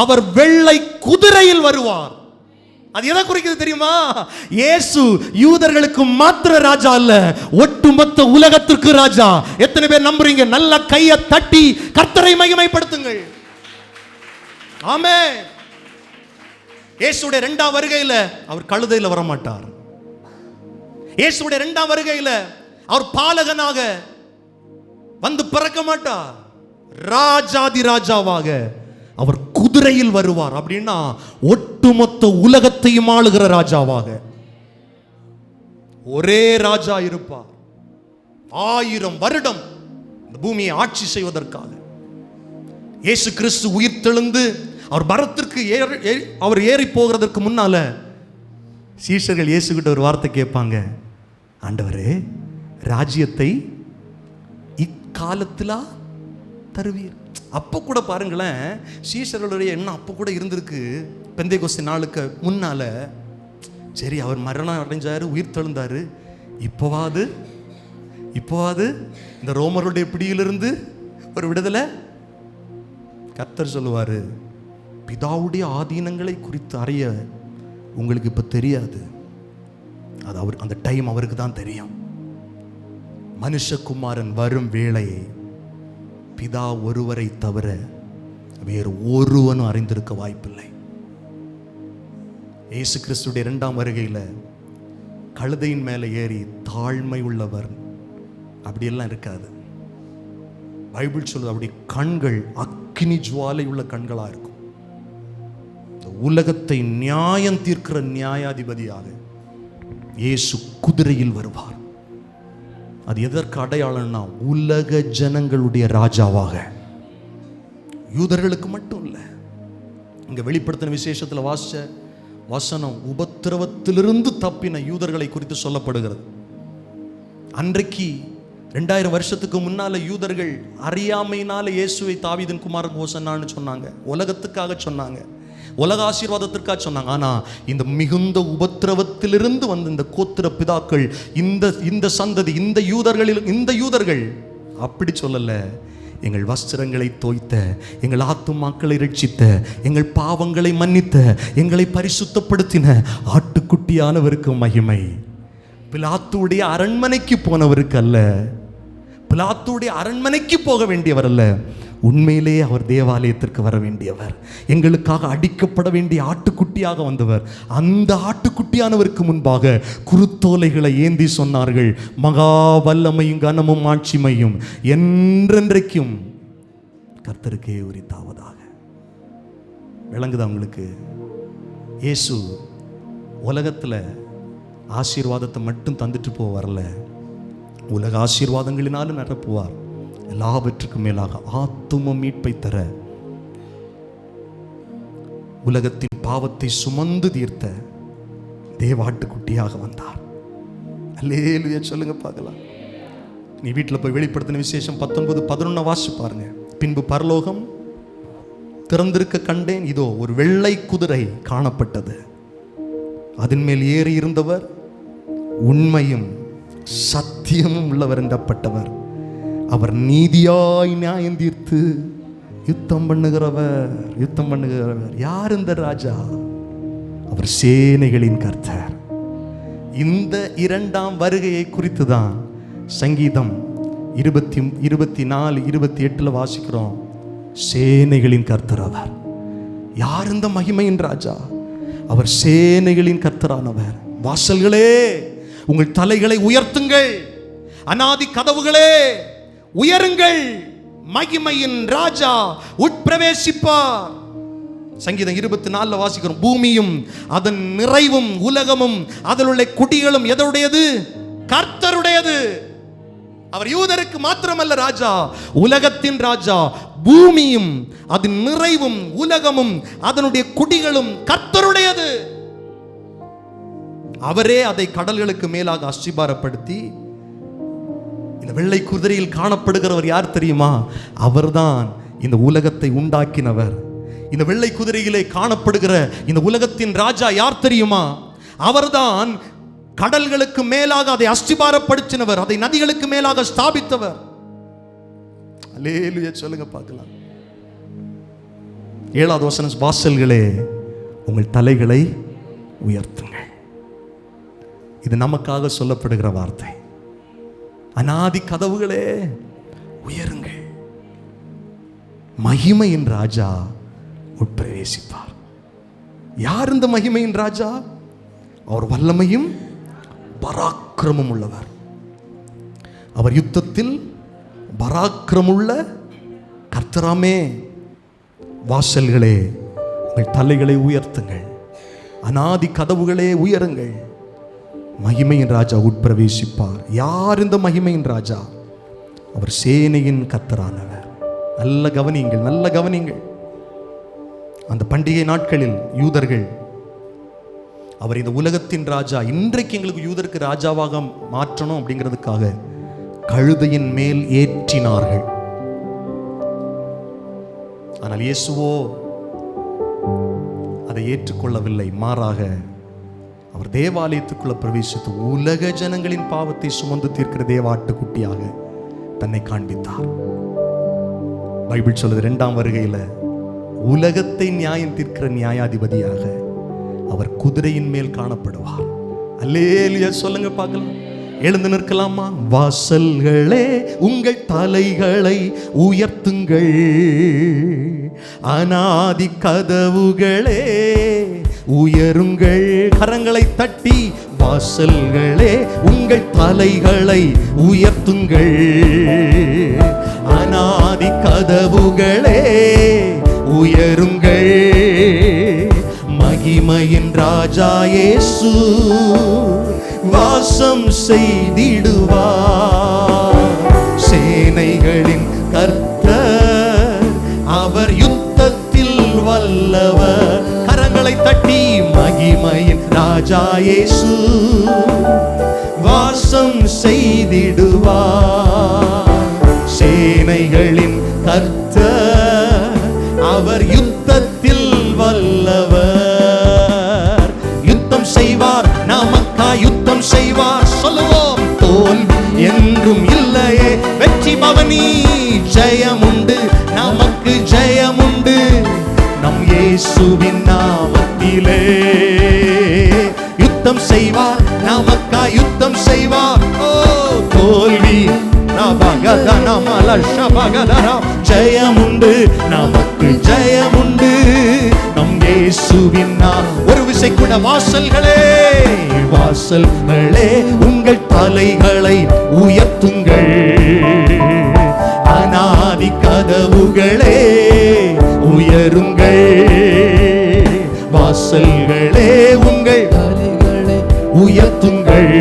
அவர் வெள்ளை குதிரையில் வருவார். அது எதை குறிக்கிறது தெரியுமா? இயேசு யூதர்களுக்கு மாத்திர ராஜா அல்ல, ஒட்டுமொத்த உலகத்திற்கு ராஜா. எத்தனை பேர் நம்புறீங்க? நல்ல கையை தட்டி கர்த்தரை மகிமைப்படுத்துங்கள். ஆமென். இயேசுடைய 2ஆம் வருகையில் அவர் கழுதையில் வரமாட்டார். இயேசுடைய 2ஆம் வருகையில் அவர் பாலகனாக வந்து பிறக்க மாட்டார். ராஜாதி ராஜாவாக அவர் குதிரையில் வருவார். அப்படின்னா ஒட்டுமொத்த உலகத்தையும் ஆளுகிற ராஜாவாக ஒரே ராஜா இருப்பார். 1000 வருடம் இந்த பூமியை ஆட்சி செய்வதற்காக. இயேசு கிறிஸ்து உயிர் தெழுந்து அவர் பரத்திற்கு அவர் ஏறி போகிறதற்கு முன்னால சீஷர்கள் இயேசு கிட்ட ஒரு வார்த்தை கேட்பாங்க, ஆண்டவரே, ராஜ்யத்தை இக்காலத்திலா தருவீர்? அப்போ கூட பாருங்களேன், சீஷர்களுடைய எண்ணம் அப்போ கூட இருந்திருக்கு. பெந்தைகோஸ்து நாளுக்கு முன்னால, சரி அவர் மரணம் அடைஞ்சாரு, உயிர் தெழுந்தாரு, இப்போவாது இந்த ரோமருடைய பிடியிலிருந்து ஒரு விடுதலை. கர்த்தர் சொல்லுவாரு, பிதாவுடைய ஆதீனங்களை குறித்து அறிய உங்களுக்கு இப்ப தெரியாது, அது அவர் அந்த டைம் அவருக்கு தான் தெரியும். மனுஷகுமாரன் வரும் வேளையை பிதா ஒருவரை தவிர வேறு ஒருவனும் அறிந்திருக்க வாய்ப்பில்லை. இயேசு கிறிஸ்துடைய 2ஆம் வருகையில் கழுதையின் மேலே ஏறி தாழ்மை உள்ளவர் அப்படியெல்லாம் இருக்காது. பைபிள் சொல்லுது, அப்படி கண்கள் அக்கினி ஜுவாலை உள்ள கண்களா இருக்கும். உலகத்தை நியாயம் தீர்க்கிற நியாயாதிபதியாக இயேசு குதிரையில் வருவார். அது எதற்கு அடையாளம்னா உலக ஜனங்களுடைய ராஜாவாக. யூதர்களுக்கு மட்டும் இல்லை. இங்க வெளிப்படுத்தின விசேஷத்தில் வாசிச்ச வசனம் உபத்திரவத்திலிருந்து தப்பின யூதர்களை குறித்து சொல்லப்படுகிறது. அன்றைக்கு 2000 வருஷத்துக்கு முன்னால யூதர்கள் அறியாமையினால இயேசுவை தாவீதின் குமாரன் ஹோசன்னான்னு சொன்னாங்க. உலகத்துக்காக சொன்னாங்க, உலக ஆசீர்வாதத்திற்காக சொன்னாங்க. ஆனா இந்த மிகுந்த உபத்திரவத்திலிருந்து வந்த இந்த கோத்திர பிதாக்கள், இந்த சந்ததி, இந்த யூதர்கள் அப்படி சொல்லல. எங்கள் வஸ்திரங்களை தோய்த்த, எங்கள் ஆத்துமாக்களை ரட்சித்த, எங்கள் பாவங்களை மன்னித்த, எங்களை பரிசுத்தப்படுத்தின ஆட்டுக்குட்டியானவருக்கு மகிமை. பிலாத்துடைய அரண்மனைக்கு போனவருக்கு அல்ல, பிலாத்துடைய அரண்மனைக்கு போக வேண்டியவர் அல்ல, உண்மையிலே அவர் தேவாலயத்திற்கு வர வேண்டியவர், எங்களுக்காக அடிக்கப்பட வேண்டிய ஆட்டுக்குட்டியாக வந்தவர். அந்த ஆட்டுக்குட்டியானவருக்கு முன்பாக குருத்தோலைகளை ஏந்தி சொன்னார்கள், மகா வல்லமையும் கனமும் ஆட்சிமையும் என்றென்றைக்கும் கர்த்தருக்கே உரித்தாவதாக. விளங்குதா உங்களுக்கு? இயேசு உலகத்தில் ஆசீர்வாதத்தை மட்டும் தந்துட்டு போக வரல, உலக ஆசீர்வாதங்களினாலும் நிரப்புவார். எல்லாவற்றுக்கும் மேலாக ஆத்தும மீட்பை தர உலகத்தின் பாவத்தை சுமந்து தீர்த்த தேவாட்டுக்குட்டியாக வந்தார். அல்லேலூயா சொல்லுங்க பார்க்கலாம். நீ வீட்டில் போய் வெளிப்படுத்தின விசேஷம் 19:11 வாசிச்சு பாருங்க. பின்பு பரலோகம் திறந்திருக்க கண்டேன், இதோ ஒரு வெள்ளை குதிரை காணப்பட்டது. அதன் மேல் ஏறி இருந்தவர் உண்மையும் சத்தியமும் உள்ளவர் என்றப்பட்டவர். அவர் நீதியாய் நியாயம் தீர்த்து யுத்தம் பண்ணுகிறவர். யார் இந்த ராஜா? அவர் சேனைகளின் கர்த்தர். இந்த இரண்டாம் வருகையை குறித்து தான் சங்கீதம் 24:28 வாசிக்கிறோம். சேனைகளின் கர்த்தர் அவர். யார் இந்த மகிமையின் ராஜா? அவர் சேனைகளின் கர்த்தரானவர். வாசல்களே உங்கள் தலைகளை உயர்த்துங்கள், அநாதி கதவுகளே உயருங்கள், மகிமையின் ராஜா உட்பிரவேசிப்பார். சங்கீதம் 24 வாசிக்கிறோம். பூமியும் அதன் நிறைவும் உலகமும் அதில் உள்ள குடிகளும் எதனுடையது? கர்த்தருடையது. அவர் யூதருக்கு மாத்திரமல்ல ராஜா, உலகத்தின் ராஜா. பூமியும் அதன் நிறைவும் உலகமும் அதனுடைய குடிகளும் கர்த்தருடையது. அவரே அதை கடல்களுக்கு மேலாக அஸ்திபாரப்படுத்தி, இந்த வெள்ளை குதிரையில் காணப்படுகிறவர் யார் தெரியுமா? அவர்தான் இந்த உலகத்தை உண்டாக்கினவர். இந்த வெள்ளை குதிரையிலே காணப்படுகிற இந்த உலகத்தின் ராஜா யார் தெரியுமா? அவர்தான் கடல்களுக்கு மேலாக அதை அஸ்திபாரப்படுத்தினவர், அதை நதிகளுக்கு மேலாக ஸ்தாபித்தவர். அல்லேலூயா சொல்லுங்க பார்க்கலாம். 7வது வசனம், வாசல்களே உங்கள் தலைகளை உயர்த்துங்கள். இது நமக்காக சொல்லப்படுகிற வார்த்தை. அநாதி கதவுகளே உயருங்கள், மகிமையின் ராஜா உட்பிரவேசிப்பார். யார் இந்த மகிமையின் ராஜா? அவர் வல்லமையும் பராக்கிரமும் உள்ளவர். அவர் யுத்தத்தில் பராக்கிரமுள்ள கர்த்தராமே. வாசல்களே உங்கள் தலைகளை உயர்த்துங்கள், அநாதி கதவுகளே உயருங்கள், மகிமையின் ராஜா உட்பிரவேசிப்பார். யார் இந்த மகிமையின் ராஜா? அவர் சேனையின் கர்த்தரானவர். நல்ல கவனிங்கள். அந்த பண்டிகை நாட்களில் யூதர்கள் அவர் இந்த உலகத்தின் ராஜா, இன்றைக்கு எங்களுக்கு யூதருக்கு ராஜாவாக மாற்றணும் அப்படிங்கிறதுக்காக கழுதையின் மேல் ஏற்றினார்கள். ஆனால் இயேசுவோ அதை ஏற்றுக்கொள்ளவில்லை. மாறாக அவர் தேவாலயத்துக்குள்ள பிரவேசித்து உலக ஜனங்களின் பாவத்தை சுமந்து தீர்க்கிற தேவாட்டுக்குட்டியாக தன்னை காண்பித்தார். பைபிள் சொல்லுது, 2ஆம் வருகையில உலகத்தை நியாயம் தீர்க்கிற நியாயாதிபதியாக அவர் குதிரையின் மேல் காணப்படுவார். அல்லேலூயா சொல்லுங்க பார்க்கலாம். எழுந்து நிற்கலாமா? வாசல்களே உங்கள் தலைகளை உயர்த்துங்கள், அநாதி கதவுகளே உயருங்கள். கரங்களை தட்டி வாசல்களே உங்கள் தலைகளை உயர்த்துங்கள், அநாதி கதவுகளே உயருங்கள், மகிமையின் ராஜா இயேசு வாசம் செய்திடுவார். அவர் யுத்தத்தில் வல்லவர். கரங்களை தட்டி மகிமையின் ராஜா இயேசு வாசம் செய்திடுவார். சேனைகளின் கர்த்தர் அவர் யுத்தத்தில் வல்லவர். யுத்தம் செய்வார், நமக்காய் யுத்தம் செய்வார். சொல்லுவோம், தோல்வி என்றும் இல்லையே, வெற்றி பவனி ஜெயமுண்டு, நமக்கு ஜெயமுண்டு நம் இயேசுவின் நாமத்திலே. யுத்தம் செய்வார், நமக்காய் யுத்தம் செய்வார். ஓ தோல்வி ஜெயமுண்டு, நமக்கு ஜெயமுண்டு நம் இயேசுவின் நாமம். ஒரு விசை கூட வாசல்களே, வாசல்களே உங்கள் தலைகளை உயர்த்துங்கள். அநாதி கதவுகளே உயருங்கள். வாசல்களே உங்கள் தலைகளை உயர்த்துங்கள்.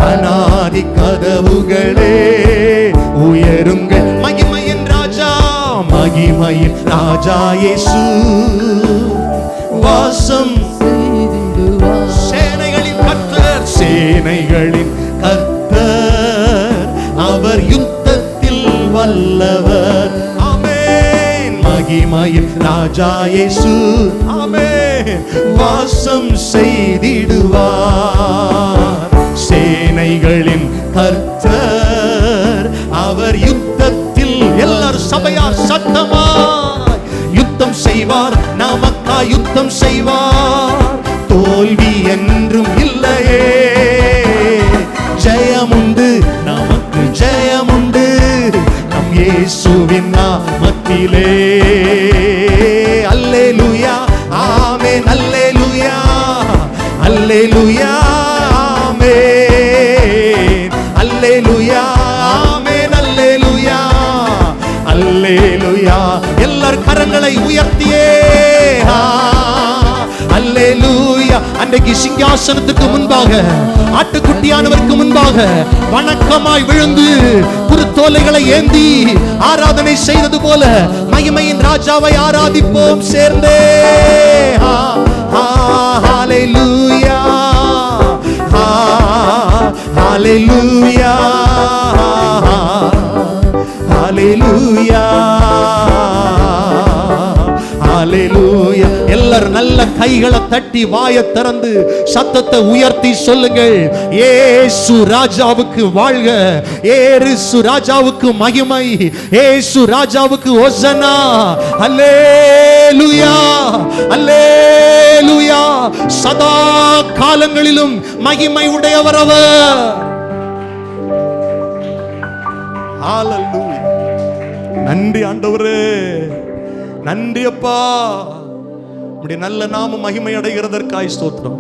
அநாதி கதவுகளே உயருங்கள். மகிமையின் ராஜா, மகிமையின் ராஜா இயேசு வாசம் செய்திடுவார். சேனைகளின் கர்த்தர், சேனைகளின் கர்த்தர் அவர் யுத்தத்தில் வல்லவர். ஆமென். மகிமையின் ராஜா இயேசு ஆமென் வாசம் செய்திடுவார். சேனைகளின் கர்த்தர் அவர் யுத்தத்தில், எல்லாரும் சபையார் சத்தமாய் யுத்தம் செய்வார், நமக்காய் யுத்தம் செய்வார். தோல்வி என்றும் இல்லையே, ஜெயமுண்டு, நமக்கு ஜெயமுண்டு நம் இயேசுவின் நாமத்திலே. அல்லேலூயா ஆமென், அல்லேலூயா அல்லேலூயா ஆமென், அல்லேலூயா ஆமென், அல்லேலூயா அல்லேலூயா. எல்லார் கரங்களை உயர்த்தியே அல்லேலூயா. அன்றைக்கு சிங்காசனத்துக்கு முன்பாக, ஆட்டுக்குட்டியானவருக்கு முன்பாக வணக்கமாய் விழுந்து குருத்தோலைகளை ஏந்தி ஆராதனை செய்தது போல மகிமையின் ராஜாவை ஆராதிப்போம் சேர்ந்தே. ஹalleluya ஹalleluya ஹalleluya ஹalleluya. எல்லாரும் நல்ல கைகளை தட்டி வாயை திறந்து சத்தத்தை உயர்த்தி சொல்லுங்கள், இயேசு ராஜாவுக்கு வாழ்க, இயேசு ராஜாவுக்கு மகிமை, இயேசு ராஜாவுக்கு ஹோசன்னா. அல்லேலூயா அல்லேலூயா. சதா காலங்களிலும் மகிமை உடையவர் அவர். ஹalleluya. நன்றி ஆண்டவரே, நன்றி அப்பா. உம்முடைய நல்ல நாமம் மகிமை அடைகிறதற்காய் ஸ்தோத்திரம்.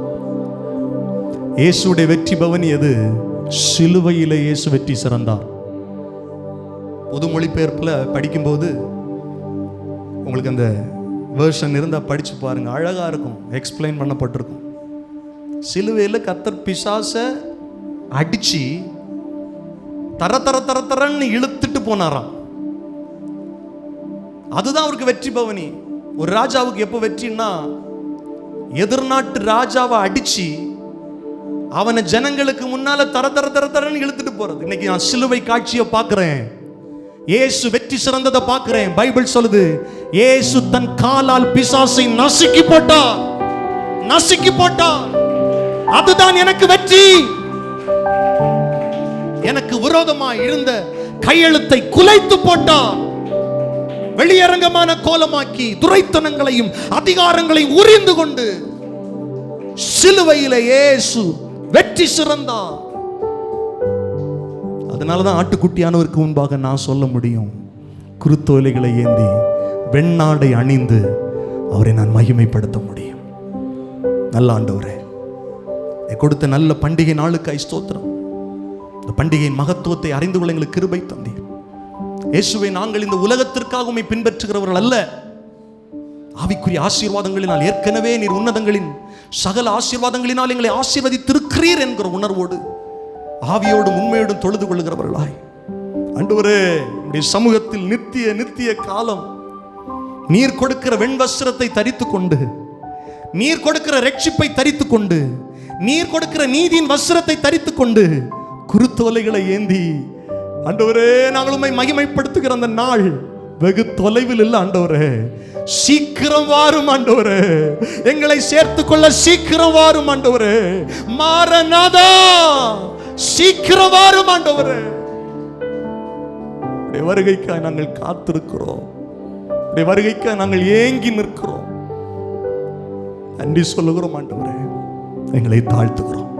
இயேசுடைய வெற்றி பவனி எது? சிலுவையிலே இயேசு வெற்றி சிறந்தார். பொது மொழிபெயர்ப்புல படிக்கும்போது உங்களுக்கு அந்த வேர்ஷன் இருந்தா படிச்சு பாருங்க, அழகா இருக்கும், எக்ஸ்பிளைன் பண்ணப்பட்டிருக்கும். சிலுவையில கர்த்தர் பிசாசை அடிச்சு தர தர தர தரன்னு இழுத்துட்டு போனாராம். அதுதான் அவருக்கு வெற்றி பவனி. ஒரு ராஜாவுக்கு எப்போ வெற்றின்னா, எதிர்நாட்டு ராஜாவை அடிச்சு அவனை ஜனங்களுக்கு முன்னால தர தர தர தரன்னு இழுத்துட்டு போறது. இன்னைக்கு நான் சிலுவை காட்சியை பார்க்கிறேன், இயேசு வெற்றி சிறந்ததை பார்க்கிறேன். பைபிள் சொல்லுது, இயேசு தன் காலால் பிசாசை நசுக்கி போட்டார், நசுக்கி போட்டார். அதுதான் எனக்கு வெற்றி. எனக்கு விரோதமாய் இருந்த கையெழுத்தை குலைத்து போட்டார், வெளியரங்கமான கோலமாக்கி துரைத்தனங்களையும் அதிகாரங்களையும் உரிந்து கொண்டு சிலுவையிலே இயேசு வெற்றி சிறந்தார். அதனாலதான் ஆட்டுக்குட்டியானவருக்கு முன்பாக நான் சொல்ல முடியும், குருத்தோலைகளை ஏந்தி வெண்ணாடை அணிந்து அவரை நான் மகிமைப்படுத்த முடியும். நல்ல ஆண்டவரே, கொடுத்த நல்ல பண்டிகை நாளுக்காய் ஸ்தோத்திரம். இந்த பண்டிகையின் மகத்துவத்தை அறிந்து கொள்ள எங்களுக்கு கிருபை தந்தீர். இயேசுவை நாங்கள் இந்த உலகத்திற்காக உம்மை பின்பற்றுகிறவர்கள் அல்ல, ஆவிக்குரிய ஆசீர்வாதங்களினால் ஏற்கனவே நீர் உன்னதங்களின் சகல ஆசீர்வாதங்களினால் எங்களை ஆசீர்வதித்திருக்கிறீர் என்கிற உணர்வோடு ஆவியோடும் உண்மையோடும் தொழுது கொள்ளுகிறவர்களாய் ஆண்டவரே, உடைய சமூகத்தில் நித்திய நித்திய காலம் நீர் கொடுக்கிற வெண்வஸ்திரத்தை தரித்து கொண்டு, நீர் கொடுக்கிற ரட்சிப்பை தரித்து கொண்டு, நீர் கொடுக்கிற நீதியின் வஸ்திரத்தை தரித்து கொண்டு, குருத்தோலைகளை ஏந்தி ஆண்டவரே நாங்கள் உம்மை மகிமைப்படுத்துகிற அந்த நாள் வெகு தொலைவில் இல்லை ஆண்டவரே. சீக்கிரம் வாரும் ஆண்டவரே, எங்களை சேர்த்துக் கொள்ள சீக்கிரம் வாரும் ஆண்டவரே. மாரநாதா, சீக்கிரம் வாரும் ஆண்டவரே. வருகைக்காக நாங்கள் காத்திருக்கிறோம், வருகைக்காக நாங்கள் ஏங்கி நிற்கிறோம். நன்றி சொல்லுகிறோம் ஆண்டவரே, எங்களை தாழ்த்துகிறோம்.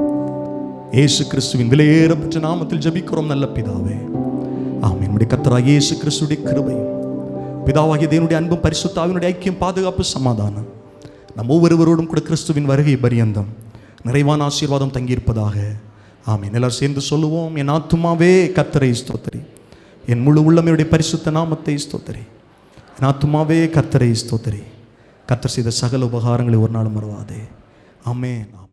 இயேசு கிறிஸ்துவின் விலையேறப்பட்ட நாமத்தில் ஜெபிக்கிறோம் நல்ல பிதாவே, ஆமென். நம்முடைய கர்த்தராகிய இயேசு கிறிஸ்துவின் கிருபையும் பிதாவாகிய தேவனுடைய அன்பும் பரிசுத்த ஆவியினுடைய ஐக்கியம் பாதுகாப்பு சமாதானம் நம் ஒவ்வொருவரோடும் கூட கிறிஸ்துவின் வருகை பரியந்தம் நிறைவான ஆசீர்வாதம் தங்கியிருப்பதாக. ஆமென். எல்லாரும் சேர்ந்து சொல்லுவோம். என் ஆத்துமாவே கர்த்தரை ஸ்தோத்திரி, என் முழு உள்ளமையுடைய பரிசுத்த நாமத்தை ஸ்தோத்திரி. என் ஆத்துமாவே கர்த்தரை ஸ்தோத்திரி, கர்த்தர் செய்த சகல உபகாரங்களை ஒரு நாள் மறவாதே. ஆமென்.